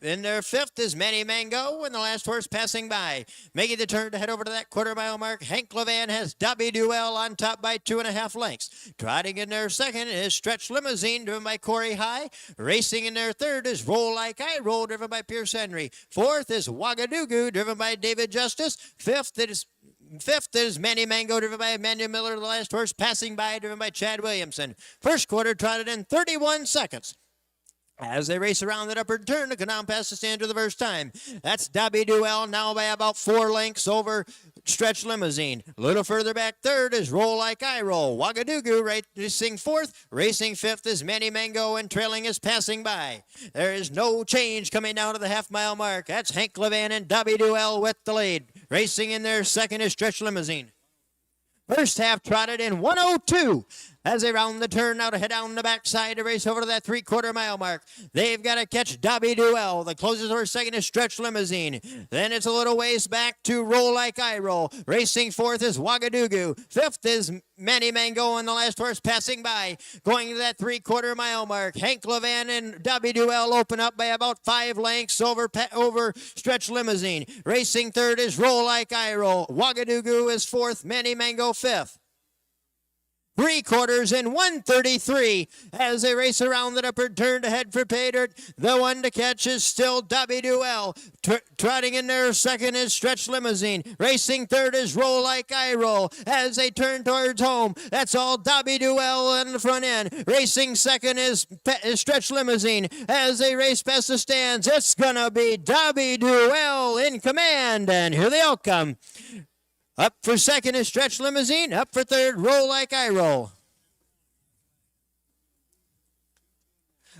In their 5th is Manny Mango, and the last horse Passing By. Making the turn to head over to that 1/4 mile mark, Hank Levan has Dobby Duell on top by 2.5 lengths. Trotting in their 2nd is Stretch Limousine, driven by Corey High. Racing in their 3rd is Roll Like I Roll, driven by Pierce Henry. 4th is Ouagadougou, driven by David Justice. 5th is Manny Mango, driven by Emmanuel Miller. The last horse Passing By, driven by Chad Williamson. First quarter trotted in 31 seconds. As they race around that upper turn to go down past the stand for the first time. That's Dobby Duell now by about 4 lengths over Stretch Limousine. A little further back 3rd is Roll Like I Roll. Ouagadougou racing 4th. Racing 5th is Manny Mango, and trailing is Passing By. There is no change coming down to the half-mile mark. That's Hank Levan and Dobby Duell with the lead. Racing in their 2nd is Stretch Limousine. First half trotted in 102 as they round the turn now to head down the backside to race over to that 3/4 mile mark. They've got to catch Dobby Duell. The closest horse 2nd is Stretch Limousine. Then it's a little ways back to Roll Like I Roll. Racing 4th is Ouagadougou. 5th is Manny Mango, and the last horse Passing By. Going to that 3/4 mile mark, Hank Levan and Dobby Duell open up by about 5 lengths over Stretch Limousine. Racing 3rd is Roll Like I Roll. Ouagadougou is 4th, Manny Mango 5th. 3/4 in 133 as they race around the upper turn to head for pay dirt. The one to catch is still Dobby Duell. Trotting in there 2nd is Stretch Limousine. Racing 3rd is Roll Like I Roll as they turn towards home. That's all Dobby Duell on the front end. Racing 2nd is Stretch Limousine as they race past the stands. It's gonna be Dobby Duell in command, and here they all come. Up for second is Stretch Limousine. Up for third, Roll Like I Roll.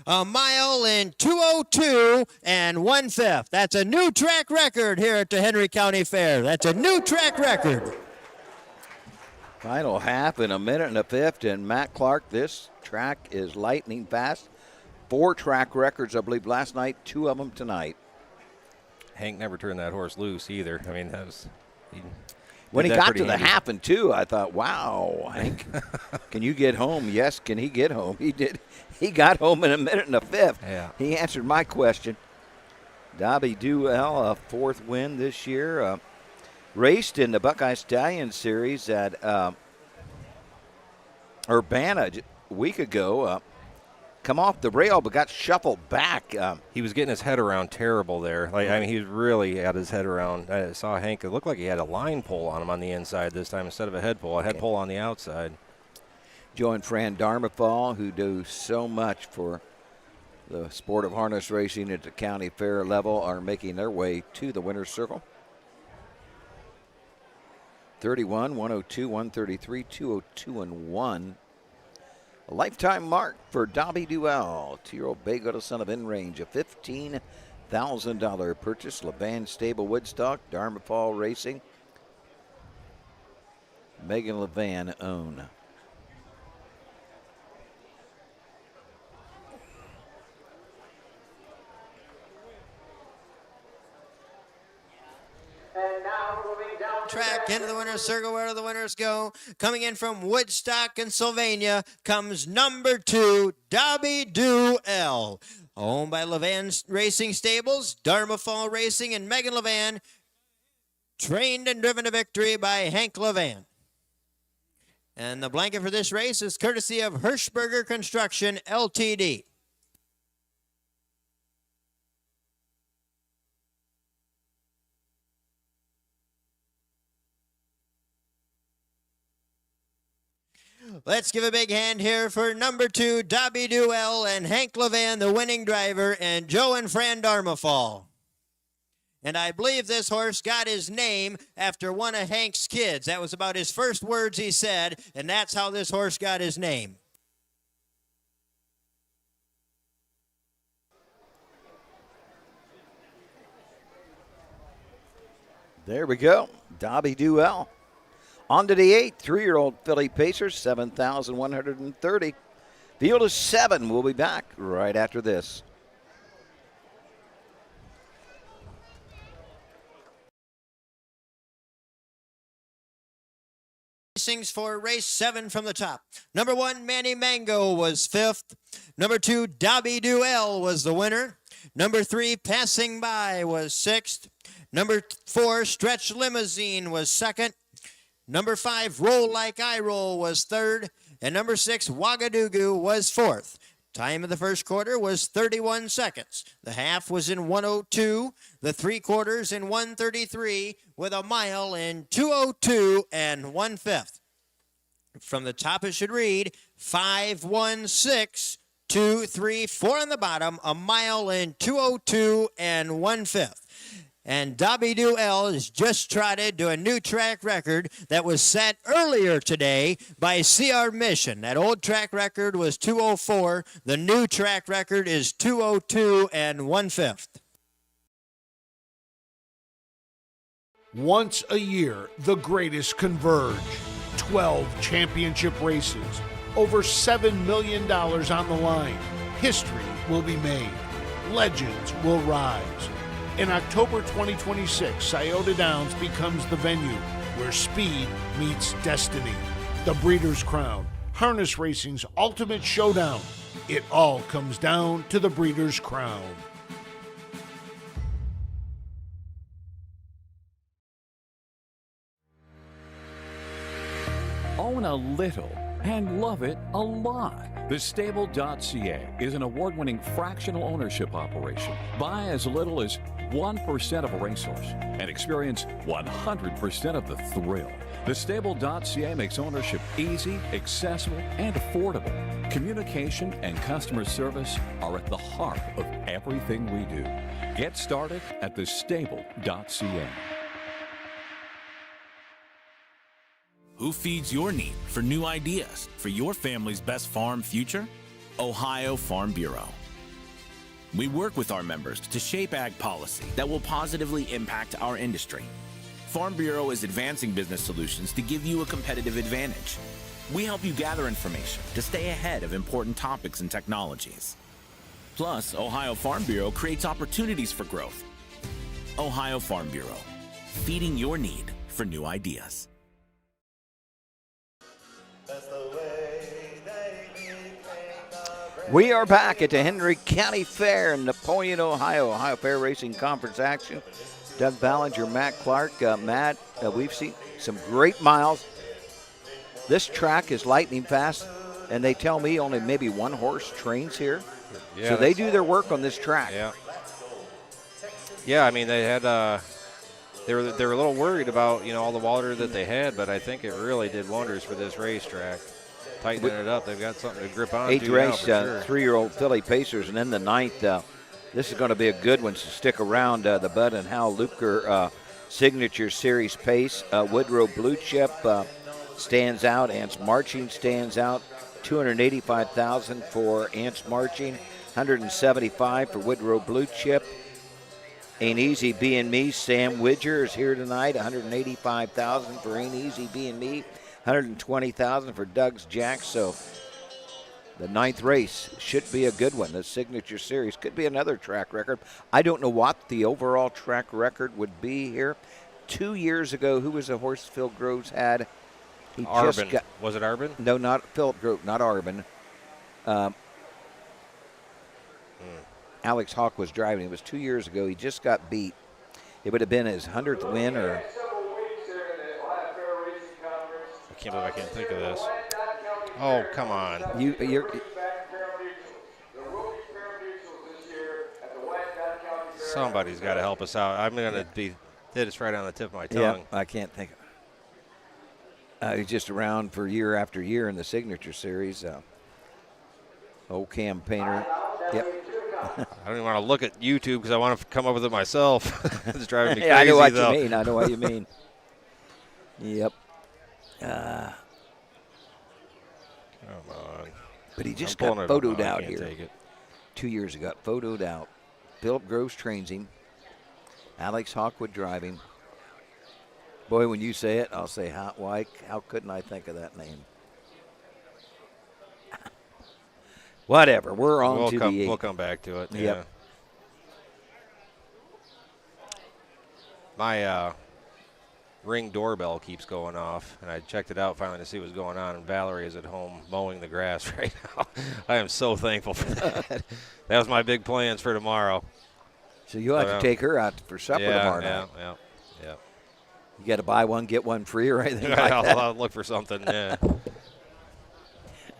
A mile in 2:02 and 1/5. That's a new track record here at the Henry County Fair. That's a new track record. Final half in 1:05, and Matt Clark, this track is lightning fast. 4 track records, I believe, last night, 2 of them tonight. Hank never turned that horse loose either. I mean, When he got to the half and 2, I thought, wow, Hank, can you get home? Yes, can he get home? He did. He got home in 1:05. Yeah. He answered my question. Dobby Duell, a 4th win this year. Raced in the Buckeye Stallion Series at Urbana a week ago. Come off the rail, but got shuffled back. He was getting his head around terrible there. I mean, he really had his head around. I saw Hank. It looked like he had a line pull on him on the inside this time instead of a head pull. A head pull on the outside. Joe and Fran Darmafall, who do so much for the sport of harness racing at the county fair level, are making their way to the winner's circle. 31, 102, 133, 202, and 1. A lifetime mark for Dobby Duell, 2-year-old Bay Gotta son of In Range, a $15,000 purchase. Levan Stable Woodstock, Darmafall Racing. Megan Levan own. Track into the winner's circle. Where do the winners go? Coming in from Woodstock, Pennsylvania, comes number 2, Dobby Duell. Owned by Levan Racing Stables, Darmafall Racing, and Megan Levan. Trained and driven to victory by Hank Levan. And the blanket for this race is courtesy of Hirschberger Construction, Ltd. Let's give a big hand here for number 2, Dobby Duell, and Hank Levan, the winning driver, and Joe and Fran Darmafall. And I believe this horse got his name after one of Hank's kids. That was about his first words he said, and that's how this horse got his name. There we go, Dobby Duell. On to the 8th, 3-year-old filly Pacers, 7,130. Field is 7. We'll be back right after this. Racings for race 7 from the top. Number 1, Manny Mango was 5th. Number 2, Dobby Duell was the winner. Number 3, Passing By was 6th. Number 4, Stretch Limousine was 2nd. Number 5, Roll Like I Roll was 3rd. And number 6, Ouagadougou was 4th. Time of the first quarter was 31 seconds. The half was in 1:02. The 3/4 in 1:33 with a mile in 2:02 and 1/5. From the top it should read 5:16, 2, 3, 4 on the bottom, a mile in 2:02 and 1/5. And Dobby Duell has just trotted to a new track record that was set earlier today by CR Mission. That old track record was 2:04. The new track record is 2:02 and 1/5. Once a year, the greatest converge. 12 championship races. Over $7 million on the line. History will be made. Legends will rise. In October 2026, Scioto Downs becomes the venue where speed meets destiny. The Breeders' Crown, harness racing's ultimate showdown. It all comes down to the Breeders' Crown. Own a little and love it a lot. TheStable.ca is an award-winning fractional ownership operation. Buy as little as 1% of a racehorse and experience 100% of the thrill. TheStable.ca makes ownership easy, accessible, and affordable. Communication and customer service are at the heart of everything we do. Get started at TheStable.ca. Who feeds your need for new ideas for your family's best farm future? Ohio Farm Bureau. We work with our members to shape ag policy that will positively impact our industry. Farm Bureau is advancing business solutions to give you a competitive advantage. We help you gather information to stay ahead of important topics and technologies. Plus, Ohio Farm Bureau creates opportunities for growth. Ohio Farm Bureau, feeding your need for new ideas. We are back at the Henry County Fair in Napoleon, Ohio. Ohio Fair Racing Conference action. Doug Ballinger, Matt Clark. Matt, we've seen some great miles. This track is lightning fast, and they tell me only maybe one horse trains here. Yeah, so they do their work on this track. Yeah. Yeah, I mean, they had they were a little worried about, all the water that they had, but I think it really did wonders for this racetrack. Tightening it up, they've got something to grip on. 8th race, sure. 3-year-old filly Pacers, and then the 9th. This is going to be a good one, so stick around. The Bud and Hal Luker Signature Series pace. Woodrow Blue Chip stands out. Ants Marching stands out. $285,000 for Ants Marching. $175,000 for Woodrow Blue Chip. Ain't Easy Being Me. Sam Widger is here tonight. $185,000 for Ain't Easy Being Me. $120,000 for Doug's Jack. So the 9th race should be a good one. The Signature Series could be another track record. I don't know what the overall track record would be here. 2 years ago, who was the horse Phil Groves had? Arbin. Was it Arbin? No, not Philip Groves, not Arbin. Alex Hawk was driving. It was 2 years ago. He just got beat. It would have been his 100th win or... I can't believe I can't think of this. Oh, come on. You're Somebody's got to help us out. I'm going to be hit us right on the tip of my tongue. Yeah, I can't think of it. He's just around for year after year in the Signature Series. Old campaigner. Yep. I don't even want to look at YouTube because I want to come up with it myself. It's driving me crazy, I know what though. you mean. I know what you mean. Yep. Come on. But he just got photoed out here. 2 years ago, got photoed out. Philip Groves trains him. Alex Hawkwood driving. Boy, when you say it, I'll say, how couldn't I think of that name? Whatever. We're on to the 8th. We'll come back to it. Yep. Yeah. My Ring doorbell keeps going off, and I checked it out finally to see what's going on, and Valerie is at home mowing the grass right now. I am so thankful for that. That was my big plans for tomorrow. So you'll have to take her out for supper tomorrow night. Yeah. You got to buy one, get one free or anything like that? I'll look for something, yeah. It'd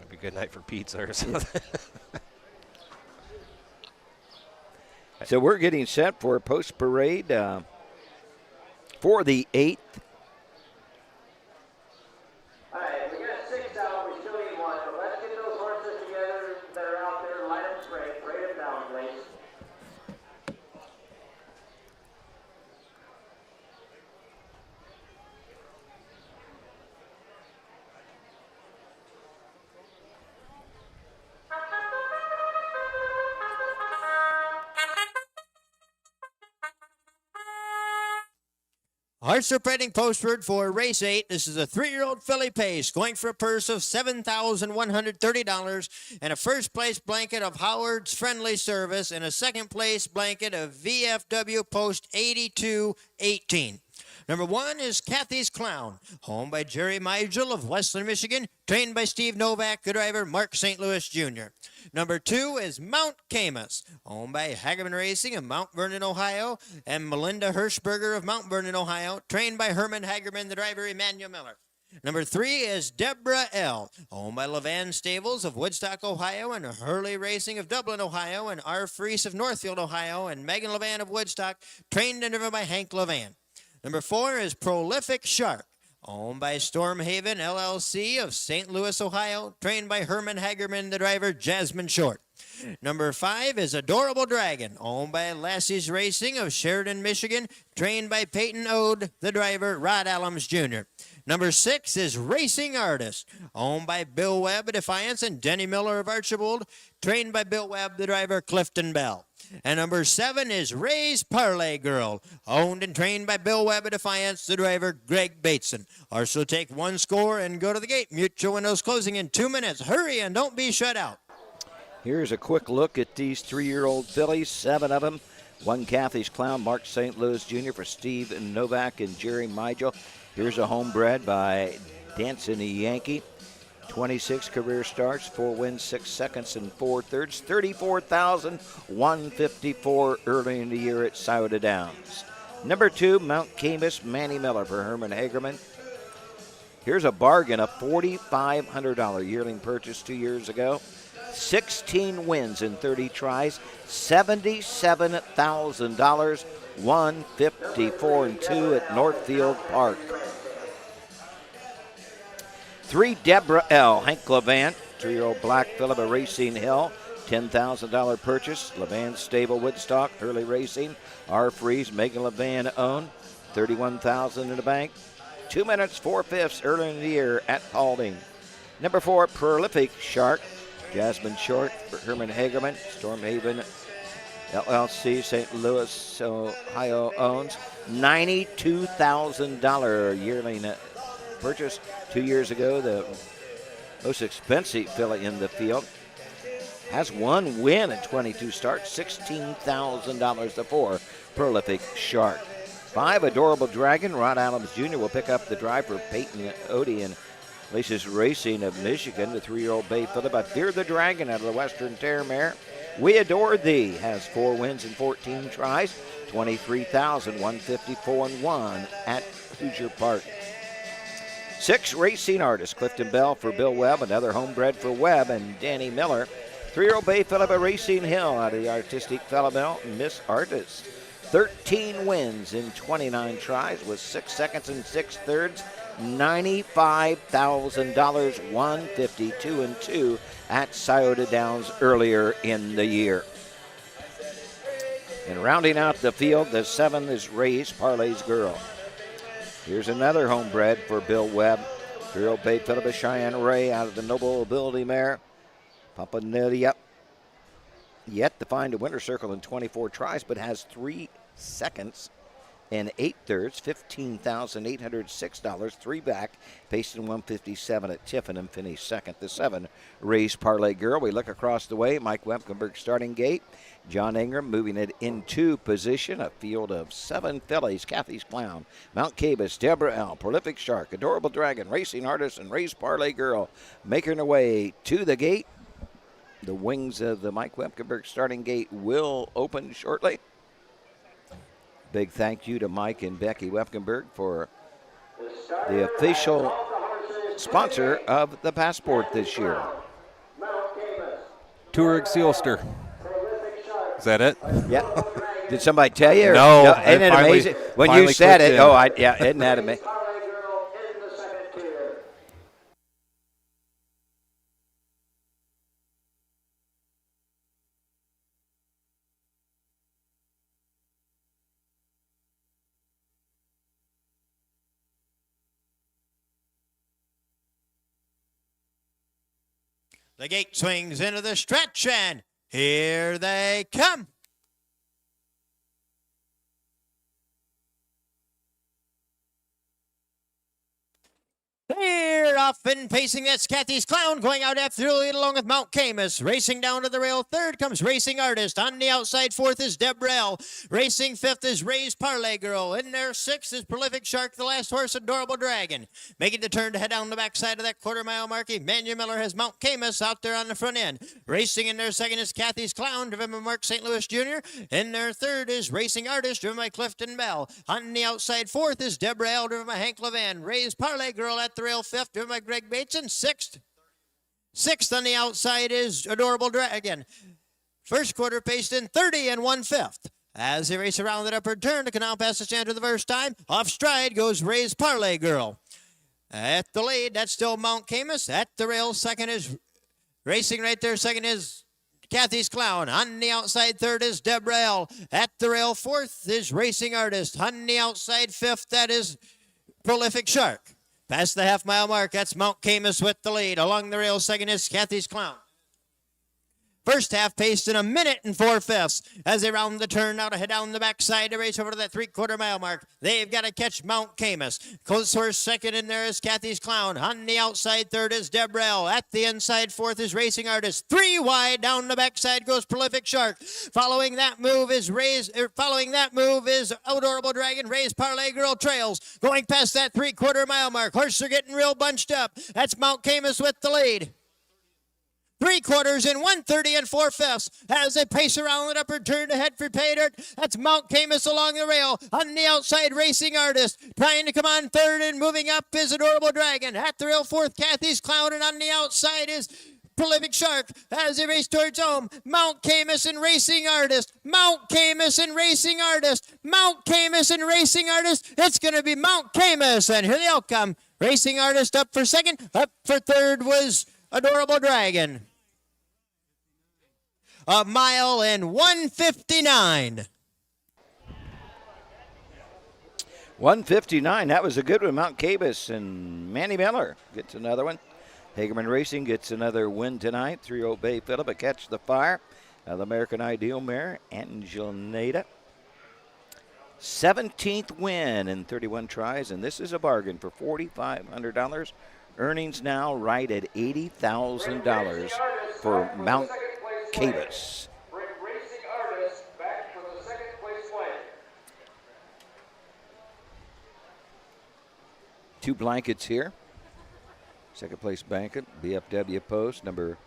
be a good night for pizza or something. So we're getting set for post-parade for the 8th. All right, we got 6 out. We still need 1, but let's get those horses together that are out there. Line up straight. Parade them down, please. Horse parading postward for race 8. This is a 3-year-old filly pace going for a purse of $7,130 and a first place blanket of Howard's Friendly Service and a second place blanket of VFW Post 8218. Number 1 is Kathy's Clown, owned by Jerry Meigel of Western Michigan, trained by Steve Novak, the driver Mark St. Louis Jr. Number 2 is Mount Camus, owned by Hagerman Racing of Mount Vernon, Ohio, and Melinda Hirschberger of Mount Vernon, Ohio, trained by Herman Hagerman, the driver Emmanuel Miller. Number 3 is Deborah L., owned by Levan Stables of Woodstock, Ohio, and Hurley Racing of Dublin, Ohio, and R. Freese of Northfield, Ohio, and Megan Levan of Woodstock, trained and driven by Hank Levan. Number 4 is Prolific Shark, owned by Stormhaven LLC of St. Louis, Ohio, trained by Herman Hagerman, the driver Jasmine Short. Number 5 is Adorable Dragon, owned by Lassie's Racing of Sheridan, Michigan, trained by Peyton Ode, the driver Rod Allums Jr. Number 6 is Racing Artist, owned by Bill Webb of Defiance and Denny Miller of Archibald, trained by Bill Webb, the driver Clifton Bell. And number 7 is Ray's Parlay Girl, owned and trained by Bill Webb of Defiance, the driver Greg Bateson. Also take one score and go to the gate. Mutual windows closing in 2 minutes. Hurry and don't be shut out. Here's a quick look at these 3-year-old fillies, 7 of them. One Kathy's Clown, Mark St. Louis Jr. for Steve Novak and Jerry Migel. Here's a homebred by Dancing a Yankee. 26 career starts, 4 wins, 6 seconds, and 4 thirds. 34,154 early in the year at Scioto Downs. Number 2, Mount Camus, Manny Miller for Herman Hagerman. Here's a bargain, a $4,500 yearling purchase 2 years ago. 16 wins in 30 tries, $77,000, 154-2 at Northfield Park. 3, Deborah L. Hank Levant, 3-year-old Black Phillip of Racine Hill, $10,000 purchase. Levant Stable Woodstock, Hurley Racing. R. Freeze, Megan Levant owned, $31,000 in the bank. 2 minutes, 4/5 early in the year at Paulding. Number 4, Prolific Shark, Jasmine Short for Herman Hagerman, Stormhaven LLC, St. Louis, Ohio owns, $92,000 yearling purchase 2 years ago. The most expensive filly in the field. Has 1 win in 22 starts, $16,000 to 4, Prolific Shark. 5, Adorable Dragon, Rod Adams Jr. will pick up the drive for Peyton Odie and Lisa's Racing of Michigan, the 3-year-old bay Phillip. I Fear the Dragon out of the Western Terramare. We Adore Thee has 4 wins and 14 tries, $23,154-1 at Hoosier Park. 6, Racing Artist, Clifton Bell for Bill Webb, another homebred for Webb and Danny Miller. 3-year-old bay Phillip of Racing Hill out of the Artistic Fellow Bell, Miss Artist. 13 wins in 29 tries with 6 seconds and 6 thirds. $95,000, 152-2 at Scioto Downs earlier in the year. And rounding out the field, the 7 is Ray's Parlay's Girl. Here's another homebred for Bill Webb. 3-year-old bay Phillip of Cheyenne Ray out of the Noble Ability mare. Pampanelia yet to find a winner circle in 24 tries, but has 3 seconds and 8 thirds, $15,806, 3 back, paced in 157 at Tiffin and finished second. The 7, Ray's Parlay Girl. We look across the way, Mike Wemkenberg starting gate. John Ingram moving it into position. A field of 7 fillies, Kathy's Clown, Mount Cabus, Deborah L., Prolific Shark, Adorable Dragon, Racing Artist, and Ray's Parlay Girl making their way to the gate. The wings of the Mike Wemkenberg starting gate will open shortly. Big thank you to Mike and Becky Wefkenberg for the official sponsor of the Passport this year. Tourig Sealster. Is that it? Yeah. Did somebody tell you? No. Isn't it amazing? When you said it, yeah, isn't that amazing? The gate swings into the stretch, and here they come. They're off and pacing. That's Kathy's Clown going out after the lead along with Mount Camus. Racing down to the rail. 3rd comes Racing Artist. On the outside, 4th is Debrell. Racing 5th is Ray's Parlay Girl. In there, 6th is Prolific Shark, the last horse, Adorable Dragon. Making the turn to head down the backside of that quarter-mile mark. Emmanuel Miller has Mount Camus out there on the front end. Racing in their 2nd is Kathy's Clown, driven by Mark St. Louis Jr. In their 3rd is Racing Artist, driven by Clifton Bell. On the outside, 4th is Deborah L., driven by Hank Levan. Ray's Parlay Girl at the rail, 5th, driven by Greg Bateson. 6th on the outside is Adorable Dragon. First quarter paced in 30 and 1/5. As they race around that upper turn, the canal pass the stand for the first time. Off stride goes Ray's Parlay Girl. At the lead, that's still Mount Camus. At the rail, 2nd is Racing right there. 2nd is Kathy's Clown. On the outside, 3rd is Deborah L. At the rail, 4th is Racing Artist. On the outside, 5th, that is Prolific Shark. Past the half-mile mark, that's Mount Camus with the lead. Along the rail, second is Kathy's Clown. First half paced in 1 minute and 4/5 as they round the turn now to head down the backside to race over to that 3/4 mile mark. They've got to catch Mount Camus. Close horse second in there is Kathy's Clown. On the outside third is Deborah L. At the inside fourth is Racing Artist. 3 wide down the backside goes Prolific Shark. Following that move is Adorable Dragon. Ray's Parlay Girl trails. Going past that 3/4 mile mark. Horses are getting real bunched up. That's Mount Camus with the lead. 3/4 in 1:30 and 4/5 as they pace around the upper turn to head for pay dirt. That's Mount Camus along the rail. On the outside, Racing Artist. Trying to come on third and moving up is Adorable Dragon. At the rail, fourth, Kathy's Clown. And on the outside is Prolific Shark as they race towards home. Mount Camus and Racing Artist. Mount Camus and Racing Artist. Mount Camus and Racing Artist. It's going to be Mount Camus. And here the outcome. Racing Artist up for second. Up for third was Adorable Dragon. 1 mile and 1:59. 1:59. That was a good one. Mount Camus and Manny Miller gets another one. Hagerman Racing gets another win tonight. 3-0 Bay Phillip, a Catch the Fire. The American Ideal mare, Angelina. 17th win in 31 tries, and this is a bargain for $4,500. Earnings now right at $80,000 for Mount Camus. Racing Artist back for the second place win. 2 blankets here. Second place blanket, BFW post number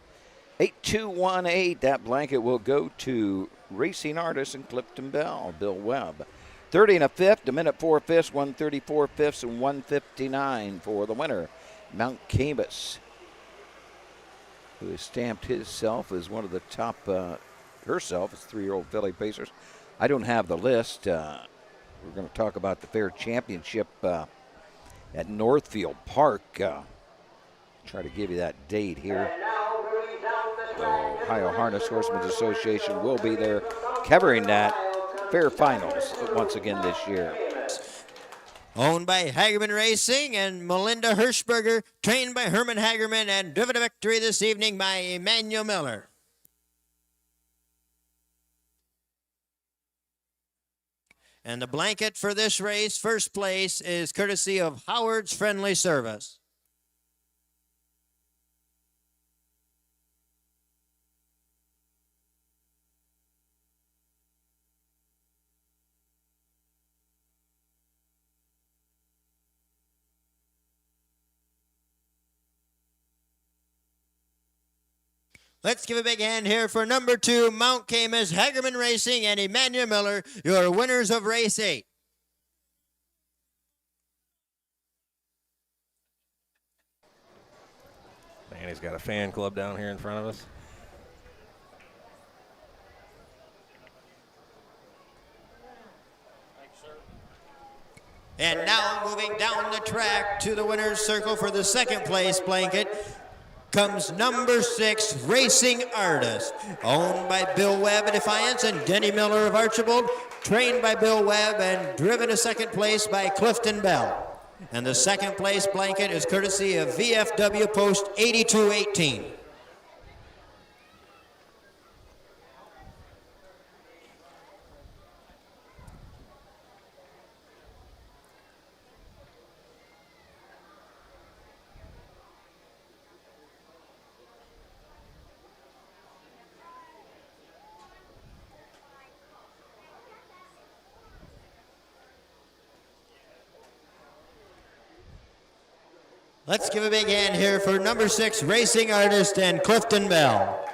8218. That blanket will go to Racing Artist and Clifton Bell, Bill Webb. 30 and a fifth, 1 minute 4/5, 1:34 and 1:59 for the winner, Mount Camus, who has stamped himself as one of the top, herself as 3-year-old filly pacers. I don't have the list. We're going to talk about the Fair Championship at Northfield Park. Try to give you that date here. The Ohio Harness Horsemen's Association will be there covering that Fair Finals once again this year. Owned by Hagerman Racing and Melinda Hirschberger, trained by Herman Hagerman, and driven to victory this evening by Emmanuel Miller. And the blanket for this race, first place, is courtesy of Howard's Friendly Service. Let's give a big hand here for number 2, Mount Camus, Hagerman Racing, and Emmanuel Miller, your winners of race 8. Danny's got a fan club down here in front of us. And now moving down the track to the winner's circle for the second place blanket comes number 6, Racing Artist, owned by Bill Webb of Defiance and Denny Miller of Archibald, trained by Bill Webb and driven to second place by Clifton Bell. And the second place blanket is courtesy of VFW Post 8218. Let's give a big hand here for number 6, Racing Artist and Clifton Bell.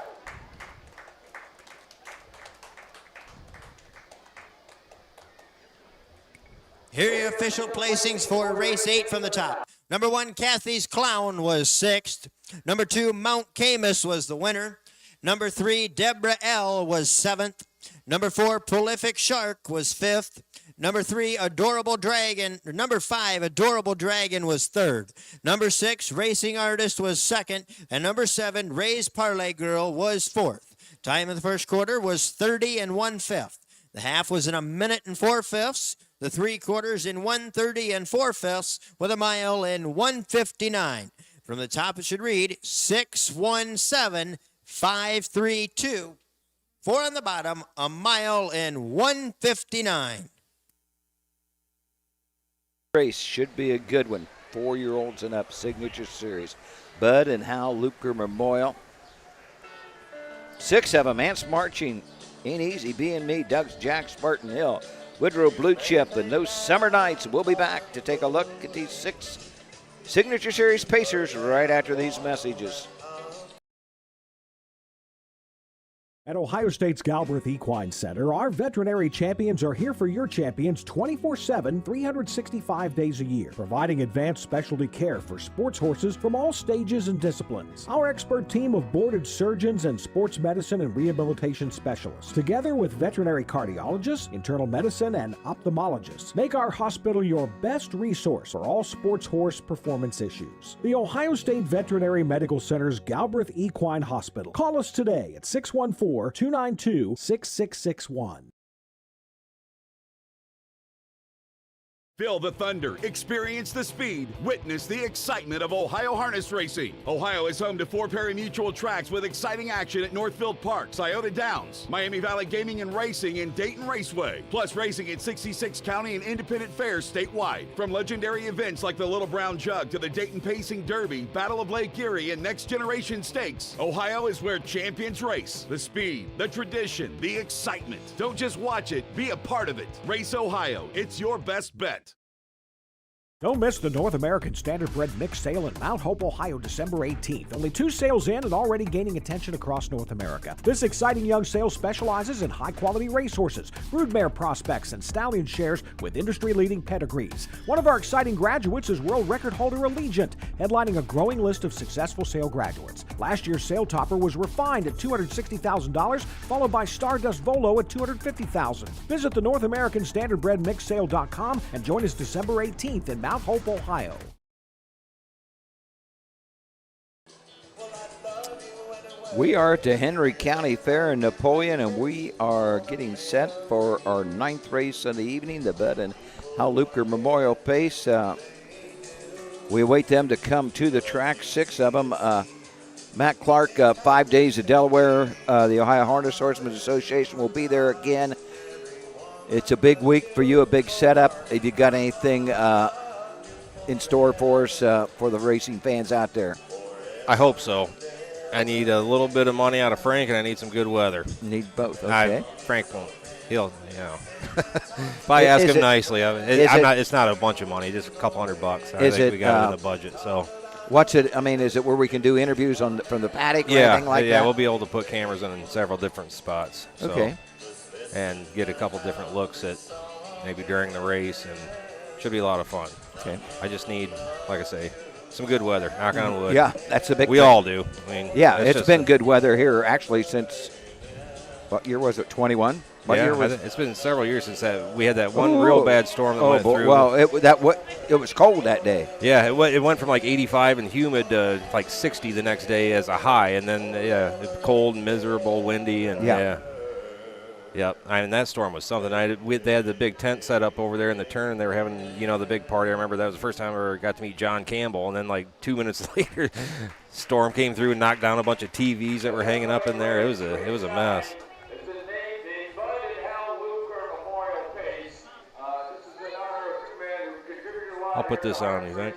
Here are your official placings for race 8 from the top. Number 1, Kathy's Clown was 6th. Number 2, Mount Camus was the winner. Number 3, Deborah L. was 7th. Number 4, Prolific Shark was 5th. Number 3, Adorable Dragon. Number 5, Adorable Dragon was 3rd. Number 6, Racing Artist was 2nd. And number 7, Ray's Parlay Girl was 4th. Time of the first quarter was 30 and 1/5. The half was in 1 minute and 4/5. The 3/4 in 1:30 and 4/5 with a mile in 1:59. From the top, it should read 6:17.532. 4 on the bottom, a mile in 1:59. Race should be a good one. 4-year-olds and up, Signature Series. Bud and Hal Luker Memorial. 6 of them. Ants Marching, Ain't Easy Being Me, Doug's Jack, Spartan Hill, Woodrow Blue Chip, and those Summer Nights. We'll be back to take a look at these 6 Signature Series Pacers right after these messages. At Ohio State's Galbraith Equine Center, our veterinary champions are here for your champions 24/7, 365 days a year, providing advanced specialty care for sports horses from all stages and disciplines. Our expert team of boarded surgeons and sports medicine and rehabilitation specialists, together with veterinary cardiologists, internal medicine, and ophthalmologists, make our hospital your best resource for all sports horse performance issues. The Ohio State Veterinary Medical Center's Galbraith Equine Hospital. Call us today at 614-292-6661. Feel the thunder, experience the speed, witness the excitement of Ohio harness racing. Ohio is home to 4 pari-mutuel tracks with exciting action at Northfield Park, Scioto Downs, Miami Valley Gaming and Racing, and Dayton Raceway. Plus racing at 66 county and independent fairs statewide. From legendary events like the Little Brown Jug to the Dayton Pacing Derby, Battle of Lake Erie, and Next Generation Stakes, Ohio is where champions race. The speed, the tradition, the excitement. Don't just watch it, be a part of it. Race Ohio, it's your best bet. Don't miss the North American Standardbred Mixed Sale in Mount Hope, Ohio, December 18th. Only 2 sales in and already gaining attention across North America. This exciting young sale specializes in high-quality racehorses, broodmare prospects, and stallion shares with industry-leading pedigrees. One of our exciting graduates is world record holder Allegiant, headlining a growing list of successful sale graduates. Last year's sale topper was Refined at $260,000, followed by Stardust Volo at $250,000. Visit the North American Standardbred Mixsale.com and join us December 18th in Mount Hope, Ohio. We are at the Henry County Fair in Napoleon, and we are getting set for our 9th race of the evening, the Bud and Hal Luker Memorial Pace. We await them to come to the track, 6 of them. Matt Clark, 5 days at Delaware. The Ohio Harness Horsemen Association will be there again. It's a big week for you, a big setup. Have you got anything in store for us, for the racing fans out there? I hope so. I need a little bit of money out of Frank, and I need some good weather. Need both, okay. Frank won't. He'll, if I ask him nicely, it's not a bunch of money, just a couple $100. I think we got it in the budget. So, what's it? I mean, is it where we can do interviews from the paddock or anything like that? Yeah, we'll be able to put cameras in several different spots. So, okay. And get a couple different looks at maybe during the race, and should be a lot of fun. Okay. I just need, like I say, some good weather. Knock on wood. Yeah, that's a big. We all do. I mean, yeah, it's been good weather here actually since. What year was it? 21. What year was it? It's been several years since we had that one real bad storm that went through. Well, it was cold that day. Yeah, it went from like 85 and humid to like 60 the next day as a high, and then it was cold, miserable, windy, and Yep, and that storm was something. They had the big tent set up over there in the turn, and they were having, the big party. I remember that was the first time I ever got to meet John Campbell, and then like 2 minutes later, storm came through and knocked down a bunch of TVs that were hanging up in there. It was a mess. I'll put this on, you think?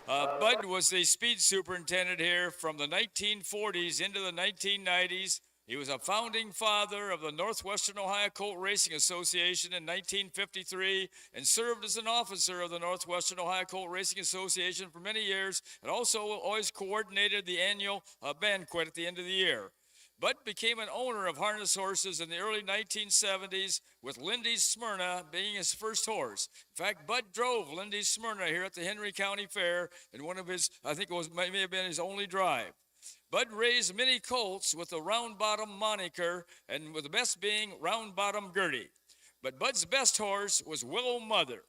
Bud was the speed superintendent here from the 1940s into the 1990s. He was a founding father of the Northwestern Ohio Colt Racing Association in 1953 and served as an officer of the Northwestern Ohio Colt Racing Association for many years, and also always coordinated the annual banquet at the end of the year. Bud became an owner of harness horses in the early 1970s, with Lindy Smyrna being his first horse. In fact, Bud drove Lindy Smyrna here at the Henry County Fair in one of his, I think it may have been his only drive. Bud raised many colts with the round bottom moniker, and with the best being round bottom Gertie. But Bud's best horse was Willow Mother.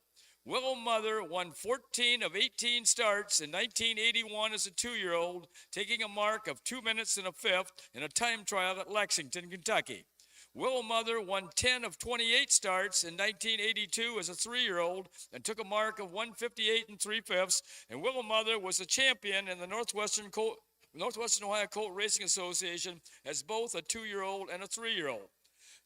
Willow Mother won 14 of 18 starts in 1981 as a 2-year-old, taking a mark of 2 minutes and a fifth in a time trial at Lexington, Kentucky. Willow Mother won 10 of 28 starts in 1982 as a 3-year-old and took a mark of 158 3/5. And Willow Mother was a champion in the Northwestern Ohio Colt Racing Association as both a 2-year-old and a 3-year-old.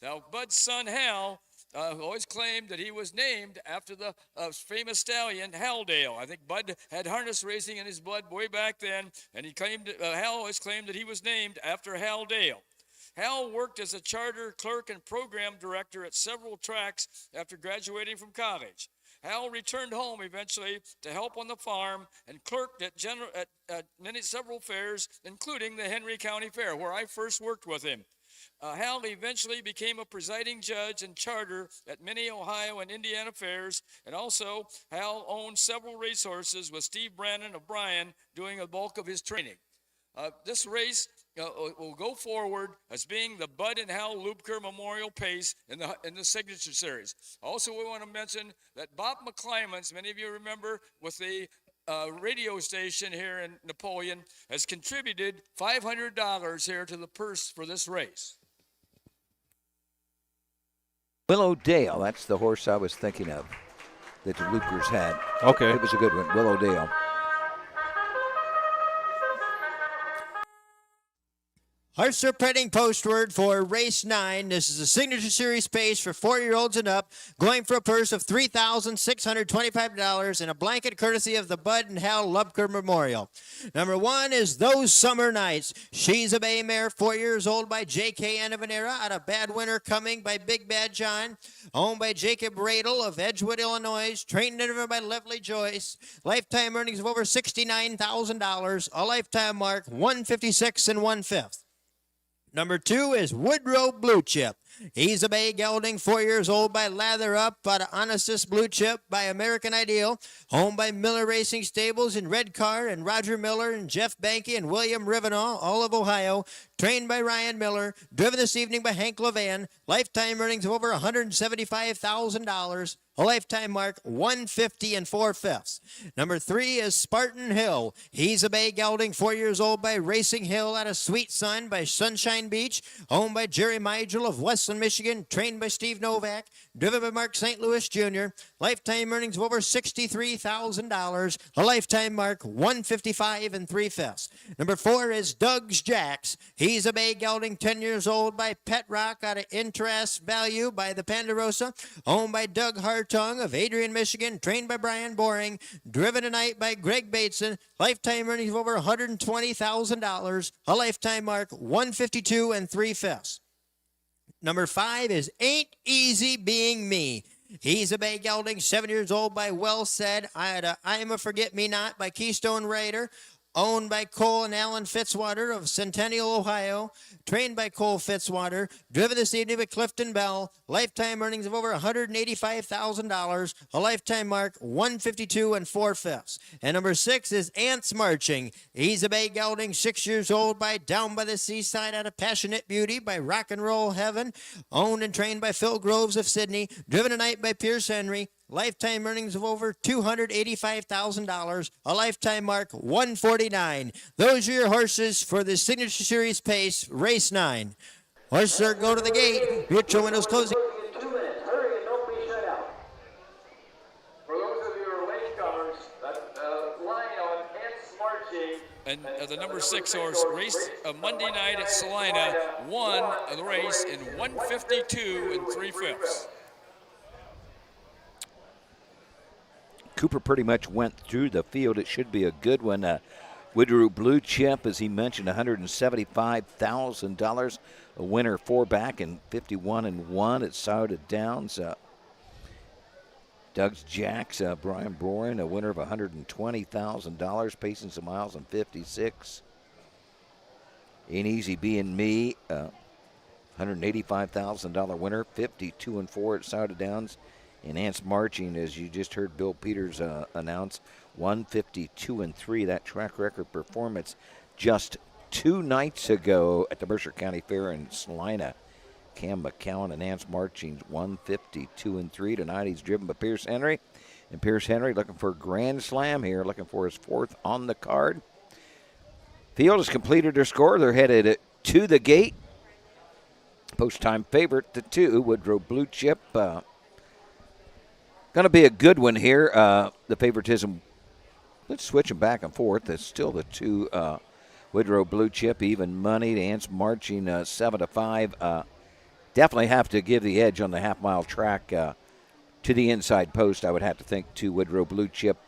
Now, Bud's son Hal always claimed that he was named after the famous stallion Haldale. I think Bud had harness racing in his blood way back then, and he claimed Hal always claimed that he was named after Haldale. Hal worked as a charter clerk and program director at several tracks after graduating from college. Hal returned home eventually to help on the farm and clerked at several fairs, including the Henry County Fair, where I first worked with him. Hal eventually became a presiding judge and charter at many Ohio and Indiana fairs, and also Hal owned several racehorses with Steve Brannon of Bryan doing a bulk of his training. This race will go forward as being the Bud and Hal Lubker Memorial Pace in the Signature Series. Also, we want to mention that Bob McClymans, many of you remember, with the radio station here in Napoleon, has contributed $500 here to the purse for this race. Willow Dale, that's the horse I was thinking of that the Lubkers had. Okay. It was a good one, Willow Dale. Horse Printing postword for race 9. This is a Signature Series pace for 4-year-olds and up, going for a purse of $3,625 and a blanket courtesy of the Bud and Hal Lubker Memorial. Number 1 is Those Summer Nights. She's a bay mare, 4 years old, by J.K. Anavanera, out of Bad Winter Coming by Big Bad John, owned by Jacob Radel of Edgewood, Illinois, trained and driven by Lovely Joyce. Lifetime earnings of over $69,000, a lifetime mark 156 1/5. Number 2 is Woodrow Blue Chip. He's a bay gelding, 4 years old, by Lather Up, out of Onassis Blue Chip by American Ideal, owned by Miller Racing Stables in Red Car and Roger Miller and Jeff Banky and William Rivenall, all of Ohio, trained by Ryan Miller, driven this evening by Hank Levan, lifetime earnings of over $175,000, a lifetime mark 150 4/5. Number 3 is Spartan Hill. He's a bay gelding, 4 years old, by Racing Hill, out of Sweet Sun by Sunshine Beach, owned by Jerry Migel of Westland, Michigan, trained by Steve Novak, driven by Mark St. Louis Jr., lifetime earnings of over $63,000, a lifetime mark 155 3/5. Number 4 is Doug's Jacks. He's a bay gelding, 10 years old, by Pet Rock, out of Interest Value by the Ponderosa, owned by Doug Hartung of Adrian, Michigan, trained by Brian Boring, driven tonight by Greg Bateson, lifetime earnings of over $120,000, a lifetime mark 152 3/5. Number 5 is Ain't Easy Being Me. He's a bay gelding, 7 years old, by Well Said, I'm a Forget-Me-Not by Keystone Raider, owned by Cole and Alan Fitzwater of Centennial, Ohio, trained by Cole Fitzwater, driven this evening by Clifton Bell, lifetime earnings of over $185,000, a lifetime mark 152 4/5. And number 6 is Ants Marching. He's a bay gelding, 6 years old, by Down by the Seaside, out of Passionate Beauty by Rock and Roll Heaven, owned and trained by Phil Groves of Sydney, driven tonight by Pierce Henry, lifetime earnings of over $285,000, a lifetime mark 149. Those are your horses for the Signature Series pace, race 9. Horses are go to the gate. Mutual windows closing. 2 minutes. Hurry and don't be shut out. For those of you who are latecomers, line on Ants Marching. And the number 6 horse raced Monday night at Salina, won the race in 152 3/5. Cooper pretty much went through the field. It should be a good one. Woodrow Blue Chip, as he mentioned, $175,000. A winner 4 back and 51-1 at Sauda Downs. Doug's Jacks, Brian Boren, a winner of $120,000, pacing some miles in 56. Ain't Easy Being Me, $185,000 winner, 52-4 at Sauda Downs. And Ants Marching, as you just heard Bill Peters announce, 152-3. That track record performance just 2 nights ago at the Mercer County Fair in Salina. Cam McCowan and Ants Marching, 152-3. Tonight he's driven by Pierce Henry. And Pierce Henry looking for a grand slam here, looking for his 4th on the card. Field has completed their score. They're headed to the gate. Post-time favorite, the 2, Woodrow Blue Chip. Going to be a good one here. The favoritism, let's switch them back and forth. It's still the 2, Woodrow Blue Chip, even money. Ants marching 7-5. Definitely have to give the edge on the half-mile track to the inside post. I would have to think to Woodrow Blue Chip.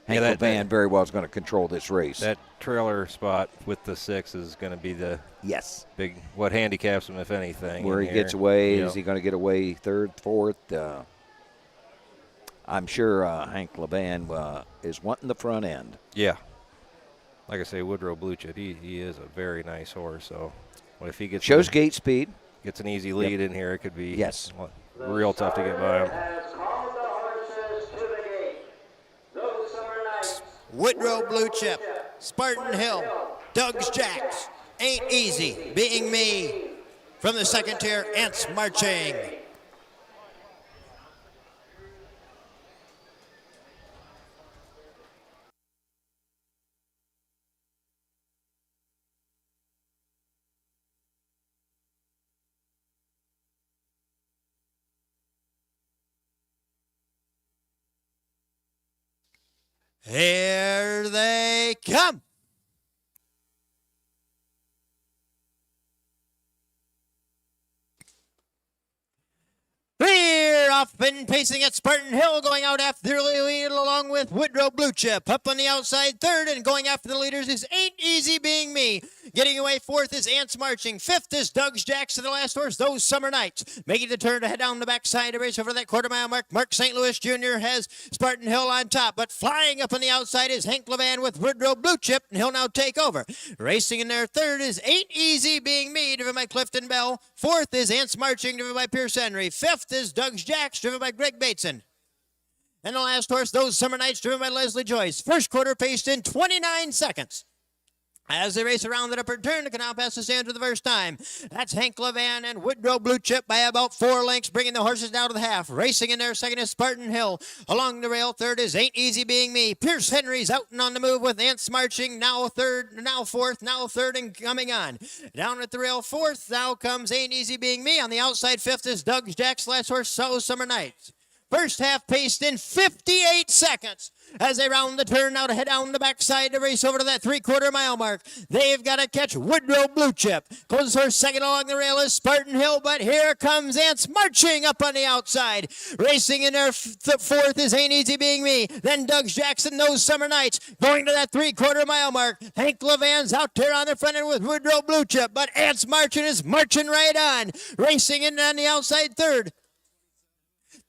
Hank LeVan very well is going to control this race. That trailer spot with the 6 is going to be the big what handicaps him, if anything. Where he gets away, is he going to get away 3rd, 4th? I'm sure Hank LeVan is wanting the front end. Yeah. Like I say, Woodrow Blue Chip, he is a very nice horse. So what if he gets shows gate speed, gets an easy lead in here, it could be real tough to get by him. Woodrow Blue Chip, Spartan Hill, Doug's Jacks, Ain't Easy, Being Me. From the 2nd tier, Ants Marching. Here they come. We're off and pacing at Spartan Hill, going out after the lead along with Woodrow Blue Chip. Up on the outside 3rd and going after the leaders is Ain't Easy Being Me. Getting away 4th is Ants Marching. 5th is Doug's Jacks to the last horse, Those Summer Nights. Making the turn to head down the backside to race over that quarter-mile mark. Mark St. Louis Jr. has Spartan Hill on top, but flying up on the outside is Hank LeVan with Woodrow Blue Chip, and he'll now take over. Racing in there 3rd is Ain't Easy Being Me, driven by Clifton Bell. 4th is Ants Marching, driven by Pierce Henry. 5th is Doug's Jacks, driven by Greg Bateson. And the last horse, Those Summer Nights, driven by Leslie Joyce. First quarter paced in 29 seconds. As they race around the upper turn, the canal pass the stand for the first time. That's Hank LeVan and Woodrow Blue Chip by about 4 lengths, bringing the horses down to the half. Racing in there, 2nd is Spartan Hill. Along the rail, 3rd is Ain't Easy Being Me. Pierce Henry's out and on the move with Ants Marching, now 3rd, now 4th, now 3rd, and coming on. Down at the rail, 4th, now comes Ain't Easy Being Me. On the outside, 5th is Doug's Jacks, last horse, So Summer Nights. First half paced in 58 seconds. As they round the turn now to head down the backside to race over to that 3/4 mile mark. They've got to catch Woodrow Blue Chip. Closest horse 2nd along the rail is Spartan Hill, but here comes Ants Marching up on the outside. Racing in there 4th is Ain't Easy Being Me. Then Doug's Jackson, Those Summer Nights. Going to that 3/4 mile mark. Hank LeVan's out there on the front end with Woodrow Blue Chip, but Ants Marching is marching right on. Racing in on the outside 3rd.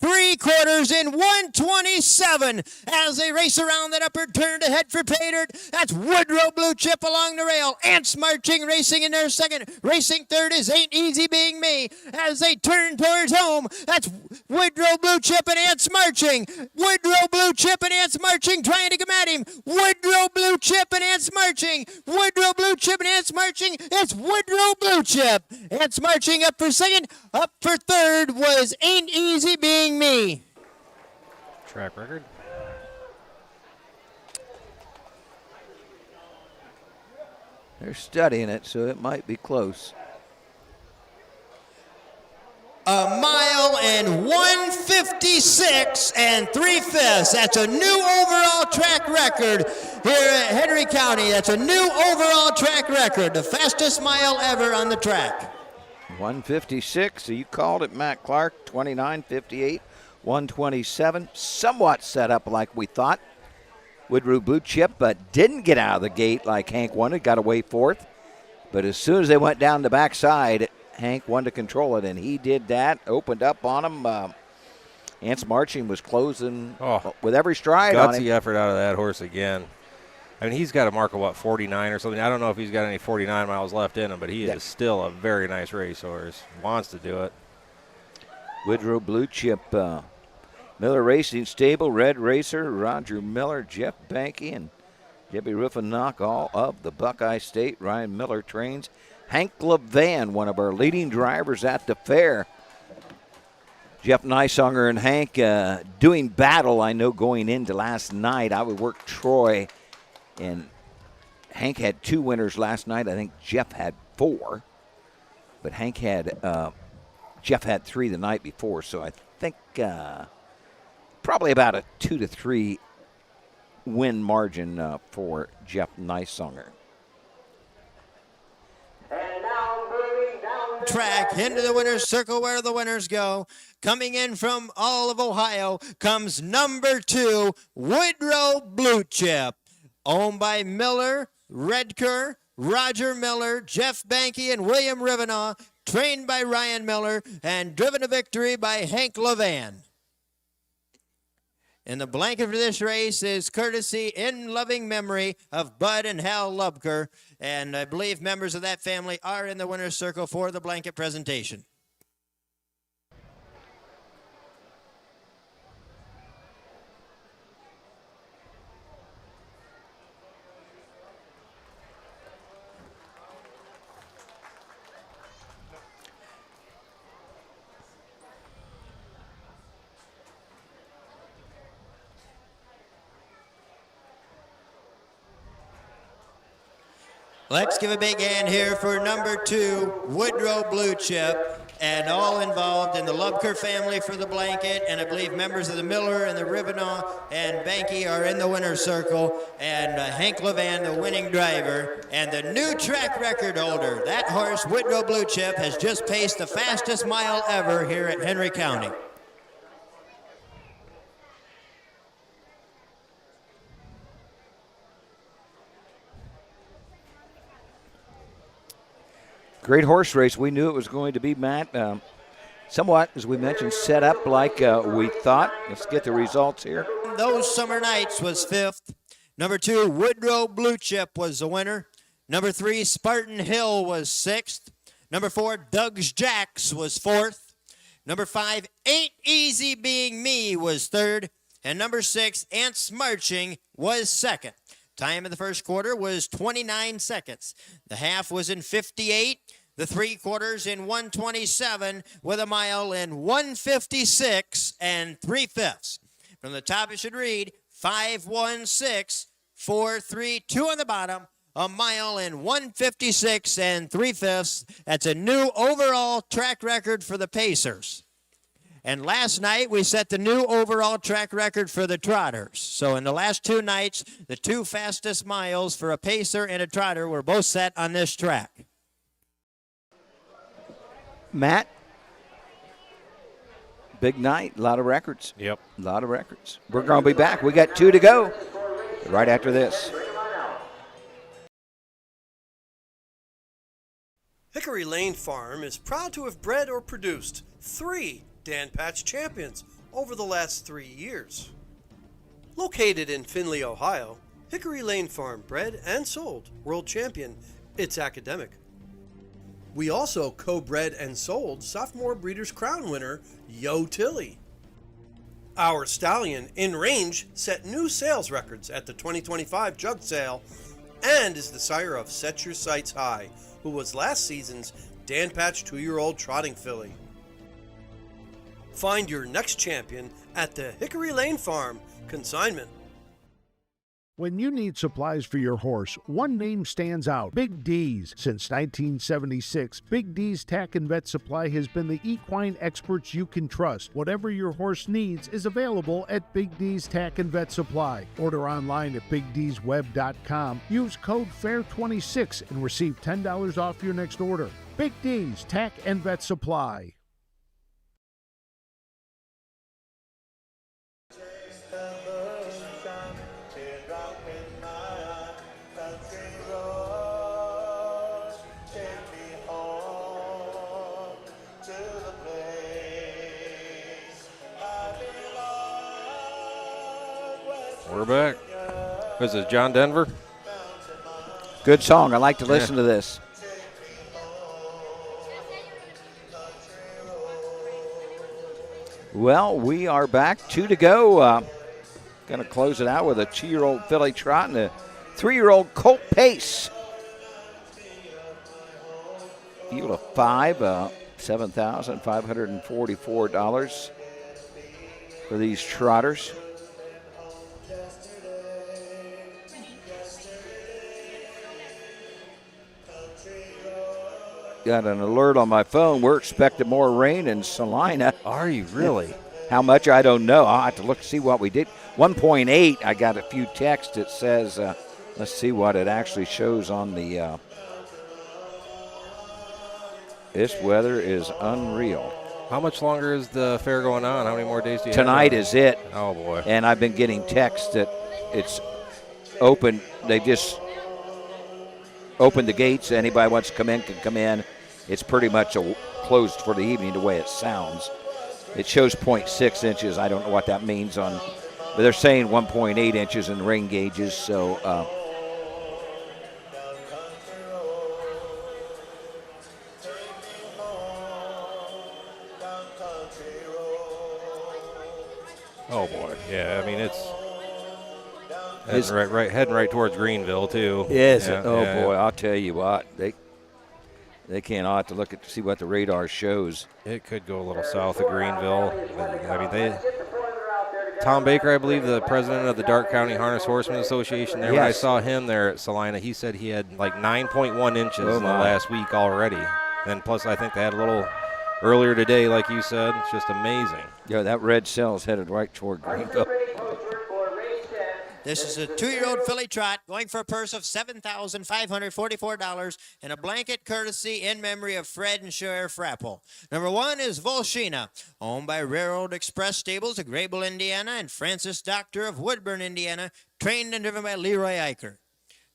3/4 in 1:27 as they race around that upper turn to head for pay dirt. That's Woodrow Blue Chip along the rail. Ants Marching racing in their 2nd. Racing 3rd is Ain't Easy Being Me as they turn towards home. That's Woodrow Blue Chip and Ants Marching. Woodrow Blue Chip and Ants Marching trying to come at him. Woodrow Blue Chip and Ants Marching. Woodrow Blue Chip and Ants Marching. It's Woodrow Blue Chip. Ants Marching up for 2nd. Up for 3rd was Ain't Easy Being Me. Track record. They're studying it, so it might be close. 1:56 3/5. That's a new overall track record here at Henry County. That's a new overall track record, the fastest mile ever on the track. 1:56, so you called it, Matt Clark. 29:58, 1:27. Somewhat set up like we thought. Woodrow Blue Chip, but didn't get out of the gate like Hank wanted, got away 4th. But as soon as they went down the backside, Hank wanted to control it, and he did that, opened up on him. Ants Marching was closing with every stride on him. Gutsy effort out of that horse again. I mean, he's got a mark of, 49 or something. I don't know if he's got any 49 miles left in him, but he is still a very nice racehorse. Wants to do it. Woodrow Blue Chip, Miller Racing Stable, Red Racer, Roger Miller, Jeff Banky, and Debbie Ruffenach, all of the Buckeye State. Ryan Miller trains. Hank LeVan, one of our leading drivers at the fair. Jeff Neisonger and Hank doing battle, I know, going into last night. I would work Troy, and Hank had 2 winners last night. I think Jeff had 4. But Hank had, Jeff had 3 the night before, so I think probably about a 2 to 3 win margin for Jeff Nysonger. Track into the winner's circle where the winners go. Coming in from all of Ohio comes number 2, Woodrow Blue Chip. Owned by Miller, Redker, Roger Miller, Jeff Banky, and William Rivenaugh. Trained by Ryan Miller and driven to victory by Hank Levan. And the blanket for this race is courtesy in loving memory of Bud and Hal Lubker. And I believe members of that family are in the winner's circle for the blanket presentation. Let's give a big hand here for number 2, Woodrow Blue Chip, and all involved in the Lubker family for the blanket, and I believe members of the Miller and the Rivenaugh and Banky are in the winner's circle, and Hank Levan, the winning driver, and the new track record holder. That horse, Woodrow Blue Chip, has just paced the fastest mile ever here at Henry County. Great horse race. We knew it was going to be, Matt, somewhat, as we mentioned, set up like we thought. Let's get the results here. Those Summer Nights was 5th. Number 2, Woodrow Blue Chip was the winner. Number 3, Spartan Hill was 6th. Number 4, Doug's Jacks was 4th. Number 5, Ain't Easy Being Me was 3rd. And number 6, Ants Marching was 2nd. Time in the first quarter was 29 seconds. The half was in 58. The 3/4 in 127 with a mile in 156 3/5. From the top it should read 5:16.432 on the bottom. A mile in 156 3/5. That's a new overall track record for the Pacers. And last night, we set the new overall track record for the Trotters. So in the last 2 nights, the 2 fastest miles for a Pacer and a Trotter were both set on this track. Matt, big night, a lot of records. Yep. A lot of records. We're going to be back. We got 2 to go right after this. Hickory Lane Farm is proud to have bred or produced 3 Dan Patch champions over the last 3 years. Located in Findlay, Ohio, Hickory Lane Farm bred and sold world champion It's Academic. We also co-bred and sold sophomore Breeders' Crown winner Yo Tilly. Our stallion In Range set new sales records at the 2025 Jug Sale and is the sire of Set Your Sights High, who was last season's Dan Patch 2-year-old trotting filly. Find your next champion at the Hickory Lane Farm. Consignment. When you need supplies for your horse, one name stands out: Big D's. Since 1976, Big D's Tack and Vet Supply has been the equine experts you can trust. Whatever your horse needs is available at Big D's Tack and Vet Supply. Order online at BigD'sWeb.com. Use code FAIR26 and receive $10 off your next order. Big D's Tack and Vet Supply. We're back. This is John Denver. Good song. I like to listen to this. Well, we are back. 2 to go. Going to close it out with a 2-year-old filly trot and a 3-year-old colt pace. Field of 5, $7,544 for these trotters. got an alert on my phone. We're expecting more rain in Salina. Are you really? How much, I don't know. I'll have to look, see what we did. 1.8, I got a few texts that says, let's see what it actually shows on the, this weather is unreal. How much longer is the fair going on? How many more days do you Tonight have? is it. Oh, boy. And I've been getting texts that it's open. They just opened the gates. Anybody wants to come in can come in. It's pretty much closed for the evening the way it sounds. It shows 0.6 inches. I don't know what that means but they're saying 1.8 inches in rain gauges. So oh boy, yeah. I mean, it's heading right towards Greenville too. Is yeah, it? Oh yeah, boy, yeah. I'll tell you what, they can't. I'll have to look to see what the radar shows. It could go a little south of Greenville. I mean, Tom Baker, I believe, the president of the Darke County Harness Horsemen Association there, when I saw him there at Salina, he said he had like 9.1 inches in the last week already. And plus, I think they had a little earlier today, like you said. It's just amazing. Yeah, that red cell's headed right toward Greenville. This is a 2-year-old filly trot going for a purse of $7,544 and a blanket courtesy in memory of Fred and Cher Frapple. Number 1 is Volshina, owned by Railroad Express Stables of Grable, Indiana, and Francis Doctor of Woodburn, Indiana, trained and driven by Leroy Eicher.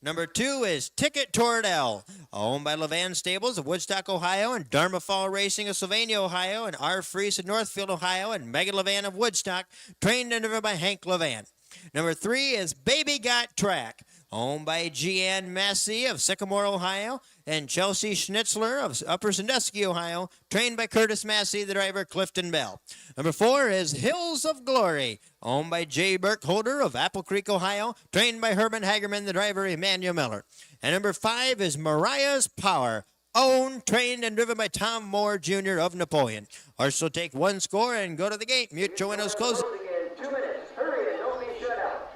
Number 2 is Ticket Toward L, owned by Levan Stables of Woodstock, Ohio, and Dharma Fall Racing of Sylvania, Ohio, and R. Freese of Northfield, Ohio, and Megan Levan of Woodstock, trained and driven by Hank Levan. Number 3 is Baby Got Track, owned by Jeanne Massey of Sycamore, Ohio, and Chelsea Schnitzler of Upper Sandusky, Ohio, trained by Curtis Massey, the driver, Clifton Bell. Number 4 is Hills of Glory, owned by J. Burkholder of Apple Creek, Ohio, trained by Herman Hagerman, the driver, Emmanuel Miller. And number 5 is Mariah's Power, owned, trained, and driven by Tom Moore, Jr. of Napoleon. Horse will take 1 score and go to the gate. Mutual windows close. 2 minutes. Hurry and don't be shut out.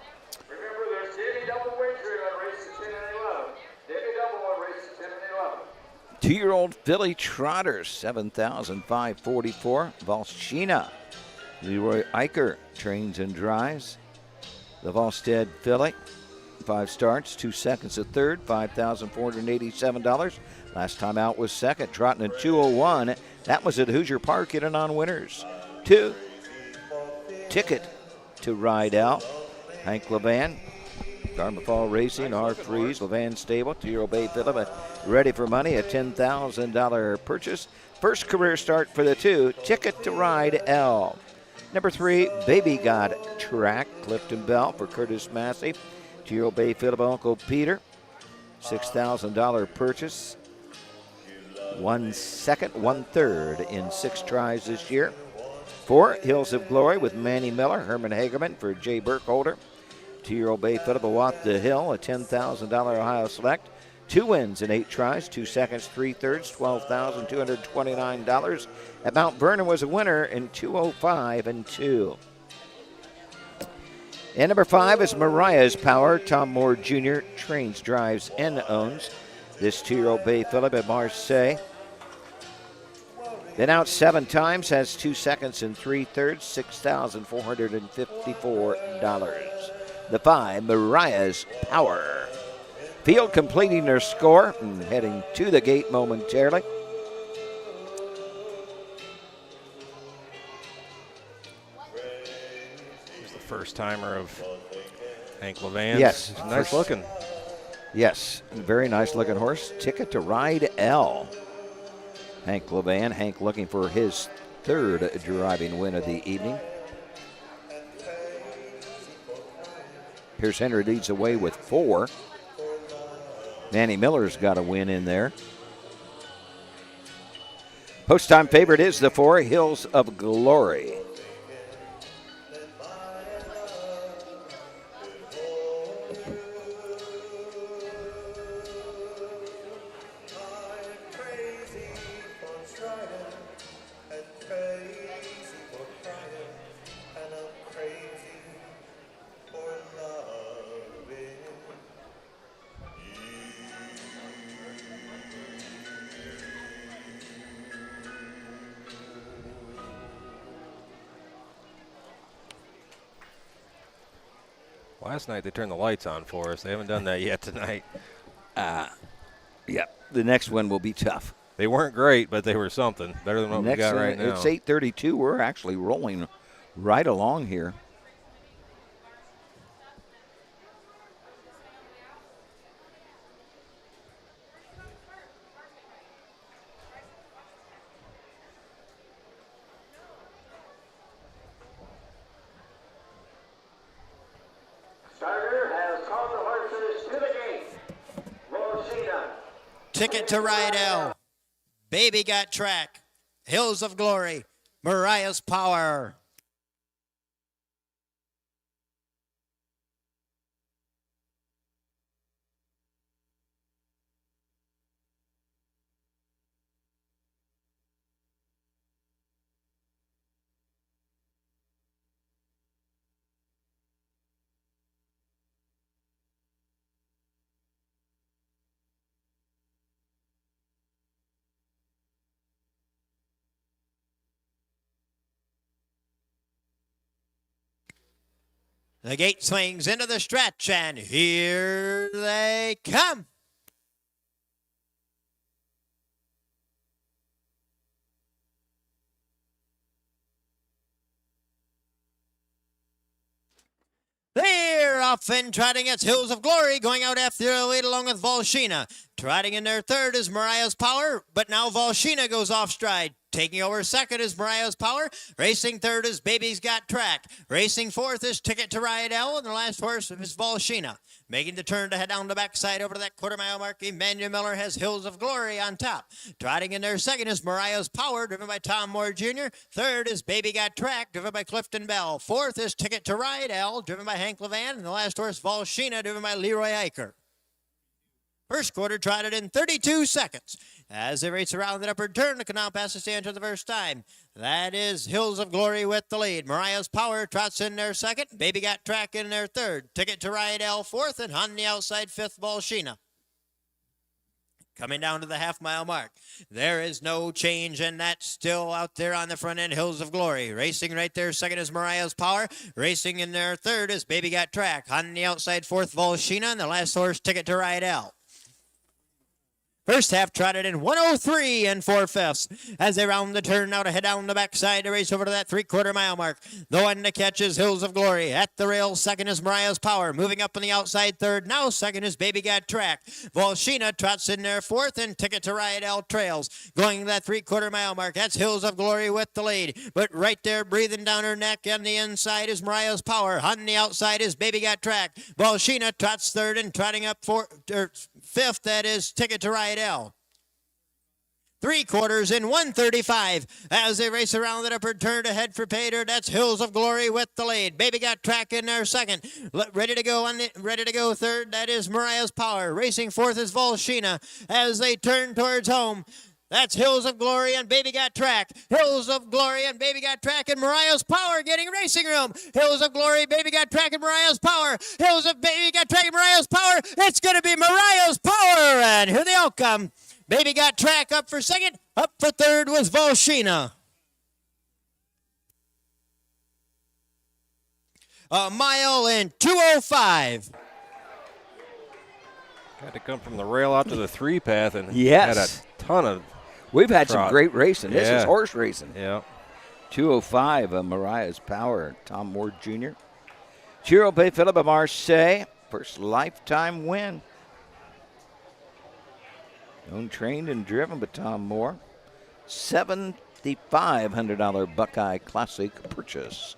Remember, there's Davy Double Wager on races 10 and 11. Davy Double on races 10 and 11. 2-year-old filly trotter, 7,544. Volshina. Leroy Eicher trains and drives. The Volstead filly, 5 starts, 2 seconds, a third, $5,487. Last time out was second, trotting in 2:01. That was at Hoosier Park in and on winners. 2, Ticket to Ride Out. Hank Levan, Dharma Fall Racing, R. Freeze, Levan Stable, 2-year-old Bay Phillip, ready for money, a $10,000 purchase. First career start for the 2, Ticket to Ride L. Number 3, Baby Got Track, Clifton Bell for Curtis Massey, 2-year-old Bay Phillip, Uncle Peter, $6,000 purchase. 1 second, 1/3 in 6 tries this year. 4, Hills of Glory with Manny Miller, Herman Hagerman for Jay Burkholder. 2-year-old Bay Phillip Watt the Hill, a $10,000 Ohio Select. 2 wins in 8 tries, 2 seconds, 3/3, $12,229. At Mount Vernon was a winner in 2:05 and 2. And number 5 is Mariah's Power. Tom Moore Jr. trains, drives, and owns this 2-year-old Bay Phillip at Marseille. Been out 7 times, has 2 seconds and 3/3, $6,454. The 5, Mariah's Power. Field completing their score and heading to the gate momentarily. Here's the first timer of Hank Levan. Yes. Nice looking. Yes, very nice looking horse. Ticket to Ride L. Hank Levan. Hank looking for his 3rd driving win of the evening. Pierce Henry leads the way with 4. Manny Miller's got a win in there. Post-time favorite is the 4, Hills of Glory. Last night they turned the lights on for us. They haven't done that yet tonight. Yeah, the next one will be tough. They weren't great, but they were something. Better than what we got right now. It's 8:32. We're actually rolling right along here. Starter has called the horses to the gate. Volshina. Ticket to Rydell. Baby Got Track. Hills of Glory. Mariah's Power. The gate swings into the stretch, and here they come. They're off and trotting. It's Hills of Glory going out after the lead along with Volshina. Trotting in their third is Mariah's Power, but now Volshina goes off stride. Taking over second is Mariah's Power. Racing third is Baby's Got Track. Racing fourth is Ticket to Rydell, and the last horse is Volshina. Making the turn to head down the backside over to that quarter-mile mark, Emmanuel Miller has Hills of Glory on top. Trotting in there second is Mariah's Power, driven by Tom Moore Jr. Third is Baby Got Track, driven by Clifton Bell. Fourth is Ticket to Rydell, driven by Hank Levan. And the last horse, Volshina, driven by Leroy Eicher. First quarter trotted in 32 seconds. As they race around the upper turn, the canal pass the stand for the first time. That is Hills of Glory with the lead. Mariah's Power trots in their second. Baby Got Track in their third. Ticket to Rydell fourth, and on the outside fifth, Volshina. Coming down to the half-mile mark. There is no change, and that's still out there on the front end, Hills of Glory. Racing right there, second is Mariah's Power. Racing in their third is Baby Got Track. On the outside, fourth, Volshina, and the last horse, Ticket to Rydell. First half trotted in 103 and 4/5 as they round the turn now to head down the backside to race over to that three-quarter mile mark. The one to catch is Hills of Glory. At the rails, second is Mariah's Power. Moving up on the outside third. Now second is Baby Got Track. Volshina trots in there fourth, and Ticket to Rydell trails. Going to that three-quarter mile mark, that's Hills of Glory with the lead. But right there, breathing down her neck on the inside is Mariah's Power. On the outside is Baby Got Track. Volshina trots third, and trotting up fifth, that is Ticket to Rydell. 3 quarters in 135 as they race around that upper turn to head for Pater. That's Hills of Glory with the lead. Baby Got Track in there second. Ready to go third. That is Mariah's Power. Racing fourth is Volshina as they turn towards home. That's Hills of Glory and Baby Got Track. Hills of Glory and Baby Got Track, and Mariah's Power getting racing room. Hills of Glory, Baby Got Track, and Mariah's Power. Hills of Baby Got Track and Mariah's Power. It's going to be Mariah's Power, and here they all come. Baby Got Track up for second. Up for third was Volshina. A mile in 2:05. Had to come from the rail out to the three path, and yes, had a ton of. We've had some great racing. This is horse racing. Yeah. 2:05 of Mariah's Power, Tom Moore Jr. Giro Bay Philip of Marseille, first lifetime win. Owned, trained, and driven by Tom Moore. $7,500 Buckeye Classic purchase.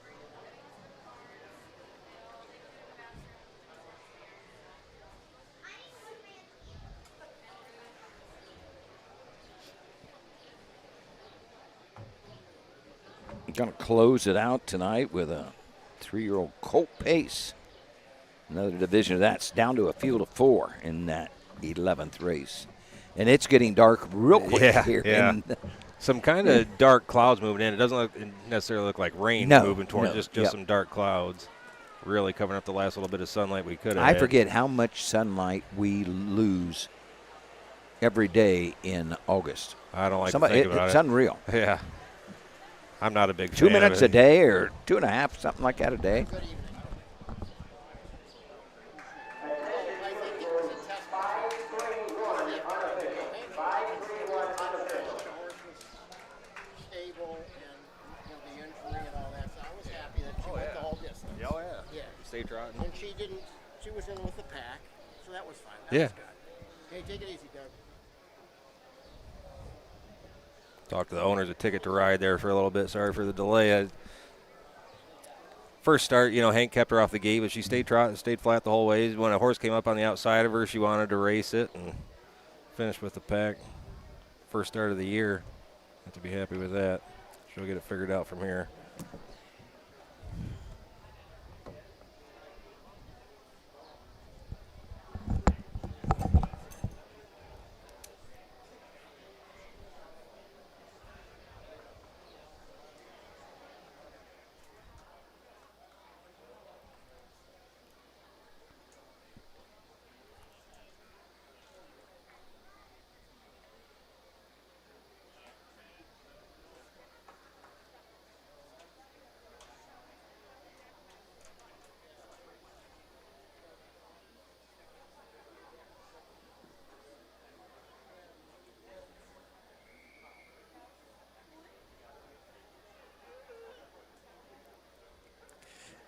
Going to close it out tonight with a 3-year-old Colt Pace. Another division of that's down to a field of 4 in that 11th race. And it's getting dark real quick here. Yeah. Some kind of dark clouds moving in. It doesn't necessarily look like rain moving towards just some dark clouds. Really covering up the last little bit of sunlight we could have I had. forget how much sunlight we lose every day in August. I don't like to think about it. It's unreal. Yeah. I'm not a big fan 2 minutes of it. a day or 2.5, something like that a day. stay trotting. And she didn't. She was in with the pack, so that was fine. That Yeah. was good. Hey, take it easy, Doug. Talked to the owners of Ticket to Ride there for a little bit. Sorry for the delay. First start, you know, Hank kept her off the gate, but she stayed trotting, stayed flat the whole way. When a horse came up on the outside of her, she wanted to race it and finish with the pack. First start of the year. Have to be happy with that. She'll get it figured out from here.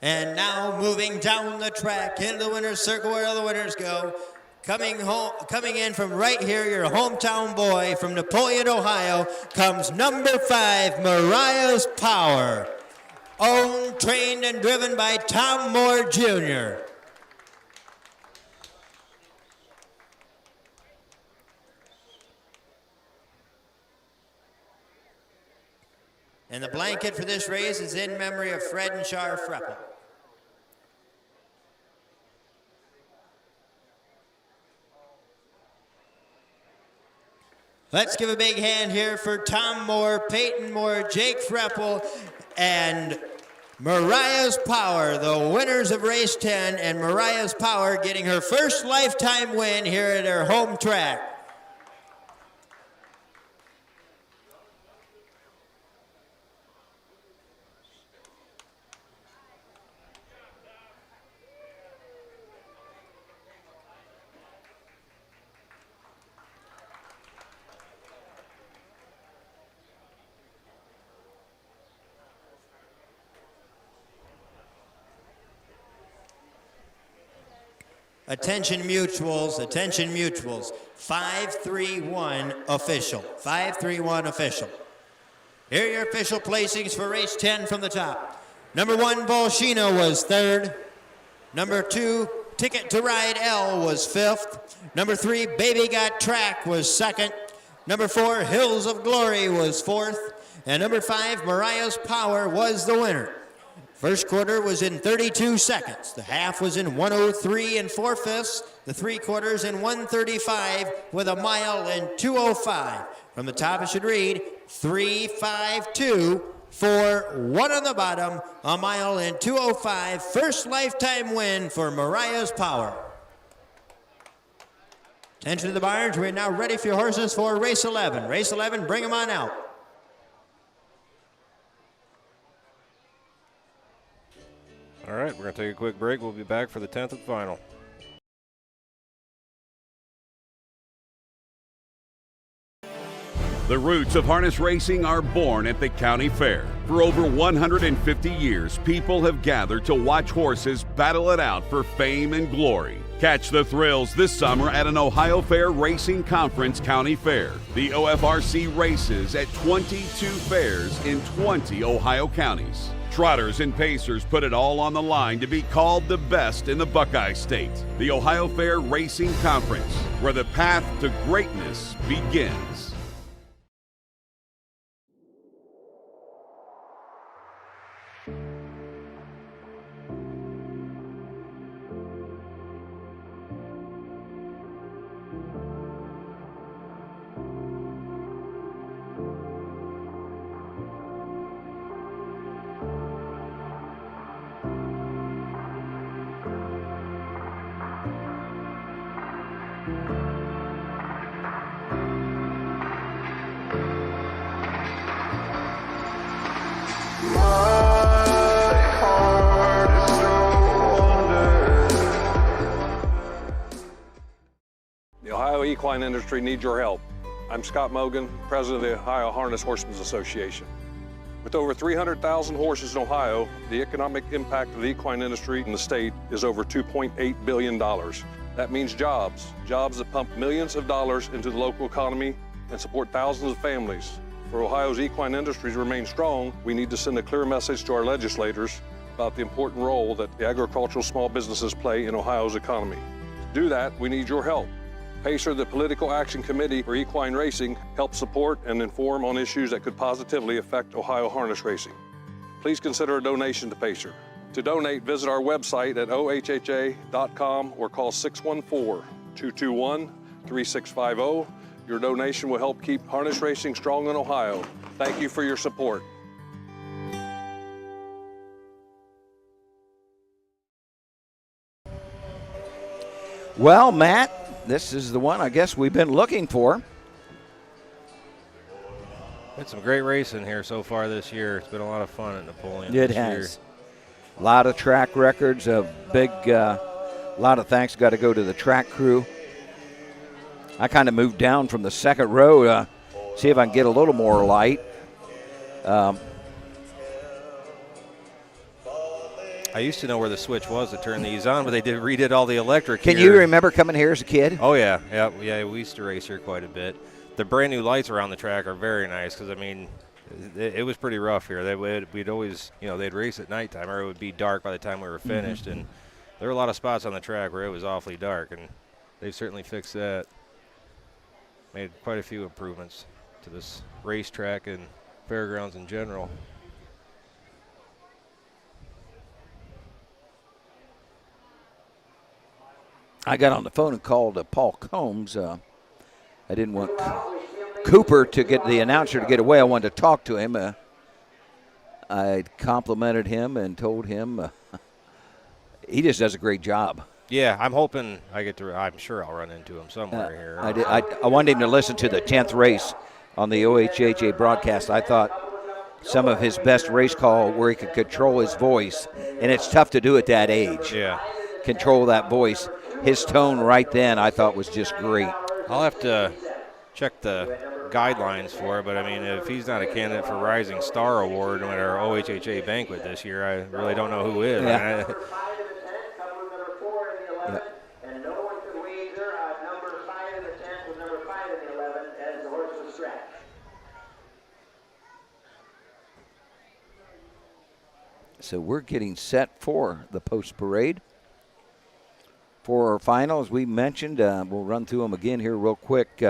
And now moving down the track into the winner's circle where all the winners go. Coming in from right here, your hometown boy from Napoleon, Ohio, comes number 5, Mariah's Power. Owned, trained, and driven by Tom Moore Jr. And the blanket for this race is in memory of Fred and Char Freppel. Let's give a big hand here for Tom Moore, Peyton Moore, Jake Freppel, and Mariah's Power, the winners of race 10, and Mariah's Power getting her first lifetime win here at her home track. Attention mutuals, 531 official, 531 official. Here are your official placings for race 10 from the top. Number 1, Bolshino was 3rd. Number 2, Ticket to Ride L was 5th. Number 3, Baby Got Track was 2nd. Number 4, Hills of Glory was 4th. And number 5, Mariah's Power was the winner. First quarter was in 32 seconds. The half was in 1:03 and 4/5. The 3 quarters in 1:35 with a mile in 2:05. From the top it should read 3:52, 4:1 on the bottom, a mile in 2:05. First lifetime win for Mariah's Power. Attention to the barns. We're now ready for your horses for race 11. Race 11, bring them on out. All right, we're going to take a quick break. We'll be back for the 10th and final. The roots of harness racing are born at the county fair. For over 150 years, people have gathered to watch horses battle it out for fame and glory. Catch the thrills this summer at an Ohio Fair Racing Conference County Fair. The OFRC races at 22 fairs in 20 Ohio counties. Trotters and pacers put it all on the line to be called the best in the Buckeye State. The Ohio Fair Racing Conference, where the path to greatness begins. The Ohio equine industry needs your help. I'm Scott Mogan, president of the Ohio Harness Horsemen's Association. With over 300,000 horses in Ohio, the economic impact of the equine industry in the state is over $2.8 billion. That means jobs that pump millions of dollars into the local economy and support thousands of families. For Ohio's equine industry to remain strong, we need to send a clear message to our legislators about the important role that the agricultural small businesses play in Ohio's economy. To do that, we need your help. PACER, the Political Action Committee for Equine Racing, helps support and inform on issues that could positively affect Ohio harness racing. Please consider a donation to PACER. To donate, visit our website at ohha.com or call 614-221-3650. Your donation will help keep harness racing strong in Ohio. Thank you for your support. Well, Matt, this is the one I guess we've been looking for. Had some great racing here so far this year. It's been a lot of fun at Napoleon. It this has. year. A lot of track records, a lot of thanks got to go to the track crew. I kind of moved down from the second row to see if I can get a little more light. I used to know where the switch was to turn these on, but they redid all the electric Can here. you remember coming here as a kid? Oh, yeah. Yeah, we used to race here quite a bit. The brand new lights around the track are very nice because, I mean, it was pretty rough here. We'd always, they'd race at nighttime or it would be dark by the time we were finished. And there were a lot of spots on the track where it was awfully dark, and they've certainly fixed that. Made quite a few improvements to this racetrack and fairgrounds in general. I got on the phone and called Paul Combs. I didn't want Cooper to get the announcer to get away. I wanted to talk to him. I complimented him and told him he just does a great job. Yeah, I'm hoping I'm sure I'll run into him somewhere here. I wanted him to listen to the 10th race on the OHHA broadcast. I thought some of his best race call where he could control his voice, and it's tough to do at that age. Yeah. Control that voice. His tone right then I thought was just great. I'll have to check the guidelines for it, but I mean, if he's not a candidate for Rising Star Award at our OHHA banquet this year, I really don't know who is. Yeah. And no one could wager number 5 in the 10th with number 5 in the 11th as the horse was stretched. So we're getting set for the post parade. For our finals, we mentioned, we'll run through them again here real quick.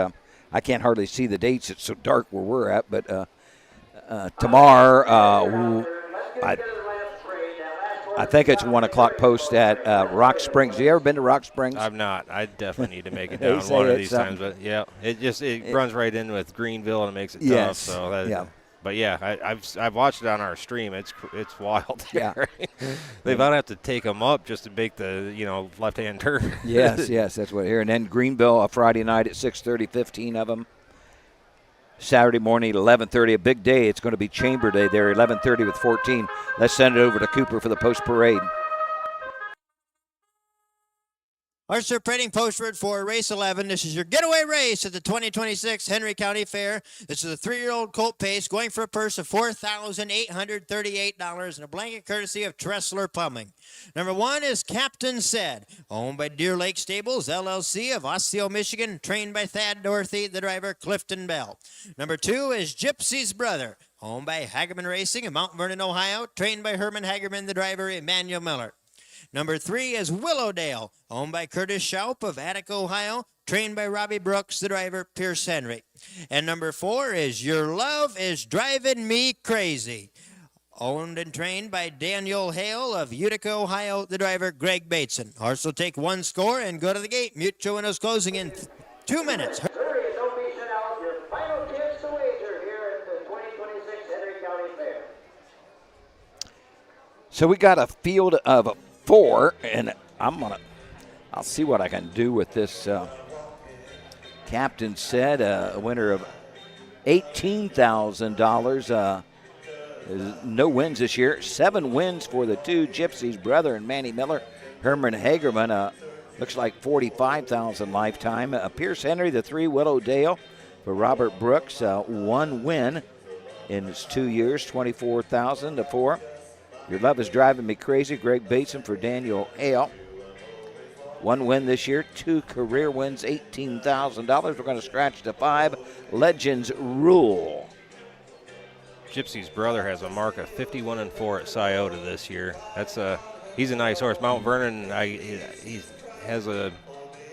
I can't hardly see the dates. It's so dark where we're at, but tomorrow, I think it's 1 o'clock post at Rock Springs. Have you ever been to Rock Springs? I've not. I definitely need to make it down one of these times. But yeah, it runs right in with Greenville and it makes it tough. So yeah. But yeah, I've watched it on our stream. It's wild. Yeah. They about have to take them up just to make the left-hand turn. yes, that's what I hear. And then Greenville, a Friday night at 6:30, 15 of them. Saturday morning at 11:30, a big day. It's going to be Chamber Day there, 11:30 with 14. Let's send it over to Cooper for the post parade. Horse Parading Postword for race 11. This is your getaway race at the 2026 Henry County Fair. This is a 3-year-old colt pace going for a purse of $4,838 and a blanket courtesy of Tressler Plumbing. Number 1 is Captain Said, owned by Deer Lake Stables, LLC of Osseo, Michigan, trained by Thad Dorothy, the driver Clifton Bell. Number 2 is Gypsy's Brother, owned by Hagerman Racing of Mount Vernon, Ohio, trained by Herman Hagerman, the driver Emmanuel Miller. Number 3 is Willowdale, owned by Curtis Schaup of Attica, Ohio, trained by Robbie Brooks, the driver Pierce Henry. And number 4 is Your Love is Driving Me Crazy, owned and trained by Daniel Hale of Utica, Ohio, the driver Greg Bateson. Horse will take 1 score and go to the gate. Mutual windows closing in 2 minutes. Hurry, don't be shut out. Your final chance to wager here at the 2026 Henry County Fair. So we got a field of 4, and I'll see what I can do with this. Captain Said, a winner of $18,000. No wins this year. 7 wins for the 2, Gypsy's Brother and Manny Miller. Herman Hagerman, looks like $45,000 lifetime. Pierce Henry, the 3, Willowdale for Robert Brooks, 1 win. in its 2 years, 24,000 to 4. Your Love is Driving Me Crazy, Greg Bateson for Daniel Hale. 1 win this year, 2 career wins, $18,000. We're going to scratch to 5. Legends Rule. Gypsy's brother has a mark of 51-4 at Scioto this year. He's a nice horse. Mount Vernon, he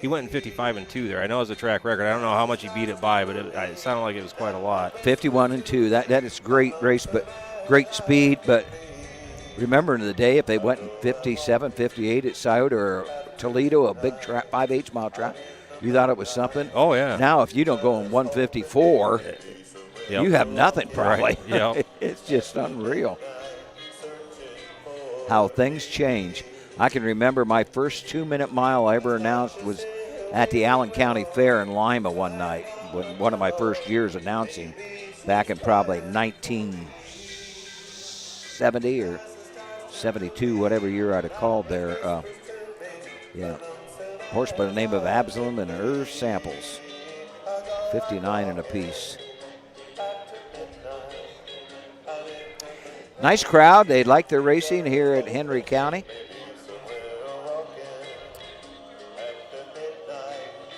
went in 55-2 there. I know it's a track record. I don't know how much he beat it by, but it sounded like it was quite a lot. 51-2. That is great race, but great speed. But remember in the day, if they went in 57, 58 at Scioto or Toledo, a big track, 5/8 mile track, you thought it was something. Oh yeah. Now if you don't go in 154, you have nothing probably. Right. Yep. It's just unreal how things change. I can remember my first 2-minute mile I ever announced was at the Allen County Fair in Lima one night. One of my first years announcing, back in probably 1970 or 72, whatever year I'd have called there. Horse by the name of Absalom and Irv Samples, 59 and a piece. Nice crowd. They like their racing here at Henry County.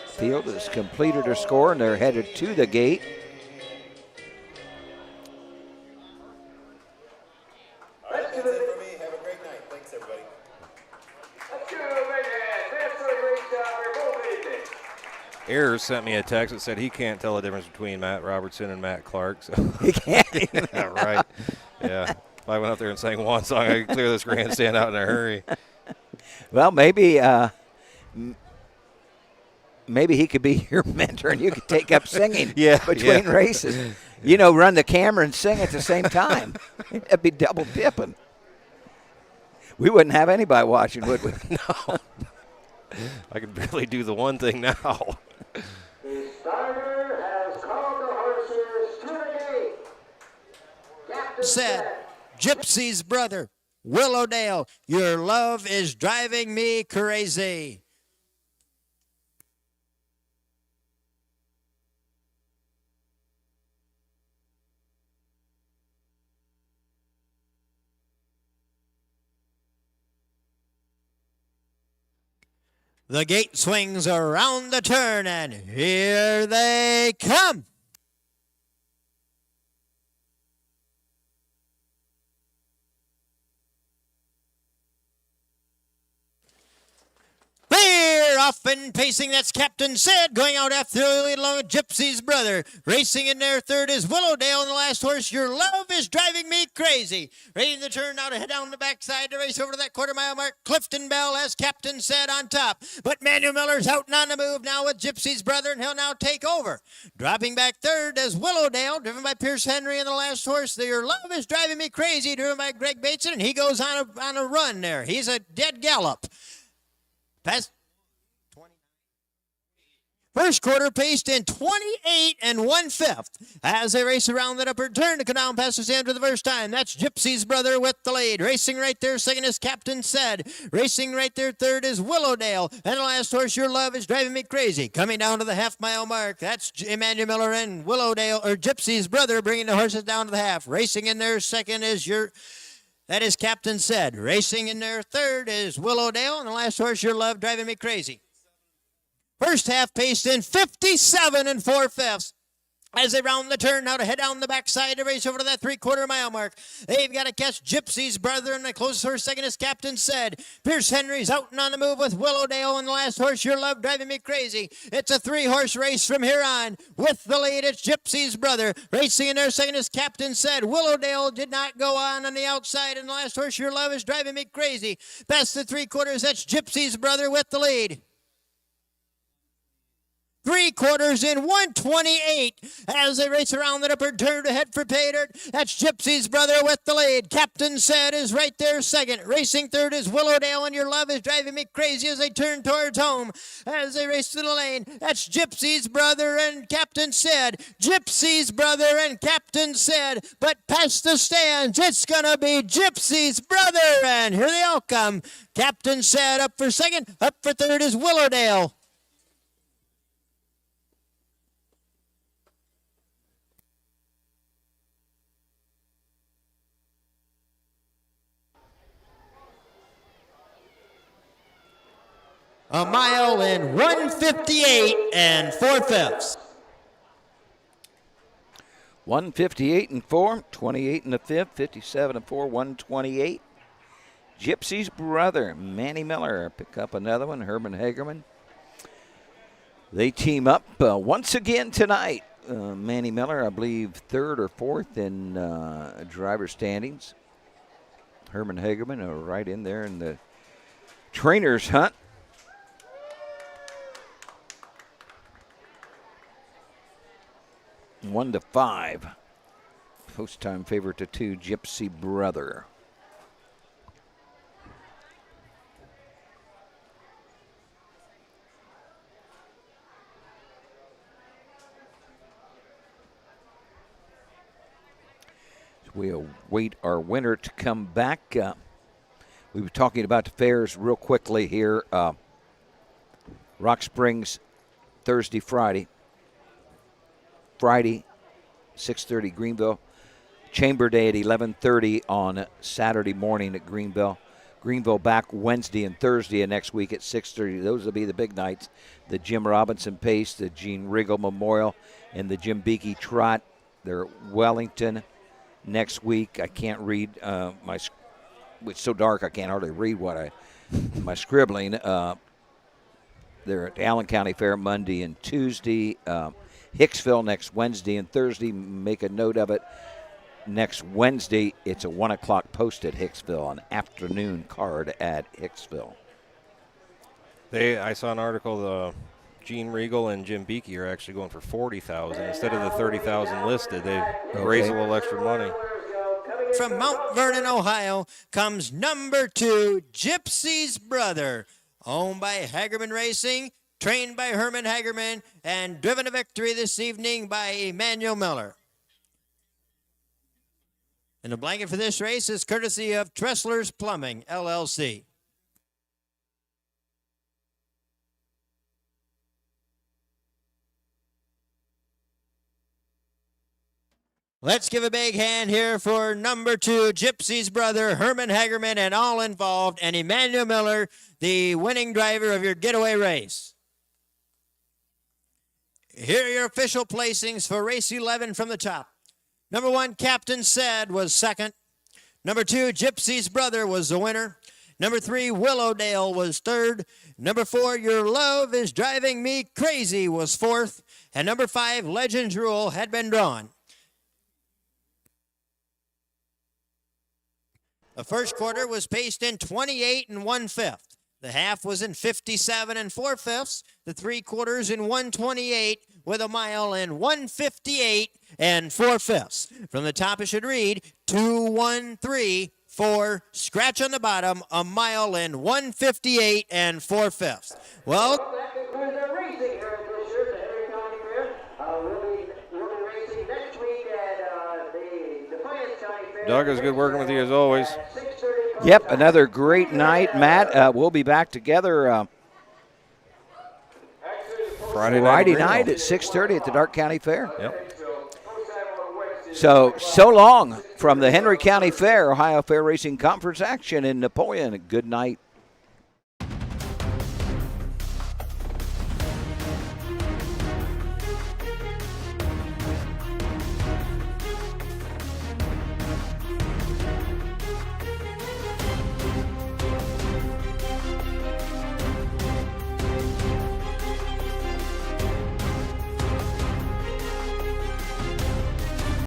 Field has completed their score, and they're headed to the gate. That's it for me. Have a great night. Thanks, everybody. Ayers sent me a text that said he can't tell the difference between Matt Robertson and Matt Clark. So he can't. Yeah, right. Yeah. If I went up there and sang one song, I could clear this grandstand out in a hurry. Well, maybe he could be your mentor and you could take up singing between races. You know, run the camera and sing at the same time. That'd be double dipping. We wouldn't have anybody watching, would we? No. I could barely do the one thing now. The starter has called the horses to the gate. Captain Said Gypsy's brother, Willowdale, your love is driving me crazy. The gate swings around the turn, and here they come. They're off and pacing, that's Captain Said, going out after the lead along with Gypsy's brother. Racing in their third is Willowdale, and the last horse, Your Love is Driving Me Crazy. Ready the turn now to head down the backside to race over to that quarter-mile mark. Clifton Bell has Captain Said on top, but Manuel Miller's out and on the move now with Gypsy's brother, and he'll now take over. Dropping back third is Willowdale, driven by Pierce Henry, and the last horse, Your Love is Driving Me Crazy, driven by Greg Bateson, and he goes on a run there. He's a dead gallop. Past first quarter paced in 28 1/5 as they race around that upper turn to come down past the stand for the first time. That's Gypsy's brother with the lead. Racing right there, second is Captain Said. Racing right there, third is Willowdale. And the last horse, Your Love is Driving Me Crazy. Coming down to the half-mile mark, that's Emmanuel Miller and Willowdale, or Gypsy's brother, bringing the horses down to the half. Racing in there, second is that is Captain Said. Racing in there, third is Willowdale. And the last horse, Your Love, Driving Me Crazy. First half paced in 57 4/5 as they round the turn now to head down the backside to race over to that 3/4 mile mark. They've got to catch Gypsy's brother, and the closest horse second is Captain Said. Pierce Henry's out and on the move with Willowdale, and the last horse, Your Love, Driving Me Crazy. It's a 3-horse race from here on. With the lead, it's Gypsy's brother. Racing in there second is Captain Said. Willowdale did not go on the outside, and the last horse, Your Love, is Driving Me Crazy. Past the 3/4, that's Gypsy's brother with the lead. 3/4 in 128 as they race around the upper turn to head for pay dirt. That's Gypsy's brother with the lead. Captain Said is right there second. Racing third is Willowdale, and Your Love is Driving Me Crazy as they turn towards home. As they race to the lane, that's Gypsy's brother and Captain Said. Gypsy's brother and Captain Said. But past the stands, it's going to be Gypsy's brother. And here they all come. Captain Said up for second. Up for third is Willowdale. a mile in 158 and 4/5. 158 and 4, 28 and the 5th, 57 and 4, 128. Gypsy's brother, Manny Miller, pick up another one, Herman Hagerman. They team up once again tonight. Manny Miller, I believe, 3rd or 4th in driver standings. Herman Hagerman right in there in the trainer's hunt. One to 5. Post time favorite to 2, Gypsy Brother. We await our winner to come back. We were talking about the fairs real quickly here. Rock Springs, Thursday, Friday. Friday, 6:30 Greenville. Chamber Day at 11:30 on Saturday morning at Greenville. Greenville back Wednesday and Thursday of next week at 6:30. Those will be the big nights. The Jim Robinson Pace, the Gene Riggle Memorial, and the Jim Beakey Trot. They're at Wellington next week. I can't read it's so dark I can't hardly read my scribbling. They're at Allen County Fair Monday and Tuesday. Hicksville next Wednesday and Thursday. Make a note of it. Next Wednesday, it's a 1 o'clock post at Hicksville, an afternoon card at Hicksville. I saw an article, Gene Regal and Jim Beakey are actually going for $40,000 instead of the $30,000 listed. They raise a little extra money. From Mount Vernon, Ohio, comes number 2, Gypsy's Brother, owned by Hagerman Racing, trained by Herman Hagerman, and driven to victory this evening by Emmanuel Miller. And the blanket for this race is courtesy of Tressler's Plumbing, LLC. Let's give a big hand here for number 2, Gypsy's Brother, Herman Hagerman, and all involved, and Emmanuel Miller, the winning driver of your getaway race. Here are your official placings for race 11 from the top. Number 1, Captain Said was second. Number 2, Gypsy's Brother was the winner. Number 3, Willowdale was third. Number 4, Your Love is Driving Me Crazy was fourth. And number 5, Legends Rule had been drawn. The first quarter was paced in 28 and 1/5. The half was in 57 and 4/5. The 3 quarters in 128 with a mile in 158 and 4/5. From the top it should read 2-1-3-4. Scratch on the bottom, a mile in 158 and 4/5. Well, that concludes our racing here at this year's Henry County Fair. We'll be racing next week at the Defiance County Fair. Doug, it's good working with you as always. Yep, another great night, Matt. We'll be back together Friday night at 6:30 at the Dark County Fair. Yep. So long from the Henry County Fair, Ohio Fair Racing Conference action in Napoleon. Good night.